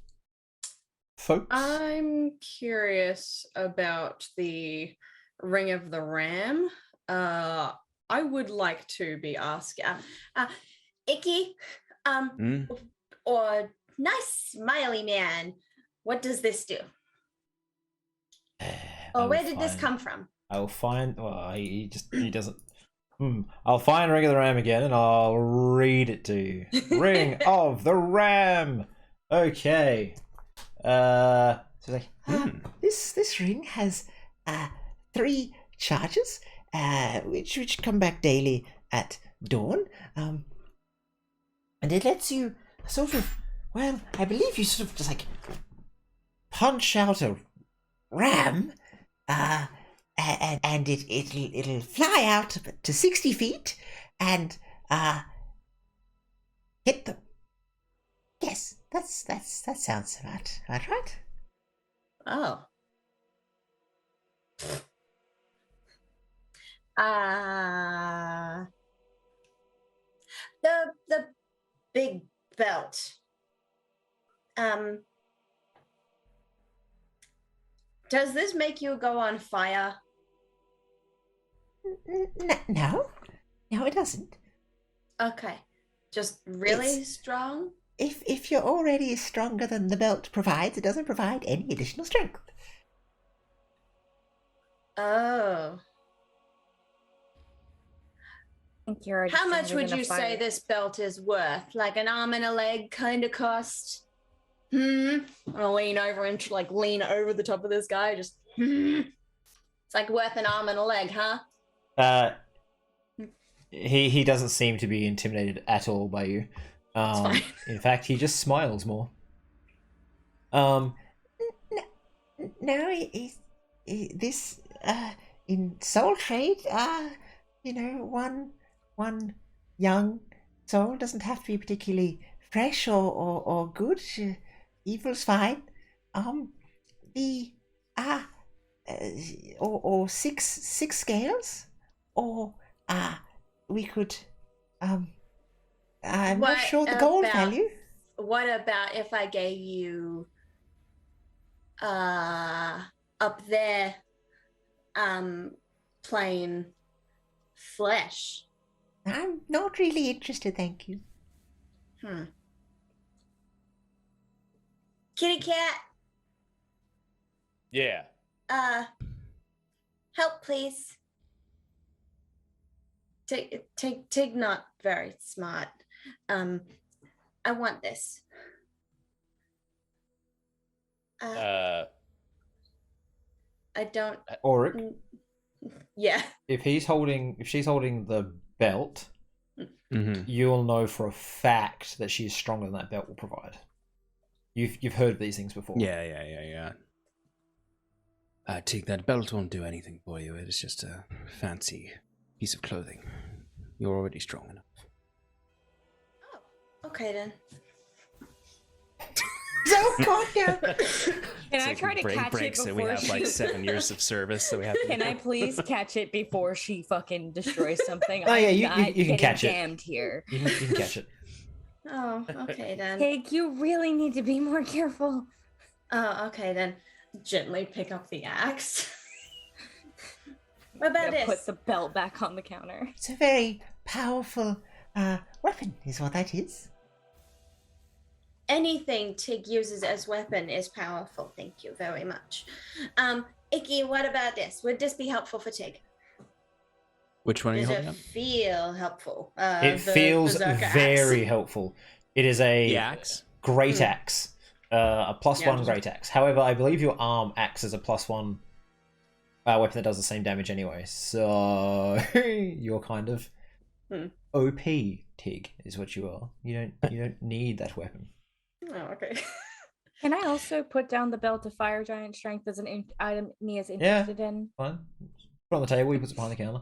Speaker 1: folks?
Speaker 5: I'm curious about the Ring of the Ram. I would like to be asked,
Speaker 7: Icky, or nice smiley man, what does this do? Or where did this come from?
Speaker 1: I will find. Well, he doesn't. I'll find Ring of the Ram again, and I'll read it to you. Ring of the Ram. Okay. So like,
Speaker 6: This ring has 3 charges, which come back daily at dawn, and it lets you sort of, well, I believe you sort of just like punch out a ram, and it'll fly out to 60 feet and hit them. Yes, that sounds about right.
Speaker 7: Oh. The big belt. Does this make you go on fire?
Speaker 6: No, it doesn't.
Speaker 7: Okay. Just really strong?
Speaker 6: If you're already stronger than the belt provides, it doesn't provide any additional strength.
Speaker 7: Oh. How much would you say this belt is worth? Like an arm and a leg kind of cost? I'll lean over and like lean over the top of this guy. Just It's like worth an arm and a leg, huh?
Speaker 1: He doesn't seem to be intimidated at all by you. In fact, he just smiles more.
Speaker 6: No, this in soul trade, one young soul doesn't have to be particularly fresh or good. Evil's fine. Or six scales, or we could I'm not sure the gold value.
Speaker 7: What about if I gave you up there plain flesh?
Speaker 6: I'm not really interested, thank you.
Speaker 7: Kitty cat.
Speaker 2: Yeah.
Speaker 7: Help, please. Tig not very smart. I want this. I don't.
Speaker 1: Auric,
Speaker 7: Yeah.
Speaker 1: if she's holding the belt, you'll know for a fact that she's stronger than that belt will provide. You've heard of these things before.
Speaker 3: Yeah. Tig, that belt won't do anything for you. It is just a fancy piece of clothing. You're already strong enough.
Speaker 7: Oh, okay then.
Speaker 6: Oh God, no!
Speaker 4: Can I try to catch it before
Speaker 3: we have
Speaker 4: she...
Speaker 3: like 7 years of service, so we have to...
Speaker 4: Can I please catch it before she fucking destroys something?
Speaker 1: Oh, yeah, you can catch it.
Speaker 4: Jammed here.
Speaker 1: You can catch it.
Speaker 7: Oh, okay then.
Speaker 4: Pig, you really need to be more careful.
Speaker 7: Oh, okay then. Gently pick up the axe. What about this?
Speaker 4: Put the belt back on the counter.
Speaker 6: It's a very powerful weapon, is what that is.
Speaker 7: Anything Tig uses as weapon is powerful. Thank you very much. Icky, what about this? Would this be helpful for Tig?
Speaker 3: Which one are you
Speaker 7: Does
Speaker 3: holding
Speaker 7: it
Speaker 3: up?
Speaker 7: feel helpful?
Speaker 1: It feels very
Speaker 7: axe.
Speaker 1: helpful. It is a
Speaker 3: axe?
Speaker 1: great axe. A +1 great axe. However, I believe your arm acts as a +1 weapon that does the same damage anyway. So you're kind of OP, Tig, is what you are. You don't need that weapon.
Speaker 7: Oh, okay.
Speaker 4: Can I also put down the belt of fire giant strength as an item Nia's interested in?
Speaker 1: Fine. Put it on the table. You put it behind the counter.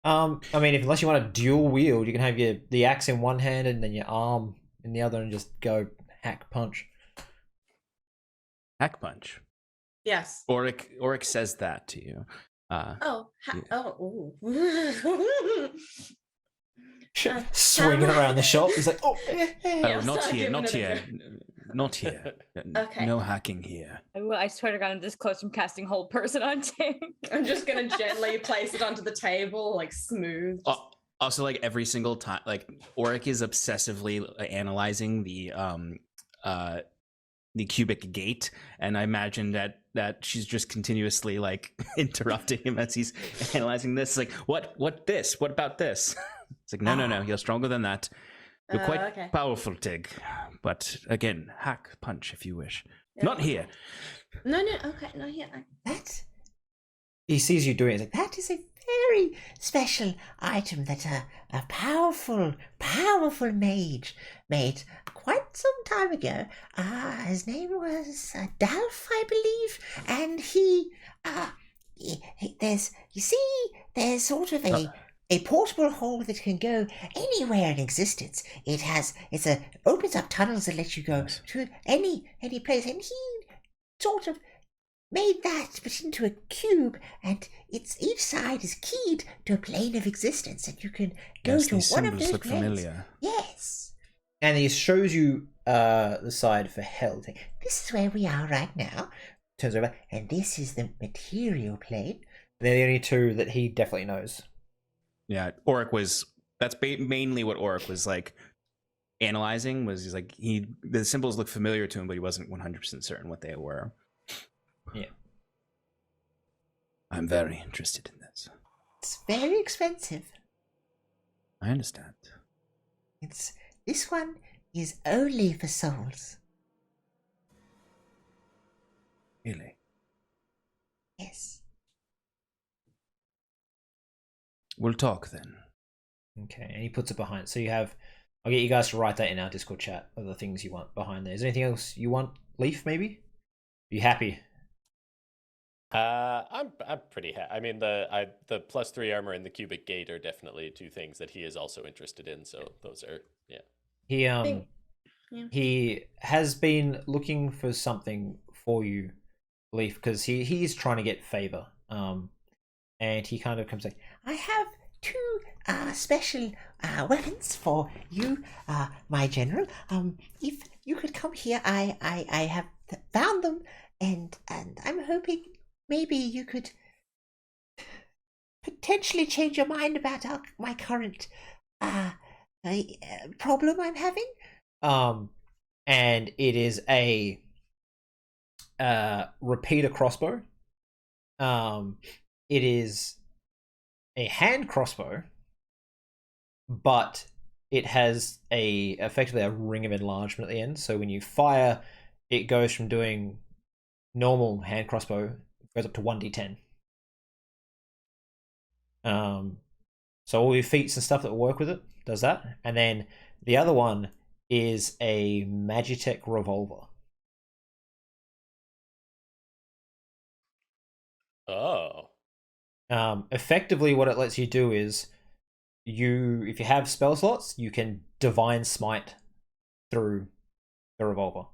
Speaker 1: I mean, unless you want to dual wield, you can have the axe in one hand and then your arm in the other, and just go hack punch.
Speaker 3: Hack punch.
Speaker 7: Yes.
Speaker 3: Auric says that to you.
Speaker 1: Swinging around the shop. He's like, oh,
Speaker 3: not here.
Speaker 7: Okay.
Speaker 3: No hacking here.
Speaker 4: I swear to God, I'm this close from casting hold person on Tig.
Speaker 5: I'm just gonna gently place it onto the table, like smooth.
Speaker 3: Also, like every single time, like Auric is obsessively analyzing the cubic gate, and I imagine that she's just continuously like interrupting him as he's analyzing this. Like, what this? What about this? It's like, no, you're stronger than that. You're quite powerful, Tig. But again, hack punch if you wish. Yeah. Not here.
Speaker 7: No, okay, not here.
Speaker 1: he sees you doing it. He's like,
Speaker 6: That is a very special item that a powerful mage made quite some time ago. His name was Dalf, I believe, and there's sort of a portable hole that can go anywhere in existence. Opens up tunnels that let you go to any place, and he sort of made that but into a cube, and each side is keyed to a plane of existence, and you can go to one of those
Speaker 3: look
Speaker 6: planes.
Speaker 3: familiar.
Speaker 6: Yes.
Speaker 1: and he shows you the side for hell.
Speaker 6: This is where we are right now.
Speaker 1: Turns over,
Speaker 6: And this is the material plane.
Speaker 1: they're the only two that he definitely knows.
Speaker 3: Yeah, Oric was. That's mainly what Oric was like analyzing. Was he's like the symbols look familiar to him, but he wasn't 100% certain what they were.
Speaker 1: Yeah.
Speaker 3: I'm very interested in this.
Speaker 6: It's very expensive.
Speaker 3: I understand.
Speaker 6: This one is only for souls.
Speaker 3: Really?
Speaker 6: Yes.
Speaker 3: We'll talk then.
Speaker 1: Okay, and he puts it behind. So I'll get you guys to write that in our Discord chat of the things you want behind there. Is there anything else you want, Leaf? Maybe? Are you happy?
Speaker 2: I'm pretty happy. I mean, the +3 armor and the cubic gate are definitely two things that he is also interested in. So those are
Speaker 1: He he has been looking for something for you, Leaf, because he's trying to get favor. And he kind of comes like,
Speaker 6: I have two special weapons for you, my general. If you could come here, I have found them, and I'm hoping maybe you could potentially change your mind about my current problem I'm having.
Speaker 1: And it is a repeater crossbow. It is a hand crossbow, but it has effectively a ring of enlargement at the end. So when you fire, it goes from doing normal hand crossbow, goes up to 1d10. So all your feats and stuff that will work with it does that, and then the other one is a Magitech revolver.
Speaker 2: Oh.
Speaker 1: Effectively, what it lets you do is if you have spell slots, you can divine smite through the revolver.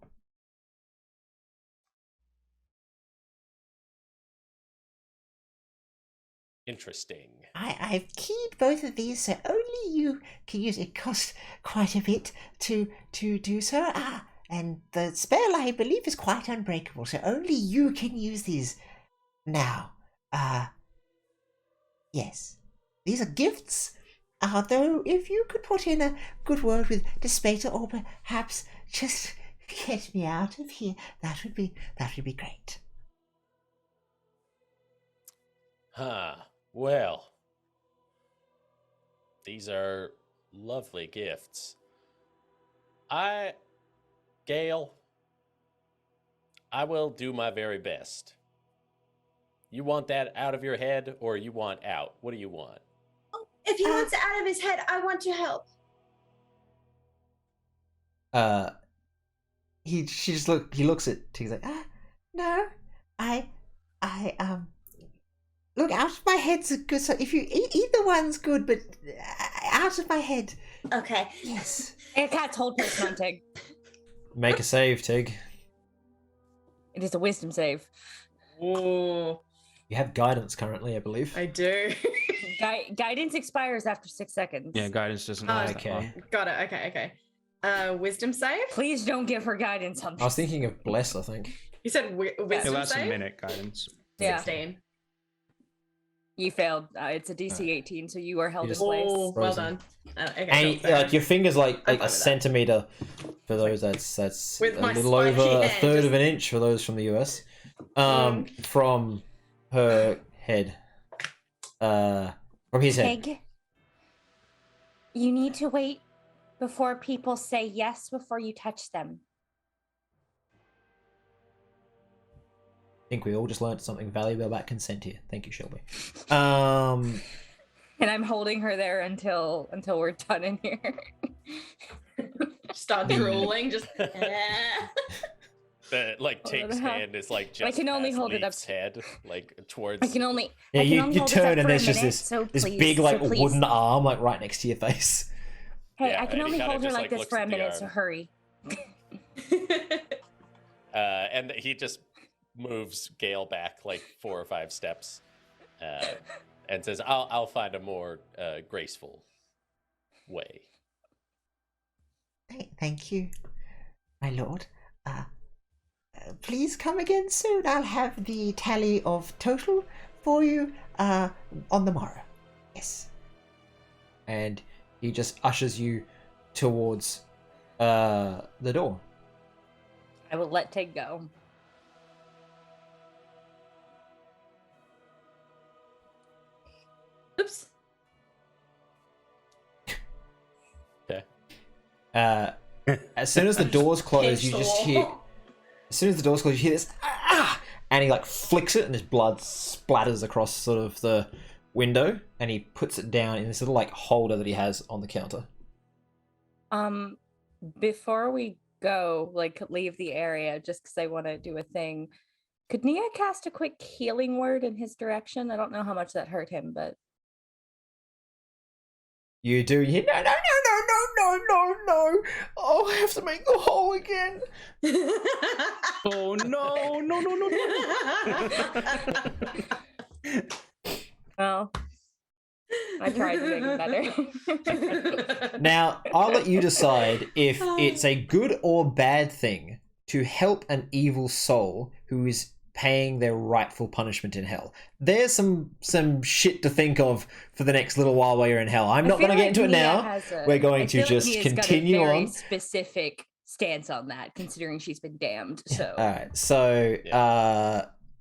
Speaker 2: Interesting.
Speaker 6: I've keyed both of these, so only you can use it. It costs quite a bit to do so. And the spell, I believe, is quite unbreakable, so only you can use these now. Yes. These are gifts. Though, if you could put in a good word with Despater, or perhaps just get me out of here, that would be great.
Speaker 2: Huh. Well, these are lovely gifts. Gale, I will do my very best. You want that out of your head, or you want out? What do you want?
Speaker 7: Oh, if he wants it out of his head, I want to help.
Speaker 1: He looks at Tig's like,
Speaker 6: no, look, out of my head's good. So if you either one's good, but out of my head.
Speaker 7: Okay.
Speaker 6: Yes.
Speaker 4: And cat's hold person on Tig.
Speaker 1: make a save, Tig.
Speaker 4: It is a wisdom save.
Speaker 5: Oh,
Speaker 1: You have guidance currently, I believe.
Speaker 5: I do.
Speaker 4: Guidance expires after 6 seconds.
Speaker 3: Yeah, guidance doesn't
Speaker 5: Oh,
Speaker 3: last
Speaker 1: okay.
Speaker 3: that long.
Speaker 5: Got it. Okay. Wisdom save?
Speaker 4: Please don't give her guidance on this.
Speaker 1: I was thinking of Bless, I think.
Speaker 5: You said
Speaker 3: It
Speaker 5: wisdom
Speaker 3: lasts
Speaker 5: save?
Speaker 3: a minute, guidance.
Speaker 4: Yeah.
Speaker 5: 16.
Speaker 4: You failed. It's a DC 18, so you are held in
Speaker 1: just-
Speaker 4: place.
Speaker 5: Oh, well
Speaker 1: Frozen.
Speaker 5: done. Okay,
Speaker 1: And
Speaker 5: cool.
Speaker 1: like your finger's like
Speaker 5: I'm
Speaker 1: a
Speaker 5: fine with that.
Speaker 1: centimeter for those. That's
Speaker 5: With
Speaker 1: a
Speaker 5: my
Speaker 1: little
Speaker 5: spongy
Speaker 1: over a
Speaker 5: hand,
Speaker 1: third
Speaker 5: just-
Speaker 1: of an inch for those from the US. From her head. From his head.
Speaker 4: Tig, you need to wait before people say yes before you touch them.
Speaker 1: think we all just learned something valuable about consent here. Thank you, Shelby.
Speaker 4: And I'm holding her there until we're done in here.
Speaker 5: Start drooling, just
Speaker 2: Tig's hand is like just
Speaker 4: I can only
Speaker 2: past
Speaker 4: hold it up.
Speaker 2: Leaf's head, like towards.
Speaker 4: I can only.
Speaker 1: Yeah,
Speaker 4: I can
Speaker 1: you
Speaker 4: only hold this
Speaker 1: turn
Speaker 4: up
Speaker 1: and
Speaker 4: for
Speaker 1: there's
Speaker 4: a
Speaker 1: just
Speaker 4: minute,
Speaker 1: this
Speaker 4: so
Speaker 1: this
Speaker 4: please,
Speaker 1: big
Speaker 4: so
Speaker 1: like
Speaker 4: please.
Speaker 1: wooden arm like right next to your face.
Speaker 4: Hey,
Speaker 2: Yeah,
Speaker 4: I can
Speaker 2: and he
Speaker 4: only
Speaker 2: kinda
Speaker 4: hold her
Speaker 2: just,
Speaker 4: like
Speaker 2: like,
Speaker 4: this
Speaker 2: looks
Speaker 4: for a
Speaker 2: at the
Speaker 4: minute, so
Speaker 2: arm.
Speaker 4: hurry.
Speaker 2: And he just moves Gale back like 4 or 5 steps, and says, "I'll find a more graceful way."
Speaker 6: Thank you, my lord. Please come again soon. I'll have the tally of total for you on the morrow. Yes.
Speaker 1: And he just ushers you towards the door.
Speaker 4: I will let Tig go.
Speaker 5: oops.
Speaker 2: Okay.
Speaker 1: As soon as the doors close, you
Speaker 5: Pinch the
Speaker 1: just
Speaker 5: wall.
Speaker 1: hear. As soon as the doors close, you hear this, and he like flicks it, and his blood splatters across sort of the window, and he puts it down in this little like holder that he has on the counter.
Speaker 4: Before we go, like leave the area, just because I want to do a thing. Could Nia cast a quick healing word in his direction? I don't know how much that hurt him, but
Speaker 1: You do. You hear, no. Oh, I have to make the hole again.
Speaker 3: Oh no!
Speaker 4: well, I tried to make it better.
Speaker 1: Now, I'll let you decide if it's a good or bad thing to help an evil soul who is paying their rightful punishment in hell. There's some shit to think of for the next little while you're in hell. I'm not going to get into it now. We're going to just continue
Speaker 4: got a very
Speaker 1: on.
Speaker 4: specific stance on that, considering she's been damned. So,
Speaker 1: All right. So,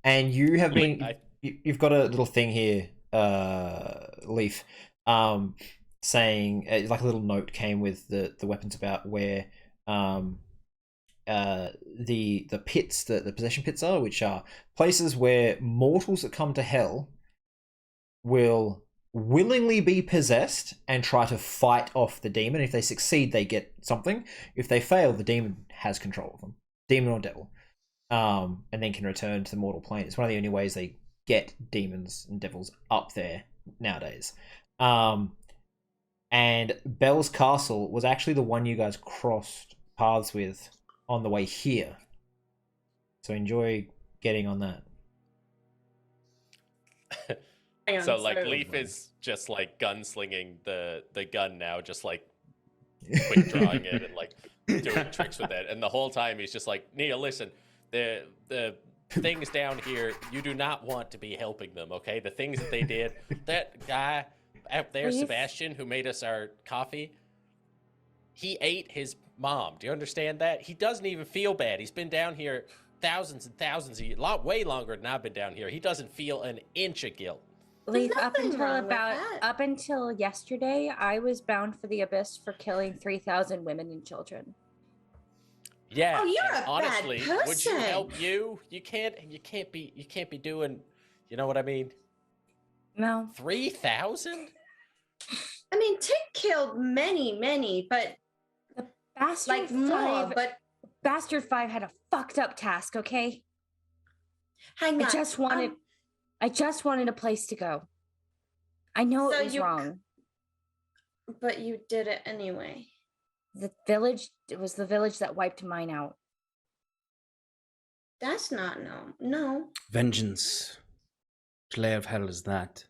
Speaker 1: and you have been. You've got a little thing here, Leaf, saying like a little note came with the weapons about where the pits, the possession pits are, which are places where mortals that come to hell will willingly be possessed and try to fight off the demon. If they succeed, they get something. If they fail, the demon has control of them, demon or devil, and then can return to the mortal plane. It's one of the only ways they get demons and devils up there nowadays. And Bell's Castle was actually the one you guys crossed paths with on the way here. So enjoy getting on that.
Speaker 2: So like Leaf is just like gunslinging the gun now, just like quick drawing it and like doing tricks with it. And the whole time he's just like, Nia, listen, the things down here, you do not want to be helping them, okay? The things that they did, that guy out there, Sebastian, who made us our coffee, he ate his mom. Do you understand that? He doesn't even feel bad. He's been down here thousands and thousands of years, way longer than I've been down here. He doesn't feel an inch of guilt.
Speaker 4: Leaf, up until yesterday, I was bound for the abyss for killing 3,000 women and children.
Speaker 2: Yeah.
Speaker 5: Oh, you're a
Speaker 2: honestly,
Speaker 5: bad person.
Speaker 2: Would you help you? You can't be doing, you know what I mean?
Speaker 4: No.
Speaker 2: 3,000?
Speaker 5: I mean, Tig killed many, but
Speaker 4: the Bastard
Speaker 5: like
Speaker 4: 5,
Speaker 5: more, but
Speaker 4: Bastard 5 had a fucked up task, okay?
Speaker 5: hang on.
Speaker 4: I just wanted a place to go. I know it was wrong.
Speaker 5: But you did it anyway.
Speaker 4: It was the village that wiped mine out.
Speaker 5: That's not no.
Speaker 3: Vengeance. Which layer of hell is that?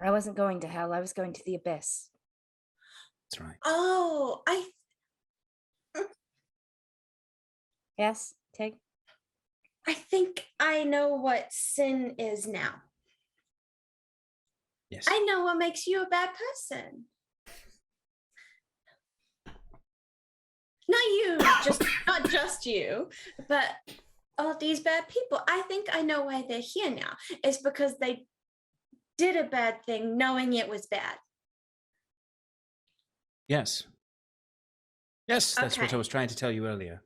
Speaker 4: I wasn't going to hell. I was going to the abyss.
Speaker 3: That's right.
Speaker 5: Oh,
Speaker 4: Yes, Tig?
Speaker 5: I think I know what sin is now.
Speaker 3: Yes.
Speaker 5: I know what makes you a bad person. Not just you, but all these bad people. I think I know why they're here now. It's because they did a bad thing knowing it was bad.
Speaker 3: Yes. Yes, that's what
Speaker 5: Okay.
Speaker 3: I was trying to tell you earlier.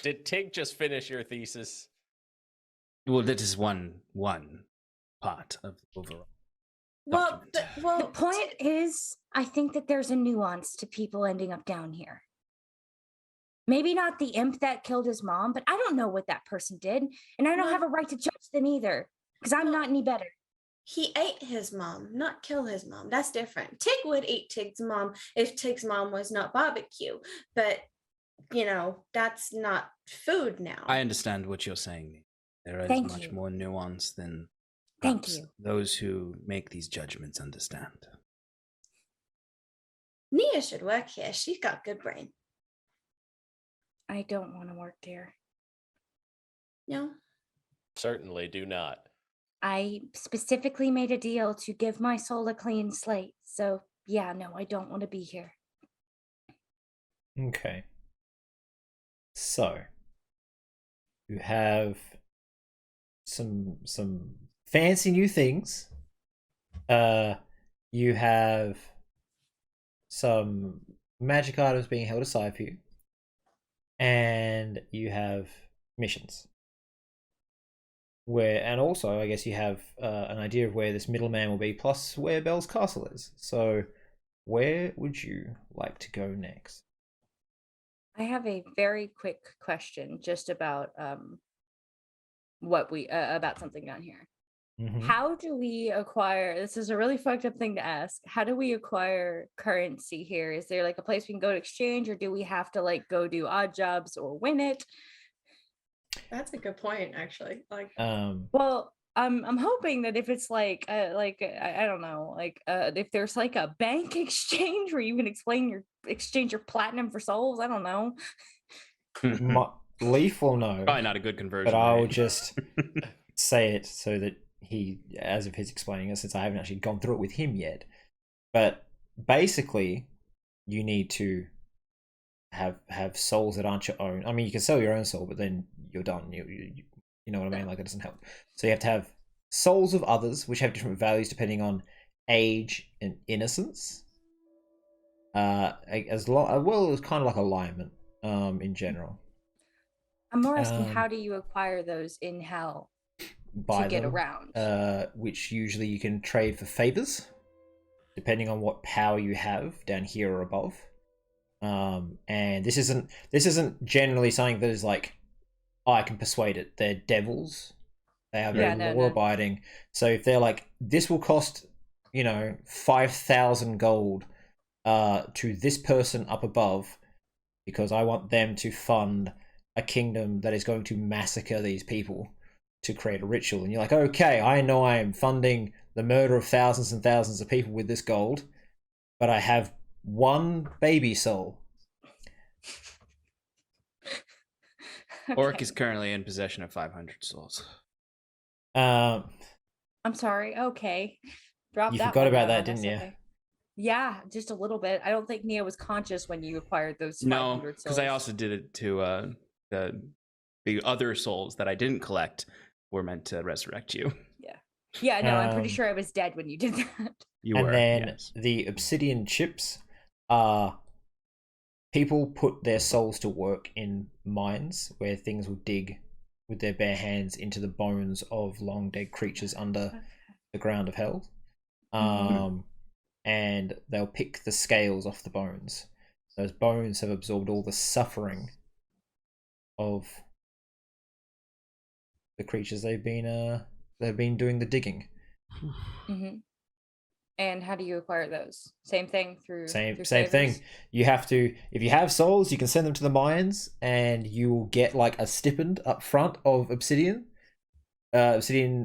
Speaker 2: Did Tig just finish your thesis?
Speaker 3: Well, that is one part of the overall
Speaker 7: Well,
Speaker 3: document.
Speaker 4: The point is, I think that there's a nuance to people ending up down here. Maybe not the imp that killed his mom, but I don't know what that person did. And I don't have a right to judge them either, because I'm not any better.
Speaker 7: He ate his mom, not kill his mom. That's different. Tig would eat Tig's mom if Tig's mom was not barbecue. But, that's not food now.
Speaker 3: I understand what you're saying. There is
Speaker 4: Thank
Speaker 3: much
Speaker 4: you.
Speaker 3: more nuance than
Speaker 4: Thank
Speaker 3: perhaps
Speaker 4: you.
Speaker 3: those who make these judgments understand.
Speaker 7: Nia should work here. She's got good brain.
Speaker 4: I don't want to work there.
Speaker 7: No?
Speaker 2: Certainly do not.
Speaker 4: I specifically made a deal to give my soul a clean slate. So, yeah, no, I don't want to be here.
Speaker 1: Okay. So you have some fancy new things. You have some magic items being held aside for you. And you have missions. And also, I guess you have an idea of where this middleman will be, plus where Bell's castle is. So, where would you like to go next?
Speaker 4: I have a very quick question just about about something down here.
Speaker 1: Mm-hmm.
Speaker 4: How do we acquire, this is a really fucked up thing to ask, how do we acquire currency here? Is there like a place we can go to exchange, or do we have to like go do odd jobs or win it?
Speaker 5: That's a good point, actually.
Speaker 4: Well, I'm hoping that if it's I don't know, if there's like a bank exchange where you can exchange your platinum for souls. I don't know.
Speaker 1: Leaf will know.
Speaker 3: Probably not a good conversion.
Speaker 1: But I will
Speaker 3: rate.
Speaker 1: just say it so that he, as of his explaining it, since I haven't actually gone through it with him yet. But basically, you need to have souls that aren't your own. I mean, you can sell your own soul, but then you're done. You know what I mean? Like, it doesn't help. So you have to have souls of others, which have different values depending on age and innocence. As well as kind of like alignment, in general.
Speaker 4: I'm more asking, how do you acquire those in hell to get around?
Speaker 1: Which usually you can trade for favors, depending on what power you have down here or above. And this isn't generally something that is like, oh, I can persuade it. They're devils. They are very law-abiding. So if they're like, this will cost, 5,000 gold to this person up above, because I want them to fund a kingdom that is going to massacre these people to create a ritual. And you're like, okay, I know I am funding the murder of thousands and thousands of people with this gold, but I have one baby soul.
Speaker 4: Okay.
Speaker 3: Orc is currently in possession of 500 souls.
Speaker 4: I'm sorry. Okay.
Speaker 1: You forgot about that, didn't you?
Speaker 4: Okay. Yeah, just a little bit. I don't think Nia was conscious when you acquired those 500
Speaker 3: No,
Speaker 4: souls.
Speaker 3: because I also did it to the other souls that I didn't collect were meant to resurrect you.
Speaker 4: Yeah, no, I'm pretty sure I was dead when you did that.
Speaker 3: You were.
Speaker 1: And then
Speaker 3: yes.
Speaker 1: the obsidian chips are people put their souls to work in mines where things will dig with their bare hands into the bones of long dead creatures under the ground of hell. And they'll pick the scales off the bones. Those bones have absorbed all the suffering of the creatures they've been doing the digging.
Speaker 4: Mm-hmm. And how do you acquire those? Same thing through
Speaker 1: same
Speaker 4: favors?
Speaker 1: thing. You have to, if you have souls, you can send them to the mines, and you will get like a stipend up front of obsidian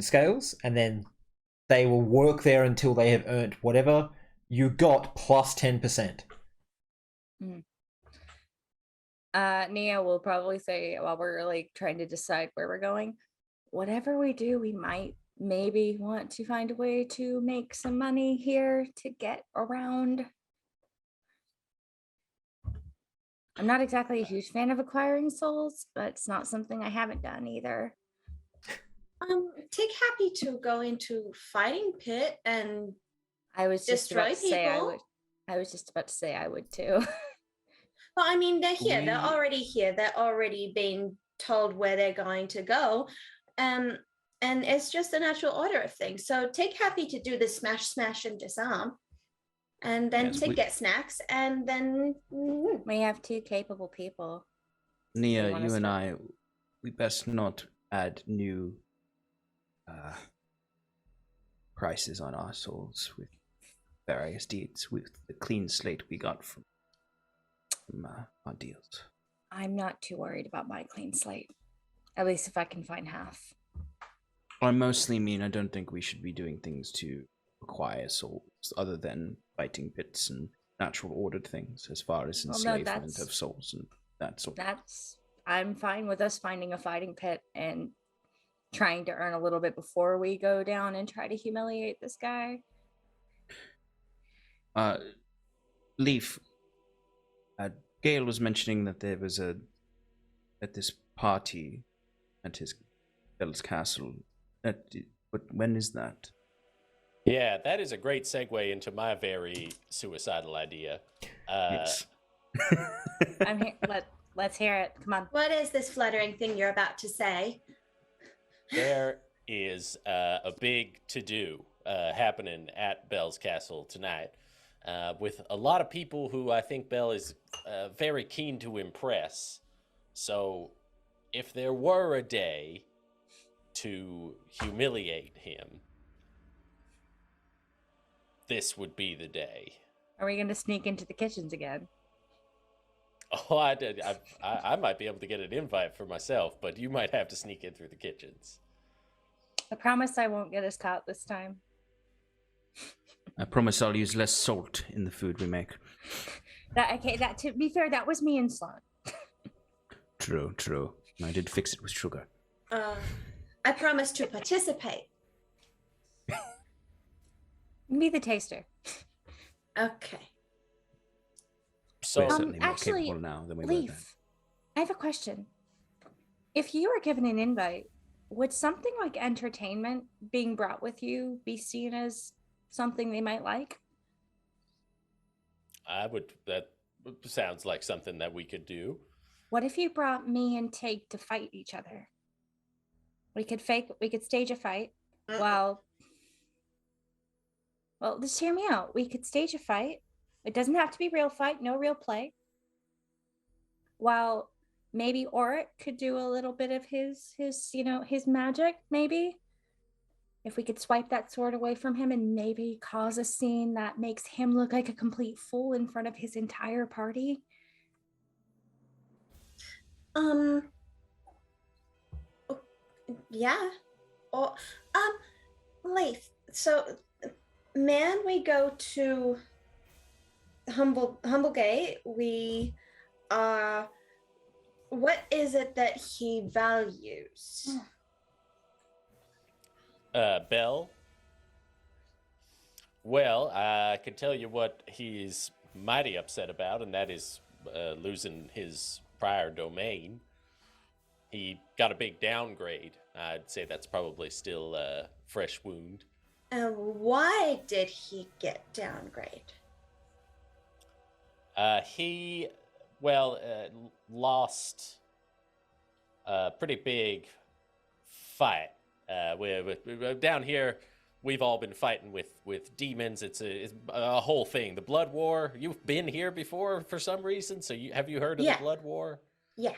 Speaker 1: scales, and then they will work there until they have earned whatever you got plus 10%.
Speaker 4: Nia will probably say, while we're like trying to decide where we're going, whatever we do, we might maybe want to find a way to make some money here to get around. I'm not exactly a huge fan of acquiring souls, but it's not something I haven't done either.
Speaker 7: Tig happy to go into fighting pit and
Speaker 4: I was just
Speaker 7: destroy
Speaker 4: about to say I
Speaker 7: people.
Speaker 4: would. I was just about to say I would too.
Speaker 7: Well, I mean, they're here. They're already here. They're already being told where they're going to go. and it's just the natural order of things. So Tig happy to do the smash, smash, and disarm, and then
Speaker 3: Yes,
Speaker 7: Tig gets snacks, and then
Speaker 4: We have two capable people.
Speaker 3: Nia,
Speaker 4: want
Speaker 3: you
Speaker 4: us
Speaker 3: and
Speaker 4: to-
Speaker 3: I, we best not add new prices on our souls with various deeds with the clean slate we got from our deals.
Speaker 4: I'm not too worried about my clean slate. At least if I can find half.
Speaker 3: I mostly mean I don't think we should be doing things to acquire souls other than fighting pits and natural ordered things as far as
Speaker 4: Well, no,
Speaker 3: enslavement of souls and that sort of
Speaker 4: I'm fine with us finding a fighting pit and trying to earn a little bit before we go down and try to humiliate this guy.
Speaker 3: Leaf, Gale was mentioning that there was at this party at his Bell's castle. But when is that?
Speaker 2: Yeah, that is a great segue into my very suicidal idea.
Speaker 3: Yes.
Speaker 4: I'm here. Let's hear it. Come on.
Speaker 7: what is this fluttering thing you're about to say?
Speaker 2: There is a big to-do happening at Bell's Castle tonight with a lot of people who I think Bell is very keen to impress. So if there were a day to humiliate him, this would be the day.
Speaker 4: Are we going to sneak into the kitchens again?
Speaker 2: Oh, I might be able to get an invite for myself, but you might have to sneak in through the kitchens.
Speaker 4: I promise I won't get us caught this time.
Speaker 3: I promise I'll use less salt in the food we make.
Speaker 4: That to be fair, that was me and Sloan.
Speaker 3: True. I did fix it with sugar.
Speaker 7: I promise to participate.
Speaker 4: Be the taster.
Speaker 7: Okay.
Speaker 2: So
Speaker 3: We're certainly more
Speaker 4: actually,
Speaker 3: capable now than we were then.
Speaker 4: Leaf, I have a question. If you were given an invite, would something like entertainment being brought with you be seen as something they might like?
Speaker 2: that sounds like something that we could do.
Speaker 4: What if you brought me and Tig to fight each other? We could stage a fight while, well, just hear me out. We could stage a fight. It doesn't have to be real fight, no real play. While maybe Auric could do a little bit of his magic, maybe. If we could swipe that sword away from him and maybe cause a scene that makes him look like a complete fool in front of his entire party.
Speaker 7: Yeah. Or Leif, so man, we go to Humblegate. We what is it that he values?
Speaker 2: Bell? Well, I can tell you what he's mighty upset about, and that is losing his prior domain. He got a big downgrade. I'd say that's probably still a fresh wound.
Speaker 7: And why did he get downgrade?
Speaker 2: He lost a pretty big fight. We're down here, we've all been fighting with demons. It's a whole thing. The Blood War. You've been here before for some reason, so have you heard of the Blood War?
Speaker 7: Yeah.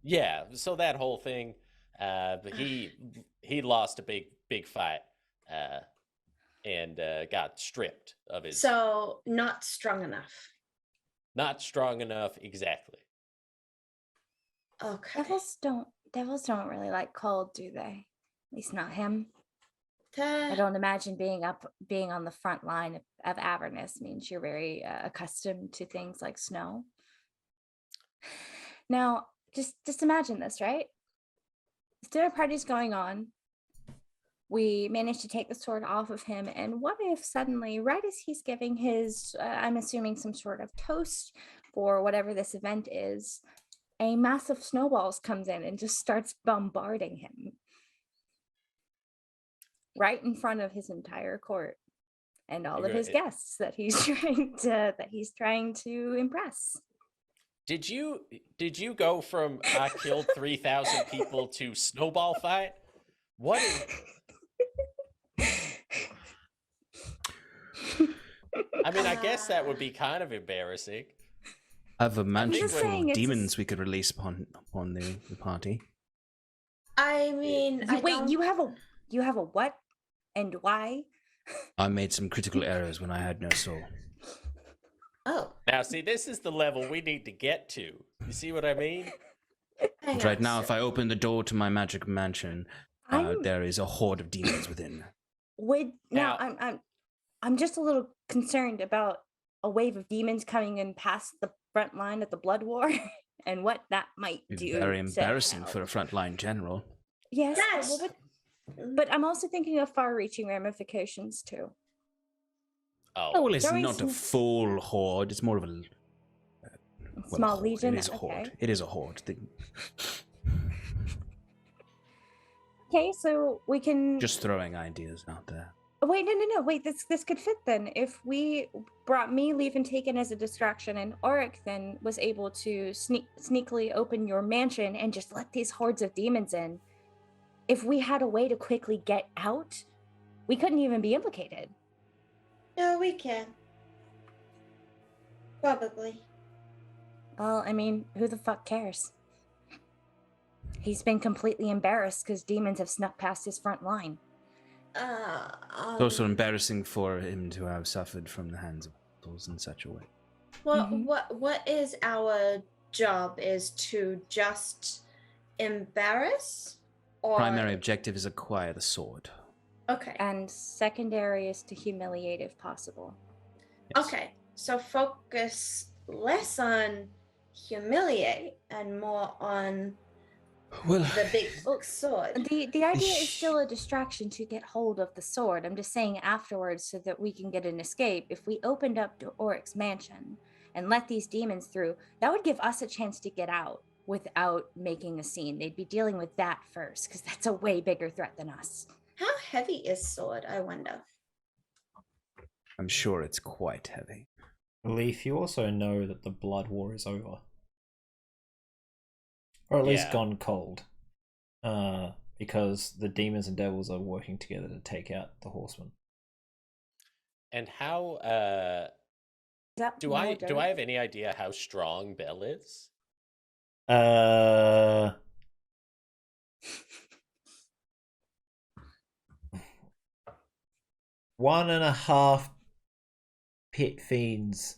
Speaker 2: Yeah. So that whole thing, he lost a big fight, and got stripped of his.
Speaker 7: So not strong enough.
Speaker 2: Not strong enough, exactly.
Speaker 7: Okay.
Speaker 4: Devils don't really like cold, do they? At least not him. I
Speaker 7: I
Speaker 4: don't imagine being on the front line of Avernus means you're very accustomed to things like snow. Now, just imagine this, right? This dinner party's going on. We managed to take the sword off of him, and what if suddenly, right as he's giving his, I'm assuming some sort of toast for whatever this event is, a mass of snowballs comes in and just starts bombarding him right in front of his entire court and all of his guests that he's trying to impress.
Speaker 2: Did you go from I killed 3,000 people to snowball fight? What is? I mean, I guess that would be kind of embarrassing.
Speaker 3: I have a mansion
Speaker 4: just
Speaker 3: full
Speaker 4: saying
Speaker 3: of
Speaker 4: it's a
Speaker 3: demons we could release upon the party.
Speaker 7: I mean,
Speaker 4: you have a what and why?
Speaker 3: I made some critical errors when I had no soul.
Speaker 7: Oh,
Speaker 2: Now, see, this is the level we need to get to. You see what I mean?
Speaker 7: hang
Speaker 3: Right
Speaker 7: on,
Speaker 3: now,
Speaker 7: so-
Speaker 3: if I open the door to my magic mansion, there is a horde of demons within.
Speaker 4: I'm just a little concerned about a wave of demons coming in past the front line of the blood war and what that might
Speaker 3: It's
Speaker 4: do.
Speaker 3: very
Speaker 4: to
Speaker 3: embarrassing for a
Speaker 4: help.
Speaker 3: frontline general.
Speaker 4: Yes,
Speaker 7: That's-
Speaker 4: but I'm also thinking of far-reaching ramifications too.
Speaker 3: Oh, well, it's
Speaker 4: Throwing
Speaker 3: not a
Speaker 4: some-
Speaker 3: full horde. It's more of a
Speaker 4: Small
Speaker 3: horde.
Speaker 4: legion.
Speaker 3: It is a horde. It is a horde.
Speaker 4: Okay, so we can
Speaker 3: Just throwing ideas out there.
Speaker 4: wait. No. Wait, this could fit then. If we brought me, leave, and taken as a distraction, and Auric then was able to sneakily open your mansion and just let these hordes of demons in. If we had a way to quickly get out, we couldn't even be implicated.
Speaker 7: No, we can. Probably.
Speaker 4: Well, I mean, who the fuck cares? He's been completely embarrassed because demons have snuck past his front line.
Speaker 3: It's also embarrassing for him to have suffered from the hands of mortals in such a way.
Speaker 7: Well,
Speaker 4: Mhm.
Speaker 7: what is our job? Is to just embarrass, or
Speaker 3: Primary objective is acquire the sword.
Speaker 7: Okay.
Speaker 4: And secondary is to humiliate if possible.
Speaker 3: Yes.
Speaker 7: Okay. So focus less on humiliate and more on
Speaker 3: Well,
Speaker 7: the big sword.
Speaker 4: The idea is still a distraction to get hold of the sword. I'm just saying afterwards so that we can get an escape. If we opened up to Auric's mansion and let these demons through, that would give us a chance to get out without making a scene. They'd be dealing with that first because that's a way bigger threat than us.
Speaker 7: How heavy is sword? I wonder.
Speaker 3: I'm sure it's quite heavy.
Speaker 1: Leaf, you also know that the blood war is over. Or at least
Speaker 2: Yeah.
Speaker 1: gone cold. Because the demons and devils are working together to take out the horsemen.
Speaker 2: And how
Speaker 4: Is that
Speaker 2: do
Speaker 4: more
Speaker 2: I
Speaker 4: dirty?
Speaker 2: have any idea how strong Belle is?
Speaker 1: One and a half pit fiends.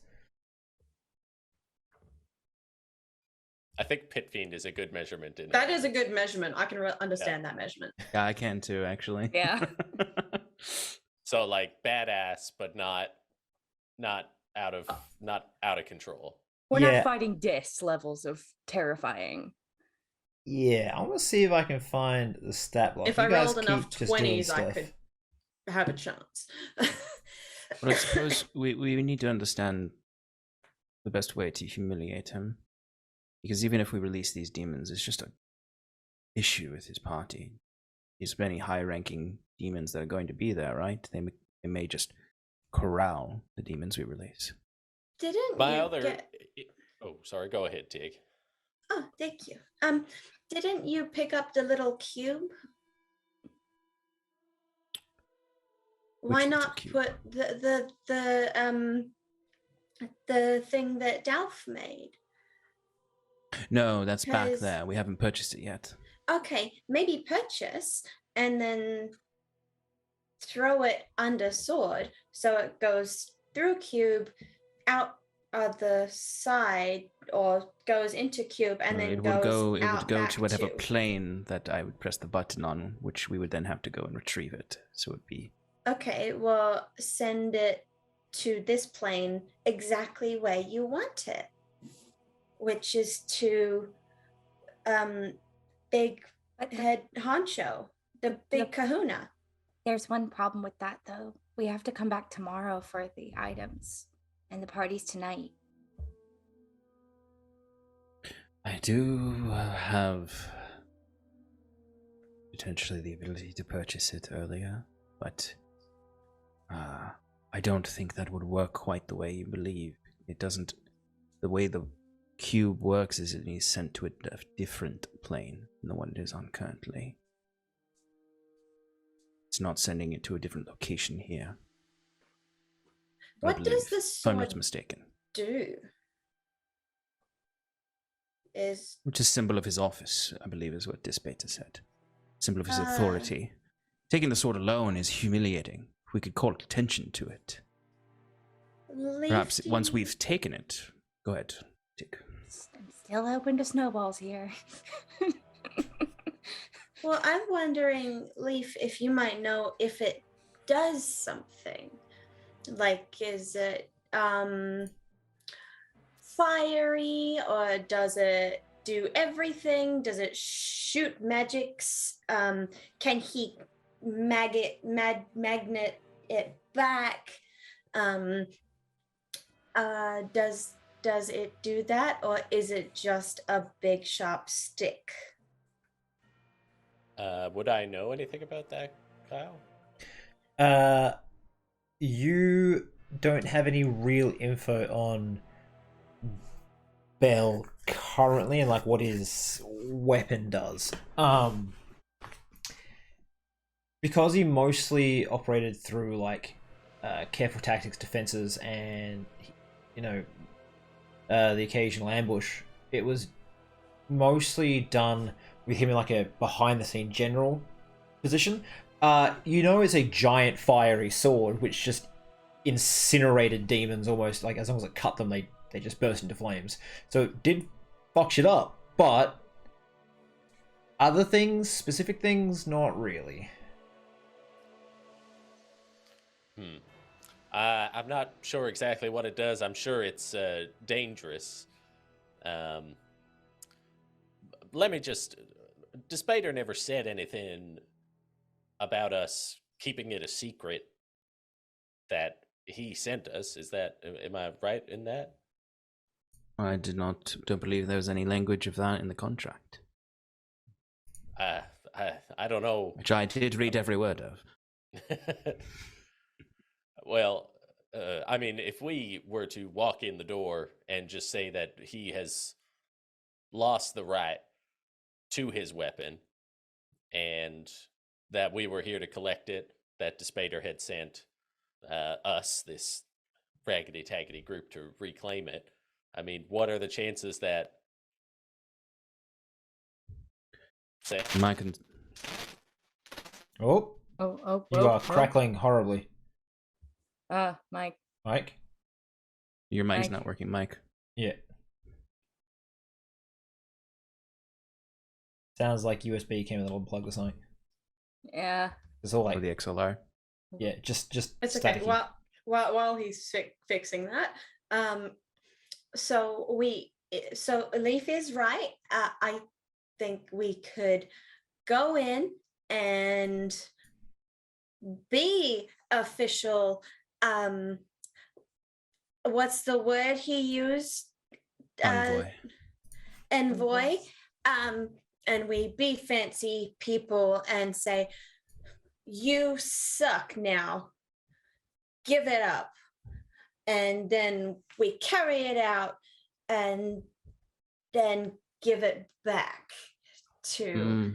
Speaker 2: I think Pit Fiend is a good measurement in
Speaker 5: That is a good measurement. I can understand that measurement.
Speaker 3: Yeah, I can too, actually.
Speaker 4: Yeah.
Speaker 2: So like badass, but not out of control.
Speaker 4: We're
Speaker 1: Yeah.
Speaker 4: not fighting Dis levels of terrifying.
Speaker 1: Yeah, I want to see if I can find the stat block.
Speaker 5: If
Speaker 1: You
Speaker 5: I
Speaker 1: guys
Speaker 5: rolled enough
Speaker 1: keep just doing
Speaker 5: 20s, I
Speaker 1: stuff.
Speaker 5: could have a chance.
Speaker 3: But I suppose we need to understand the best way to humiliate him. Because even if we release these demons, it's just an issue with his party. There's many high-ranking demons that are going to be there, right? They may just corral the demons we release.
Speaker 7: Didn't
Speaker 2: My
Speaker 7: you
Speaker 2: other
Speaker 7: get...
Speaker 2: Oh, sorry, go ahead, Tig.
Speaker 7: Oh, thank you. Didn't you pick up the little cube? Why
Speaker 3: Which little
Speaker 7: not
Speaker 3: cube?
Speaker 7: put the thing that Dalf made?
Speaker 3: No, that's back
Speaker 7: Because-
Speaker 3: there. We haven't purchased it yet.
Speaker 7: Okay, maybe purchase and then throw it under sword so it goes through cube, out of the side, or goes into cube and then
Speaker 3: it
Speaker 7: goes
Speaker 3: would go. It
Speaker 7: out
Speaker 3: would go
Speaker 7: back
Speaker 3: to whatever
Speaker 7: to-
Speaker 3: plane that I would press the button on, which we would then have to go and retrieve it. So it'd be
Speaker 7: Okay, well, send it to this plane exactly where you want it, which is to big
Speaker 4: But
Speaker 7: head honcho, the big kahuna.
Speaker 4: there's one problem with that, though. We have to come back tomorrow for the items, and the party's tonight.
Speaker 3: I do have potentially the ability to purchase it earlier, but I don't think that would work quite the way you believe. It doesn't. The way the cube works is it is sent to a different plane than the one it is on currently. It's not sending it to a different location here.
Speaker 7: What does the
Speaker 3: if I'm not
Speaker 7: sword
Speaker 3: mistaken.
Speaker 7: do? Is
Speaker 3: Which is symbol of his office, I believe is what Dispater said. Symbol of his authority. Taking the sword alone is humiliating. We could call attention to it. Perhaps once we've taken it. Go ahead, Tick.
Speaker 4: I'm still open to snowballs here.
Speaker 7: Well, I'm wondering, Leaf, if you might know if it does something. Like, is it fiery, or does it do everything? Does it shoot magics? Can he magnet it back? Does it do that, or is it just a big sharp stick?
Speaker 2: Would I know anything about that, Kyle?
Speaker 1: You don't have any real info on Bell currently and like what his weapon does. Because he mostly operated through like careful tactics, defenses, and the occasional ambush. It was mostly done with him in like a behind the scene general position. It's a giant fiery sword which just incinerated demons almost, like as long as it cut them they just burst into flames. So it did fuck shit up, but other things, specific things, not really.
Speaker 2: I'm not sure exactly what it does. I'm sure it's dangerous. Let me just... Despater never said anything about us keeping it a secret that he sent us. Am I right in that?
Speaker 3: I don't believe there was any language of that in the contract.
Speaker 2: I don't know.
Speaker 3: Which I did read every word of.
Speaker 2: Well, I mean, if we were to walk in the door and just say that he has lost the right to his weapon and that we were here to collect it, that Despater had sent us, this raggedy-taggedy group, to reclaim it, I mean, what are the chances that...
Speaker 1: You are crackling horribly.
Speaker 4: Mike.
Speaker 1: Mike?
Speaker 3: Your mic's
Speaker 4: Mike.
Speaker 3: not working, Mike.
Speaker 1: Yeah. Sounds like USB came with a little plug or something.
Speaker 4: Yeah.
Speaker 1: It's all like
Speaker 3: Or the XLR.
Speaker 1: Yeah, just
Speaker 5: It's okay.
Speaker 1: staticky.
Speaker 5: While he's fixing that, so Leaf is right. I think we could go in and be official. What's the word he used? Envoy. And we be fancy people and say, "You suck now. Give it up." And then we carry it out and then give it back to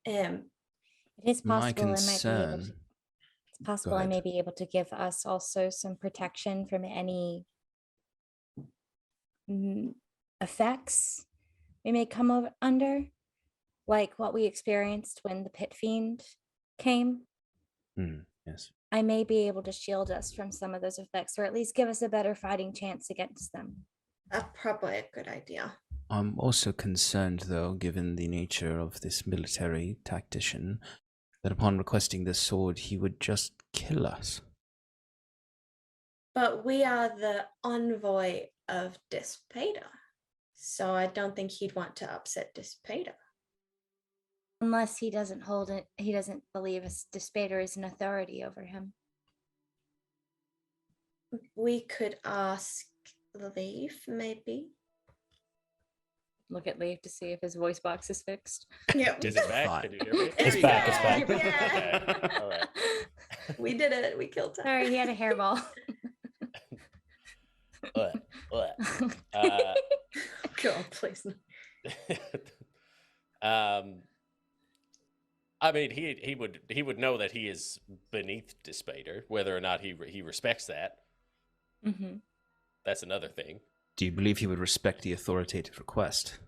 Speaker 5: him.
Speaker 4: It is
Speaker 3: My
Speaker 4: possible
Speaker 3: concern.
Speaker 4: I may be able to give us also some protection from any effects we may come under, like what we experienced when the pit fiend came.
Speaker 3: Yes.
Speaker 4: I may be able to shield us from some of those effects, or at least give us a better fighting chance against them.
Speaker 7: Probably a good idea.
Speaker 3: I'm also concerned, though, given the nature of this military tactician, that upon requesting this sword, he would just kill us.
Speaker 7: But we are the envoy of Despater, so I don't think he'd want to upset Despater.
Speaker 4: Unless he doesn't believe Despater is an authority over him.
Speaker 7: We could ask Leaf, maybe.
Speaker 4: Look at Leaf to see if his voice box is fixed.
Speaker 7: Yep.
Speaker 2: Is it back? Can you hear me?
Speaker 1: It's back, it's back.
Speaker 7: Yeah.
Speaker 2: Okay, all right.
Speaker 7: We did it. We killed time.
Speaker 4: Sorry, he had a hairball.
Speaker 5: God, please.
Speaker 2: I mean, he would know that he is beneath Despater, whether or not he respects that.
Speaker 4: Mm-hmm.
Speaker 2: That's another thing.
Speaker 3: Do you believe he would respect the authoritative request?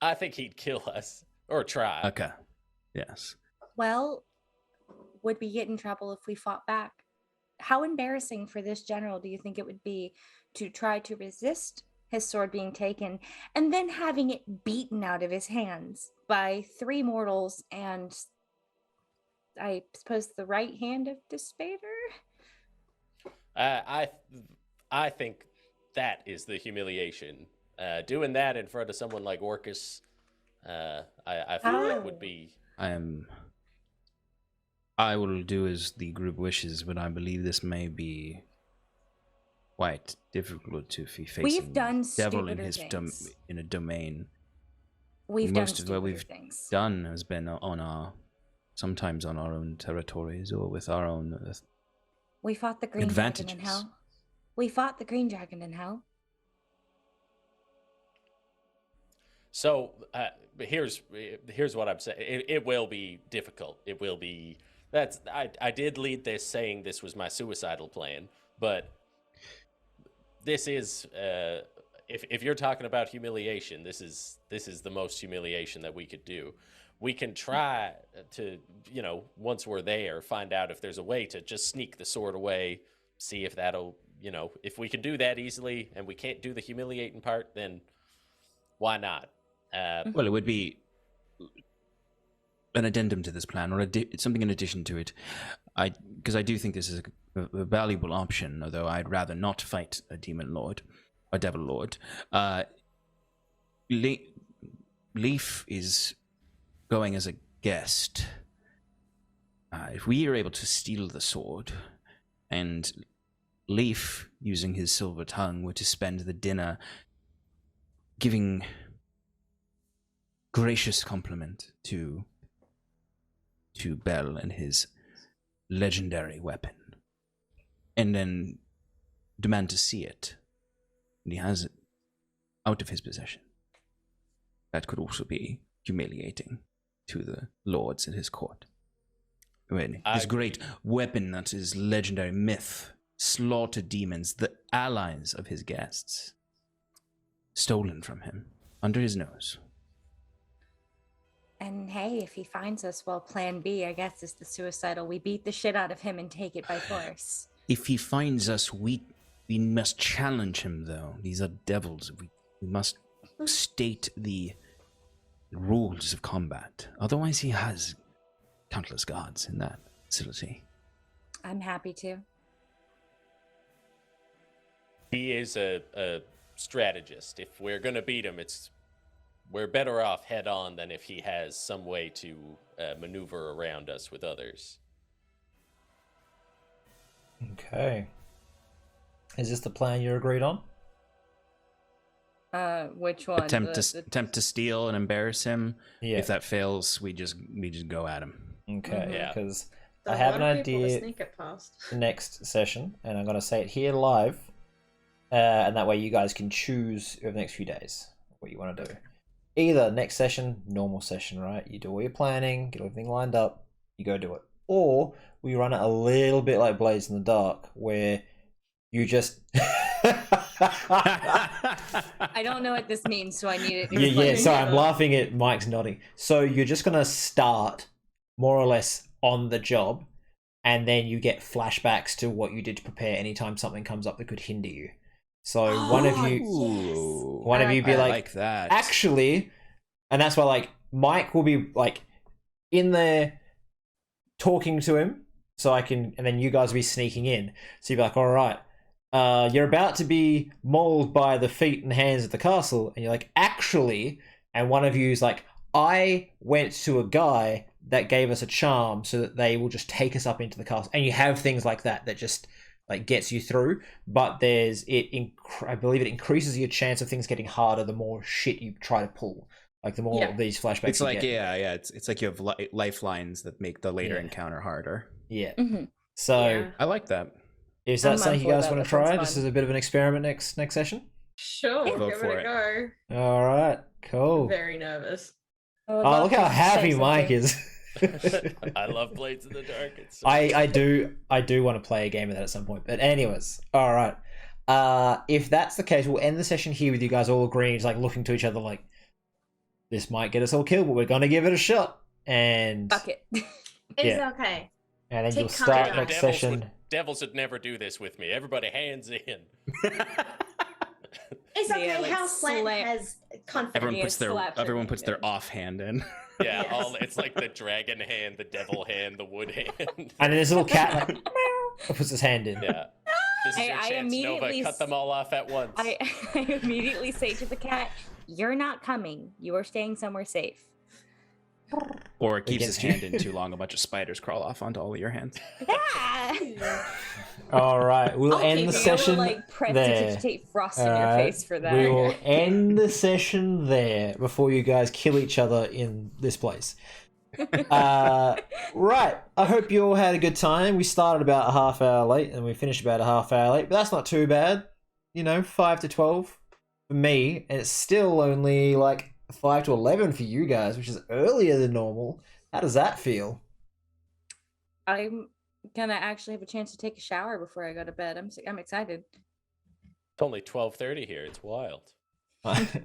Speaker 2: I think he'd kill us or try.
Speaker 3: Okay. Yes.
Speaker 4: Well, would we get in trouble if we fought back? How embarrassing for this general do you think it would be to try to resist his sword being taken and then having it beaten out of his hands by 3 mortals and I suppose the right hand of Despater?
Speaker 2: I think that is the humiliation. Doing that in front of someone like Orcus, I think that would be.
Speaker 3: I will do as the group wishes, but I believe this may be quite difficult to be facing
Speaker 4: We've done
Speaker 3: devil in
Speaker 4: stupider
Speaker 3: his
Speaker 4: things.
Speaker 3: in a domain.
Speaker 4: We've done
Speaker 3: Most of what we've
Speaker 4: things.
Speaker 3: done has been sometimes on our own territories or with our own
Speaker 4: We fought the green dragon in
Speaker 3: advantages.
Speaker 4: hell. We fought the green dragon in hell.
Speaker 2: So here's what I'm saying. It will be difficult. It will be. I did lead this saying this was my suicidal plan, but this is if you're talking about humiliation, this is the most humiliation that we could do. We can try to, once we're there, find out if there's a way to just sneak the sword away, see if that'll, if we can do that easily and we can't do the humiliating part, then why not?
Speaker 3: Well, it would be an addendum to this plan, or something in addition to it. Because I do think this is a valuable option, although I'd rather not fight a demon lord, a devil lord. Leaf is going as a guest. If we are able to steal the sword, and Leaf, using his silver tongue, were to spend the dinner giving gracious compliment to Bell and his legendary weapon, and then demand to see it, and he has it out of his possession, that could also be humiliating to the lords at his court. I mean, his great weapon that is legendary myth, slaughtered demons, the allies of his guests, stolen from him under his nose.
Speaker 4: And hey, if he finds us, well, plan B, I guess, is the suicidal. We beat the shit out of him and take it by force.
Speaker 3: If he finds us, we must challenge him, though. These are devils. We must state the rules of combat. Otherwise, he has countless guards in that facility.
Speaker 4: I'm happy to.
Speaker 2: He is a strategist. If we're going to beat him, we're better off head on than if he has some way to maneuver around us with others.
Speaker 1: Okay. Is this the plan you agreed on?
Speaker 4: Which one?
Speaker 3: Attempt to steal and embarrass him.
Speaker 1: Yeah.
Speaker 3: If that fails, we just go at him.
Speaker 1: Okay.
Speaker 2: Yeah.
Speaker 1: Because
Speaker 5: There's
Speaker 1: I have
Speaker 5: a
Speaker 1: an
Speaker 5: lot of people to
Speaker 1: idea
Speaker 5: sneak it past.
Speaker 1: the next session, and I'm going to say it here live, and that way you guys can choose over the next few days what you want to do. Either next session, normal session, right? You do all your planning, get everything lined up, you go do it. Or we run it a little bit like Blades in the Dark, where you just...
Speaker 4: I don't know what this means, so I need it.
Speaker 1: yeah, sorry, I'm laughing at Mike's nodding. So you're just going to start more or less on the job, and then you get flashbacks to what you did to prepare anytime something comes up that could hinder you. So one of you be like
Speaker 3: that.
Speaker 1: Actually, and that's why like Mike will be like in there talking to him, so I can, and then you guys will be sneaking in. So you'll be like, all right, you're about to be mauled by the feet and hands of the castle, and you're like, actually, and one of you's like, I went to a guy that gave us a charm so that they will just take us up into the castle, and you have things like that just like gets you through, but I believe it increases your chance of things getting harder the more shit you try to pull. Like the more of these flashbacks
Speaker 3: It's like
Speaker 1: you get.
Speaker 3: it's like you have lifelines that make the later encounter harder.
Speaker 1: Yeah.
Speaker 4: Mm-hmm.
Speaker 1: So
Speaker 3: I like that.
Speaker 1: is that
Speaker 4: I'm
Speaker 1: something
Speaker 4: up
Speaker 1: you
Speaker 4: for
Speaker 1: guys
Speaker 4: that.
Speaker 1: want
Speaker 4: That
Speaker 1: to try?
Speaker 4: sounds
Speaker 1: Just
Speaker 4: fun.
Speaker 1: as a bit of an experiment next session?
Speaker 5: Sure,
Speaker 3: Go
Speaker 5: give
Speaker 3: for
Speaker 5: it a go.
Speaker 1: All right, cool.
Speaker 5: Very nervous.
Speaker 1: Oh, look how happy Mike is.
Speaker 2: I love Blades in the Dark. It's so
Speaker 1: I do want to play a game of that at some point. But anyways, all right. If that's the case, we'll end the session here with you guys all agreeing, just like looking to each other like, this might get us all killed, but we're gonna give it a shot. And
Speaker 4: Fuck it.
Speaker 7: It's okay.
Speaker 1: and then
Speaker 7: Take
Speaker 1: you'll start
Speaker 7: command.
Speaker 1: next session.
Speaker 2: Devils would never do this with me. Everybody hands in.
Speaker 7: It's okay.
Speaker 4: Yeah, like
Speaker 7: House Plant
Speaker 4: slam-
Speaker 7: has confidence.
Speaker 3: Everyone puts their offhand in.
Speaker 2: Yeah,
Speaker 7: Yes.
Speaker 2: it's like the dragon hand, the devil hand, the wood hand.
Speaker 1: And then this little cat like puts his hand in.
Speaker 2: Yeah. This is your
Speaker 4: I
Speaker 2: chance, Nova.
Speaker 4: immediately
Speaker 2: Cut them all off at once.
Speaker 4: I immediately say to the cat, "You're not coming. You are staying somewhere safe."
Speaker 3: Or it keeps his
Speaker 1: Against
Speaker 3: hand in too long, a bunch of spiders crawl off onto all of your hands.
Speaker 1: All right, we'll
Speaker 7: Okay,
Speaker 1: end the
Speaker 7: Bill,
Speaker 1: session
Speaker 4: like
Speaker 1: there.
Speaker 4: prestidigitate frost in your
Speaker 1: Alright,
Speaker 4: face for that.
Speaker 1: We will end the session there before you guys kill each other in this place. Right. I hope you all had a good time. We started about a half hour late and we finished about a half hour late, but that's not too bad. 5 to 12 for me, and it's still only like 5 to 11 for you guys, which is earlier than normal. How does that feel?
Speaker 4: I'm gonna actually have a chance to take a shower before I go to bed. I'm excited.
Speaker 2: It's only 12:30 here. It's wild.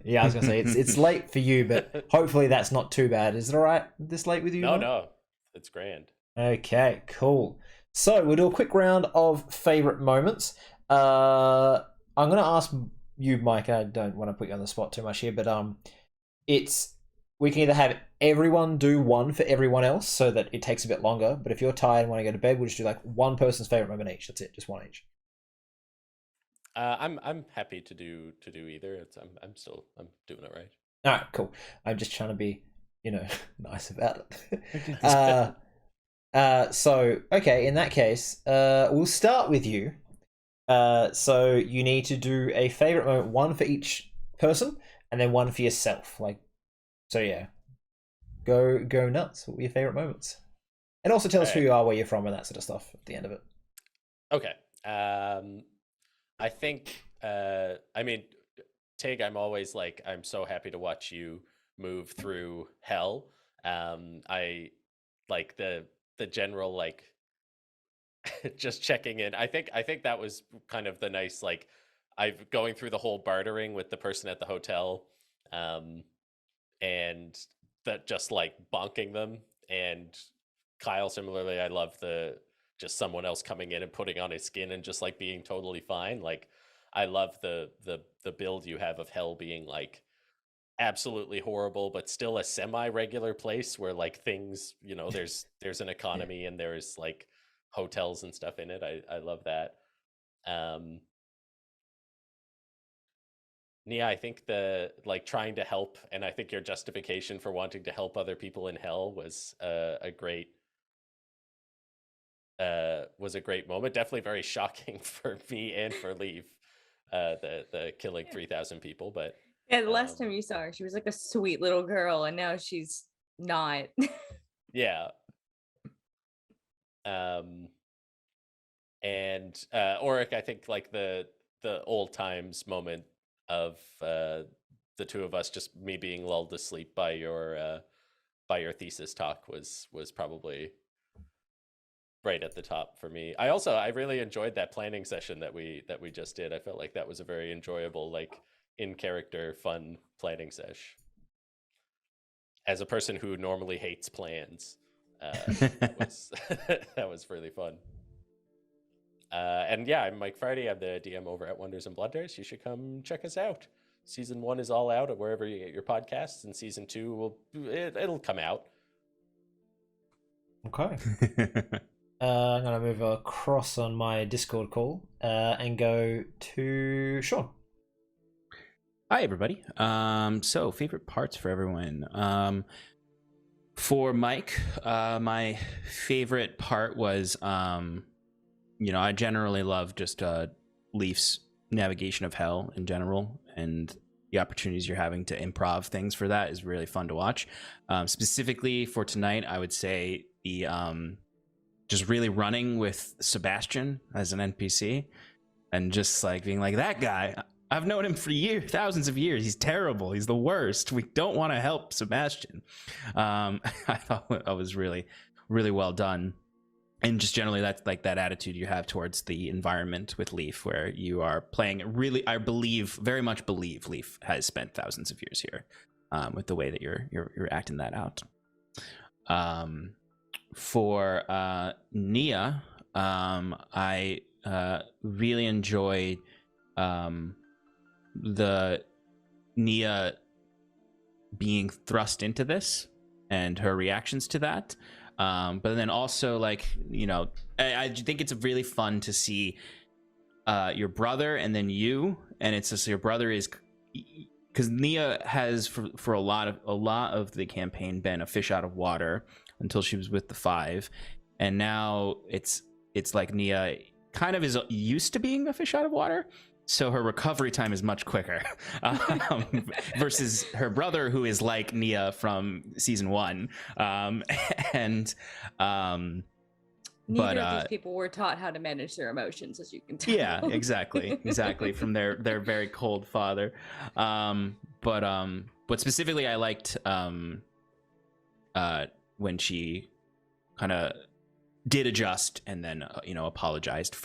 Speaker 1: Yeah, I was gonna say it's late for you, but hopefully that's not too bad. Is it all right this late with you?
Speaker 2: No, it's grand.
Speaker 1: Okay, cool. So we'll do a quick round of favorite moments. I'm gonna ask you, Mike. I don't want to put you on the spot too much here, but we can either have everyone do one for everyone else, so that it takes a bit longer. But if you're tired and want to go to bed, we'll just do like one person's favorite moment each. That's it, just one each.
Speaker 2: I'm happy to do either. I'm doing it right.
Speaker 1: All right, cool. I'm just trying to be, nice about it. So okay, in that case, we'll start with you. So you need to do a favorite moment, one for each person, and then one for yourself. So yeah, go nuts. What were your favorite moments? And also tell us who you are, where you're from, and that sort of stuff at the end of it.
Speaker 2: Okay. I think, Tig, I'm always I'm so happy to watch you move through hell. I like the general, just checking in. I think that was kind of the nice, I've going through the whole bartering with the person at the hotel, and that just bonking them. And Kyle, similarly, I love just someone else coming in and putting on his skin and just being totally fine. I love the build you have of hell being absolutely horrible, but still a semi-regular place where things, there's an economy and there's hotels and stuff in it. I love that. Nia, I think the trying to help, and I think your justification for wanting to help other people in hell was a great moment. Definitely very shocking for me and for Leave, the killing 3,000 people. But
Speaker 4: Yeah, the last time you saw her, she was like a sweet little girl, and now she's not.
Speaker 2: yeah. And Auric, I think the old times moment of the two of us, just me being lulled to sleep by your thesis talk was probably right at the top for me. I really enjoyed that planning session that we just did. I felt like that was a very enjoyable, in character, fun planning sesh. As a person who normally hates plans, that was really fun. And yeah, I'm Mike Friday. I'm the DM over at Wonders and Blunders. You should come check us out. Season 1 is all out at wherever you get your podcasts, and Season 2 it'll come out.
Speaker 1: Okay. I'm gonna move across on my Discord call and go to Sean.
Speaker 3: Hi, everybody. So favorite parts for everyone. For Mike, my favorite part was, I generally love just Leaf's navigation of hell in general, and the opportunities you're having to improv things for that is really fun to watch. Specifically for tonight, I would say the just really running with Sebastian as an NPC and just being that guy. I've known him for years, thousands of years. He's terrible. He's the worst. We don't want to help Sebastian. I thought that was really, really well done. And just generally, that's like that attitude you have towards the environment with Leaf, where you are playing really, I very much believe Leaf has spent thousands of years here, with the way that you're acting that out. For Nia, I really enjoyed the Nia being thrust into this and her reactions to that. But then also, like, you know, I think it's really fun to see your brother and then you, and it's just your brother is, because Nia has for a lot of the campaign been a fish out of water until she was with the Five, and now it's like Nia kind of is used to being a fish out of water, so her recovery time is much quicker, versus her brother, who is like Nia from season 1, and
Speaker 4: Neither of these people were taught how to manage their emotions, as you can tell.
Speaker 3: Yeah, exactly from their very cold father. But specifically, I liked when she kind of did adjust and then apologized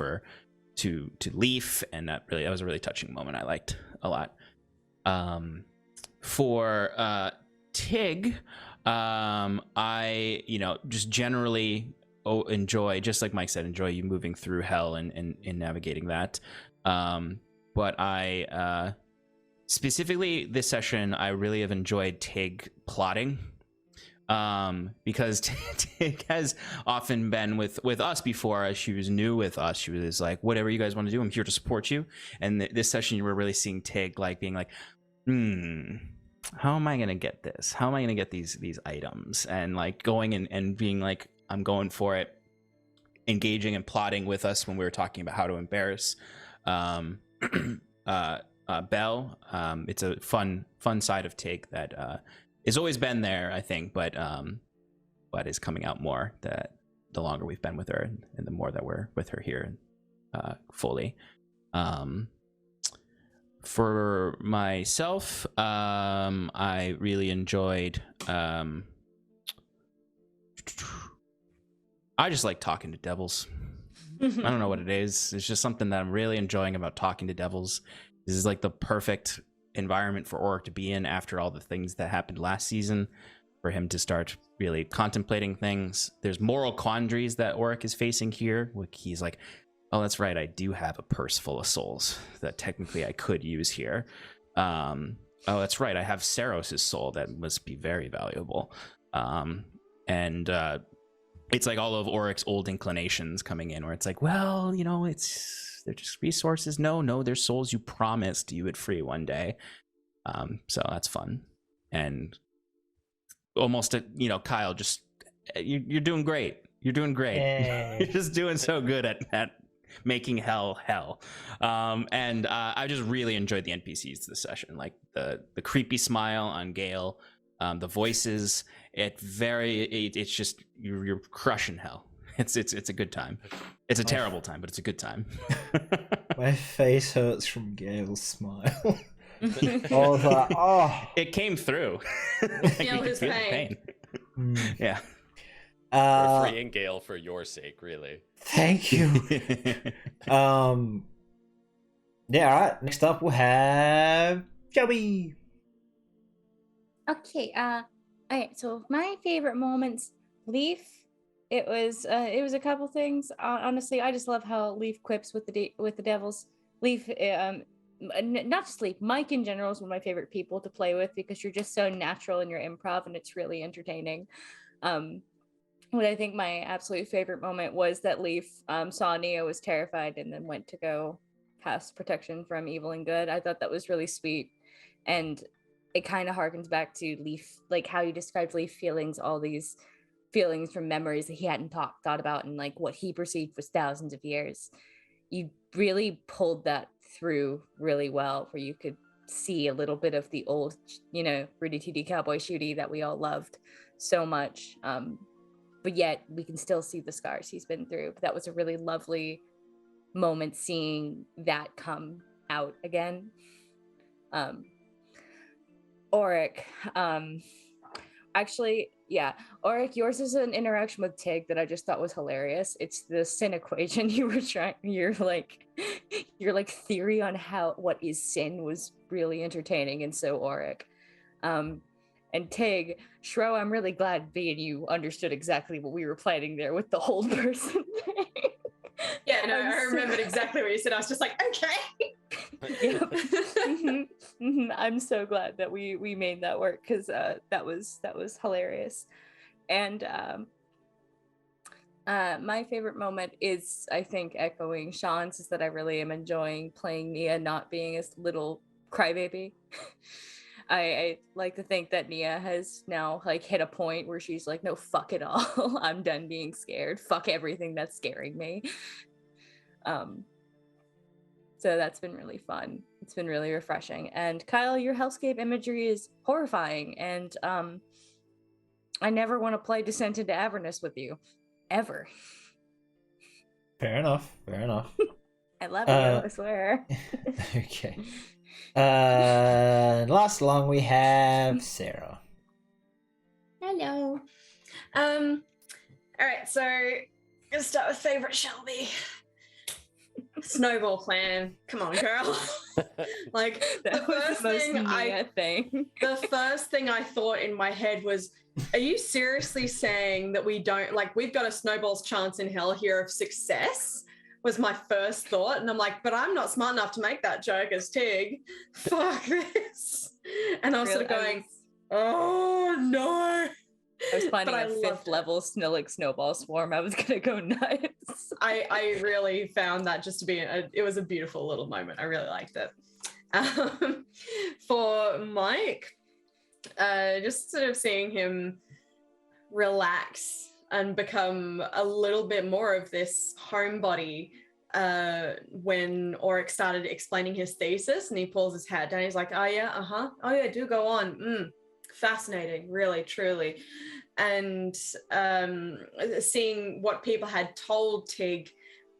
Speaker 3: to Leaf, and that was a really touching moment. I liked a lot. For Tig, I just generally enjoy, just like Mike said, enjoy you moving through hell and navigating that. But I specifically this session, I really have enjoyed Tig plotting. Because Tig has often been with us before, as she was new with us. She was like, whatever you guys want to do, I'm here to support you. And this session, you were really seeing Tig like being like, how am I gonna get this? How am I gonna get these items? And like going and being like, I'm going for it, engaging and plotting with us when we were talking about how to embarrass Belle. It's a fun side of Tig that it's always been there, I think, but is coming out more that the longer we've been with her and the more that we're with her here fully. For myself, I really enjoyed. I just like talking to devils. I don't know what it is. It's just something that I'm really enjoying about talking to devils. This is like the perfect environment for Oric to be in after all the things that happened last season, for him to start really contemplating things. There's moral quandaries that Oric is facing here. He's like, oh, that's right, I do have a purse full of souls that technically I could use here. Oh, that's right, I have Saros' soul that must be very valuable. It's like all of Oric's old inclinations coming in, where it's like, well, they're just resources. No, they're souls you promised you would free one day. So that's fun. And almost, Kyle, just you're doing great. You're doing great.
Speaker 1: Yay.
Speaker 3: You're just doing so good at making hell. And I just really enjoyed the NPCs this session, like the creepy smile on Gale, the voices. It's just you're crushing hell. It's a good time. It's a terrible time, but it's a good time.
Speaker 1: My face hurts from Gale's smile. I was like, oh.
Speaker 3: It came through.
Speaker 5: Feel his pain.
Speaker 3: Yeah.
Speaker 2: We're freeing Gale for your sake, really.
Speaker 1: Thank you. Yeah, all right. Next up, we'll have Shelby.
Speaker 4: Okay. All right. So my favorite moments, Leaf. It was a couple things. Honestly, I just love how Leaf quips with the devils. Leaf, not just Leaf, Mike in general is one of my favorite people to play with, because you're just so natural in your improv and it's really entertaining. What I think my absolute favorite moment was that Leaf saw Neo was terrified and then went to go cast protection from evil and good. I thought that was really sweet, and it kind of harkens back to Leaf, like how you described Leaf feelings, all these feelings from memories that he hadn't thought about, and like what he perceived was thousands of years. You really pulled that through really well, where you could see a little bit of the old, Rudy TD Cowboy Shooty that we all loved so much. But yet we can still see the scars he's been through. But that was a really lovely moment, seeing that come out again. Auric, actually, yeah, Auric, yours is an interaction with Tig that I just thought was hilarious. It's the sin equation you were trying. Your theory on what is sin was really entertaining, and so Auric, and Tig, Shro, I'm really glad B and you understood exactly what we were planning there with the whole person thing.
Speaker 5: Yeah, no, I remembered exactly what you said. I was just like, okay.
Speaker 4: Yep. I'm so glad that we made that work, because that was hilarious. And my favorite moment is, I think, echoing Sean's, is that I really am enjoying playing Nia not being a little crybaby. I like to think that Nia has now like hit a point where she's like, no, fuck it all. I'm done being scared. Fuck everything that's scaring me. So that's been really fun. It's been really refreshing. And Kyle, your hellscape imagery is horrifying. And I never want to play Descent into Avernus with you. Ever.
Speaker 1: Fair enough.
Speaker 4: I love you, I swear.
Speaker 1: Okay. Last along we have Sarah.
Speaker 5: Hello. All right, so gonna start with favorite Shelby. Snowball plan. Come on, girl. Like
Speaker 4: That was the most Nia thing.
Speaker 5: the first thing I thought in my head was, are you seriously saying that we don't, like, we've got a snowball's chance in hell here of success? Was my first thought. And I'm like, but I'm not smart enough to make that joke as Tig. Fuck this. And I was sort of going, oh no.
Speaker 4: I was finding
Speaker 5: But
Speaker 4: a
Speaker 5: I
Speaker 4: 5th
Speaker 5: loved it.
Speaker 4: level Snillick snowball swarm. I was gonna go nuts.
Speaker 5: I really found that just to be it was a beautiful little moment. I really liked it. For Mike, just sort of seeing him relax and become a little bit more of this homebody when Auric started explaining his thesis, and he pulls his hat down. He's like, oh yeah, oh yeah, do go on. Fascinating, really, truly. And seeing what people had told Tig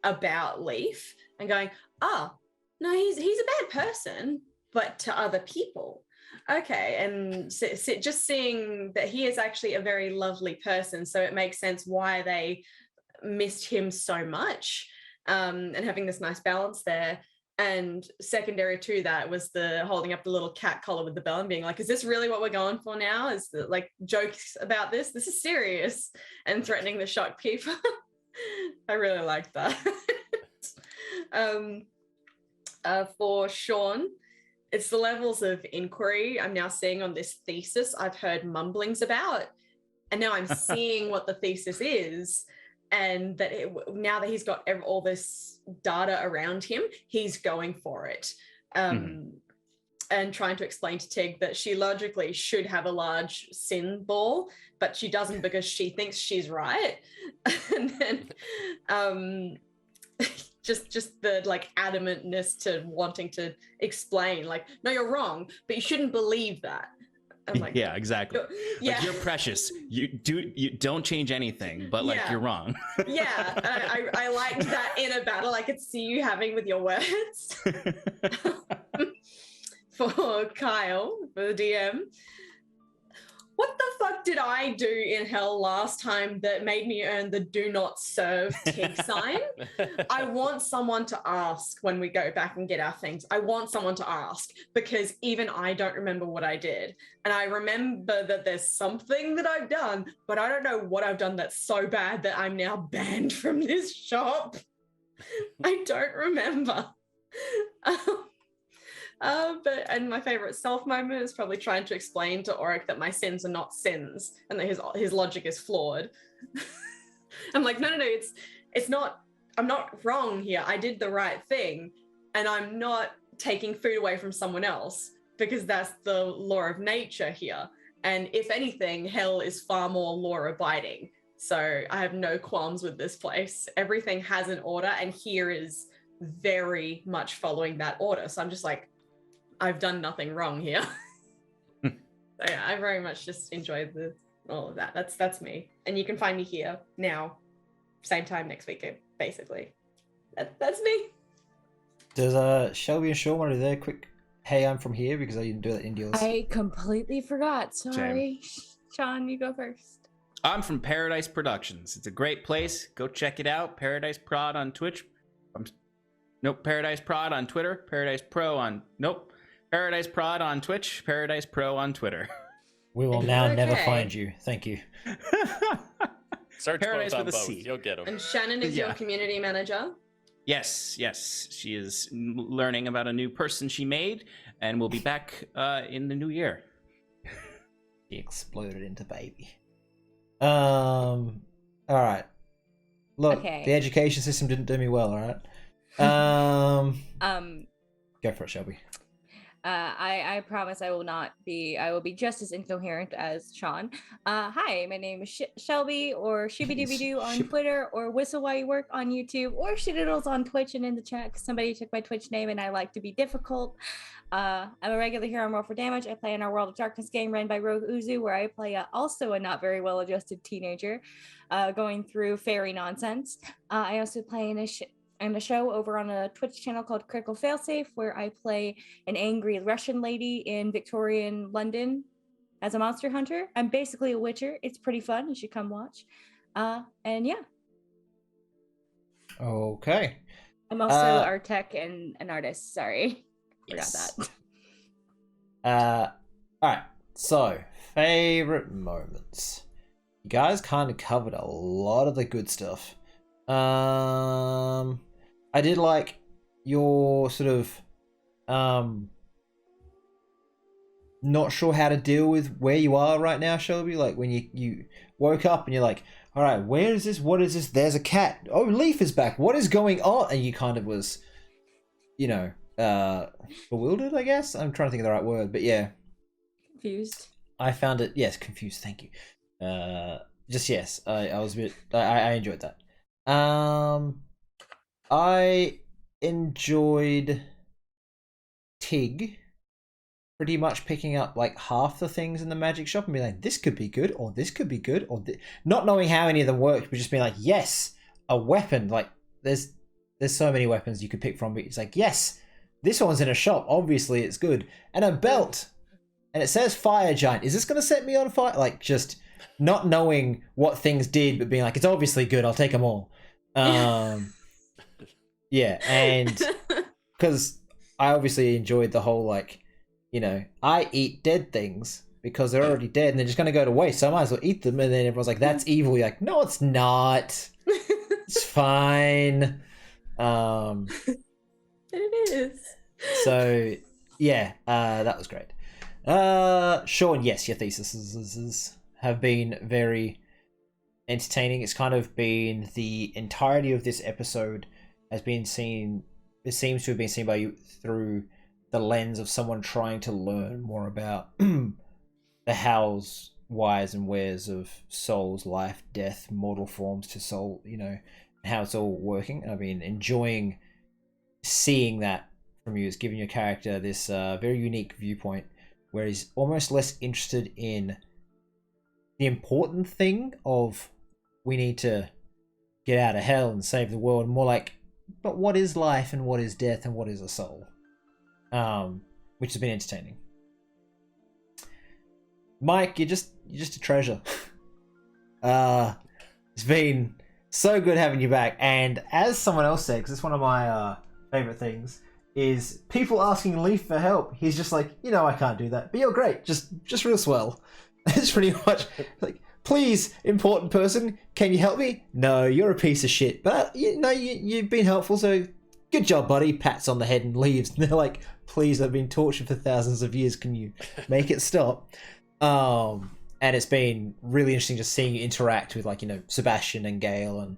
Speaker 5: about Leaf and going, oh, no, he's a bad person, but to other people. Okay, and just seeing that he is actually a very lovely person, so it makes sense why they missed him so much, and having this nice balance there. And secondary to that was the holding up the little cat collar with the bell and being like, is this really what we're going for now? Is the, like, jokes about this? This is serious, and threatening the shopkeeper. I really liked that. For Sean, it's the levels of inquiry I'm now seeing on this thesis I've heard mumblings about. And now I'm seeing what the thesis is. And that now that he's got all this data around him, he's going for it. And trying to explain to Tig that she logically should have a large sin ball, but she doesn't because she thinks she's right. And then just the like adamantness to wanting to explain, like, no, you're wrong, but you shouldn't believe that. I'm like,
Speaker 3: yeah, exactly.
Speaker 5: Yeah.
Speaker 3: Like, you're precious. You don't change anything, but like,
Speaker 5: Yeah.
Speaker 3: you're wrong.
Speaker 5: Yeah, I liked that inner battle I could see you having with your words. For Kyle, for the DM, what the fuck did I do in hell last time that made me earn the do not serve Tig sign? I want someone to ask when we go back and get our things. I want someone to ask, because even I don't remember what I did. And I remember that there's something that I've done, but I don't know what I've done that's so bad that I'm now banned from this shop. I don't remember. And my favorite self moment is probably trying to explain to Auric that my sins are not sins and that his logic is flawed. I'm like, no, it's not, I'm not wrong here. I did the right thing, and I'm not taking food away from someone else, because that's the law of nature here. And if anything, hell is far more law abiding. So I have no qualms with this place. Everything has an order, and here is very much following that order. So I'm just like, I've done nothing wrong here. So yeah, I very much just enjoyed all of that. That's me. And you can find me here now, same time next week, basically. That's me.
Speaker 1: Does Shelby and Sean want to do their quick hey, I'm from here because I didn't do that in yours?
Speaker 4: I completely forgot. Sorry. Sean, you go first.
Speaker 3: I'm from Paradise Productions. It's a great place. Go check it out. Paradise Prod on Twitch. Paradise Prod on Twitter. Paradise Prod on Twitch. Paradise Pro on Twitter.
Speaker 1: We will now never find you. Thank you.
Speaker 2: Search
Speaker 3: Paradise
Speaker 2: both on
Speaker 3: with a
Speaker 2: both.
Speaker 3: C.
Speaker 2: You'll get them.
Speaker 5: And Shannon is your
Speaker 3: Yeah.
Speaker 5: community manager.
Speaker 3: Yes. She is learning about a new person she made, and we'll be back in the new year.
Speaker 1: He exploded into baby. All right. Look,
Speaker 4: Okay.
Speaker 1: the education system didn't do me well. All right. Go for it, Shelby.
Speaker 4: I promise I will not be. I will be just as incoherent as Sean. Hi, my name is Shelby, or Shibidibidoo on
Speaker 1: Shib-
Speaker 4: Twitter, or Whistle While You Work on YouTube, or Shididdles on Twitch and in the chat because somebody took my Twitch name and I like to be difficult. I'm a regular here on Roll for Damage. I play in our World of Darkness game run by Rogue Uzu, where I play also a not very well-adjusted teenager going through fairy nonsense. I also play in a show over on a Twitch channel called Critical Failsafe, where I play an angry Russian lady in Victorian London as a monster hunter. I'm basically a witcher. It's pretty fun. You should come watch. And yeah.
Speaker 1: Okay.
Speaker 4: I'm also art tech and an artist. Sorry.
Speaker 2: Yes.
Speaker 4: Forgot that.
Speaker 1: All right. So, favorite moments. You guys kind of covered a lot of the good stuff. I did like your sort of not sure how to deal with where you are right now, Shelby. Like when you woke up and you're like, all right, where is this? What is this? There's a cat. Oh, Leaf is back. What is going on? And you kind of was, bewildered, I guess. I'm trying to think of the right word, but yeah.
Speaker 4: Confused.
Speaker 1: I found it, yes, confused. Thank you. Yes, I was a bit, I enjoyed that. I enjoyed Tig pretty much picking up like half the things in the magic shop and being like, this could be good, or this could be good, or not knowing how any of them worked, but just being like, yes, a weapon. Like there's so many weapons you could pick from, but it's like, yes, this one's in a shop, obviously it's good, and a belt, and it says fire giant. Is this gonna set me on fire? Like just not knowing what things did, but being like, it's obviously good, I'll take them all. Yeah, and because I obviously enjoyed the whole like, I eat dead things because they're already dead and they're just going to go to waste, so I might as well eat them. And then everyone's like, that's evil. You're like, no, it's not. It's fine.
Speaker 5: It is.
Speaker 1: So, yeah, that was great. Sean, yes, your theses have been very entertaining. It's kind of been the entirety of this episode has been seen, it seems to have been seen by you through the lens of someone trying to learn more about the hows, whys, and wheres of souls, life, death, mortal forms to soul, how it's all working. And I've been enjoying seeing that from you. It's giving your character this very unique viewpoint where he's almost less interested in the important thing of we need to get out of hell and save the world, more like, but what is life and what is death and what is a soul? Which has been entertaining. Mike, you're just a treasure. It's been so good having you back, and as someone else said, because it's one of my favorite things, is people asking Leaf for help. He's just like, I can't do that, but you're great, just real swell. It's pretty much like, please, important person, can you help me? No, you're a piece of shit, but you've been helpful, so good job, buddy. Pats on the head and leaves. And they're like, please, I've been tortured for thousands of years. Can you make it stop? And it's been really interesting just seeing you interact with Sebastian and Gale and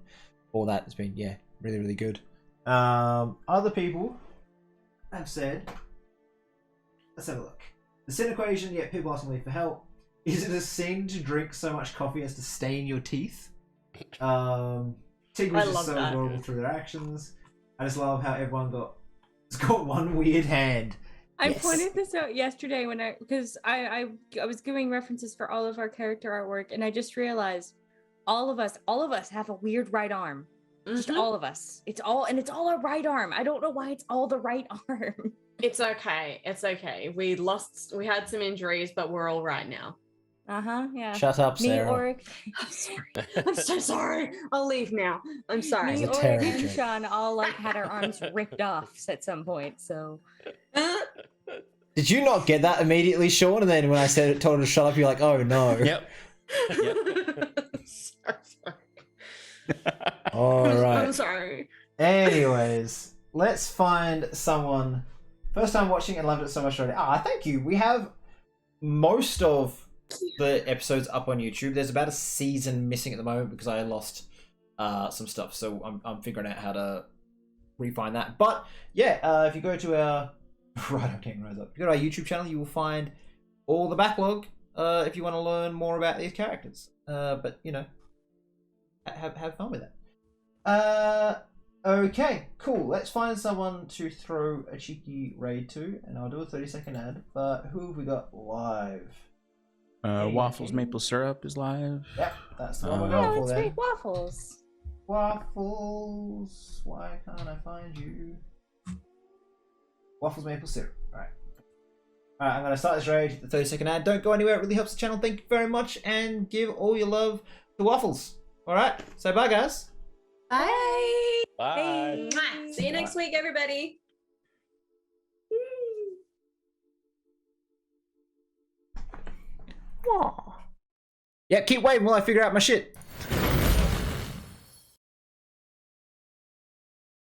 Speaker 1: all that. It's been, really, really good. Other people have said, let's have a look. The sin equation, people asking me for help. Is it a sin to drink so much coffee as to stain your teeth? Tig was just so adorable through their actions. I just love how everyone has got one weird hand.
Speaker 4: I pointed this out yesterday because I was giving references for all of our character artwork, and I just realized all of us have a weird right arm. Just all of us. It's all our right arm. I don't know why it's all the right arm.
Speaker 5: It's okay. It's okay. We had some injuries, but we're all right now.
Speaker 4: Yeah.
Speaker 1: Shut up,
Speaker 4: Me,
Speaker 1: Sarah.
Speaker 4: Oric.
Speaker 5: I'm sorry. I'm so sorry. I'll leave now. I'm sorry.
Speaker 4: Me,
Speaker 1: It's a
Speaker 4: Oric,
Speaker 1: terrible
Speaker 4: and
Speaker 1: joke.
Speaker 4: Sean all like had our arms ripped off at some point. So
Speaker 1: Did you not get that immediately, Sean? And then when I told her to shut up, you're like, oh no.
Speaker 3: Yep.
Speaker 5: Sorry.
Speaker 1: All right.
Speaker 5: I'm sorry.
Speaker 1: Anyways, let's find someone. First time watching and loved it so much already. Thank you. We have most of the episodes up on YouTube. There's about a season missing at the moment because I lost some stuff. So I'm figuring out how to refine that. But yeah, if you go to our If you go to our YouTube channel, you will find all the backlog if you want to learn more about these characters. But you know, have fun with that. Okay, cool. Let's find someone to throw a cheeky raid to, and I'll do a 30-second ad. But who have we got live?
Speaker 3: Waffles Maple Syrup is live.
Speaker 1: Yep, that's the one we're
Speaker 4: oh,
Speaker 1: going for
Speaker 4: let's
Speaker 1: then.
Speaker 4: make waffles.
Speaker 1: Waffles, why can't I find you? Waffles Maple Syrup. Alright. Alright, I'm going to start this raid. The 30-second ad. Don't go anywhere. It really helps the channel. Thank you very much. And give all your love to Waffles. Alright. So bye, guys.
Speaker 5: Bye.
Speaker 2: Bye.
Speaker 5: Mwah. See you next week, everybody.
Speaker 1: Yeah, keep waiting while I figure out my shit.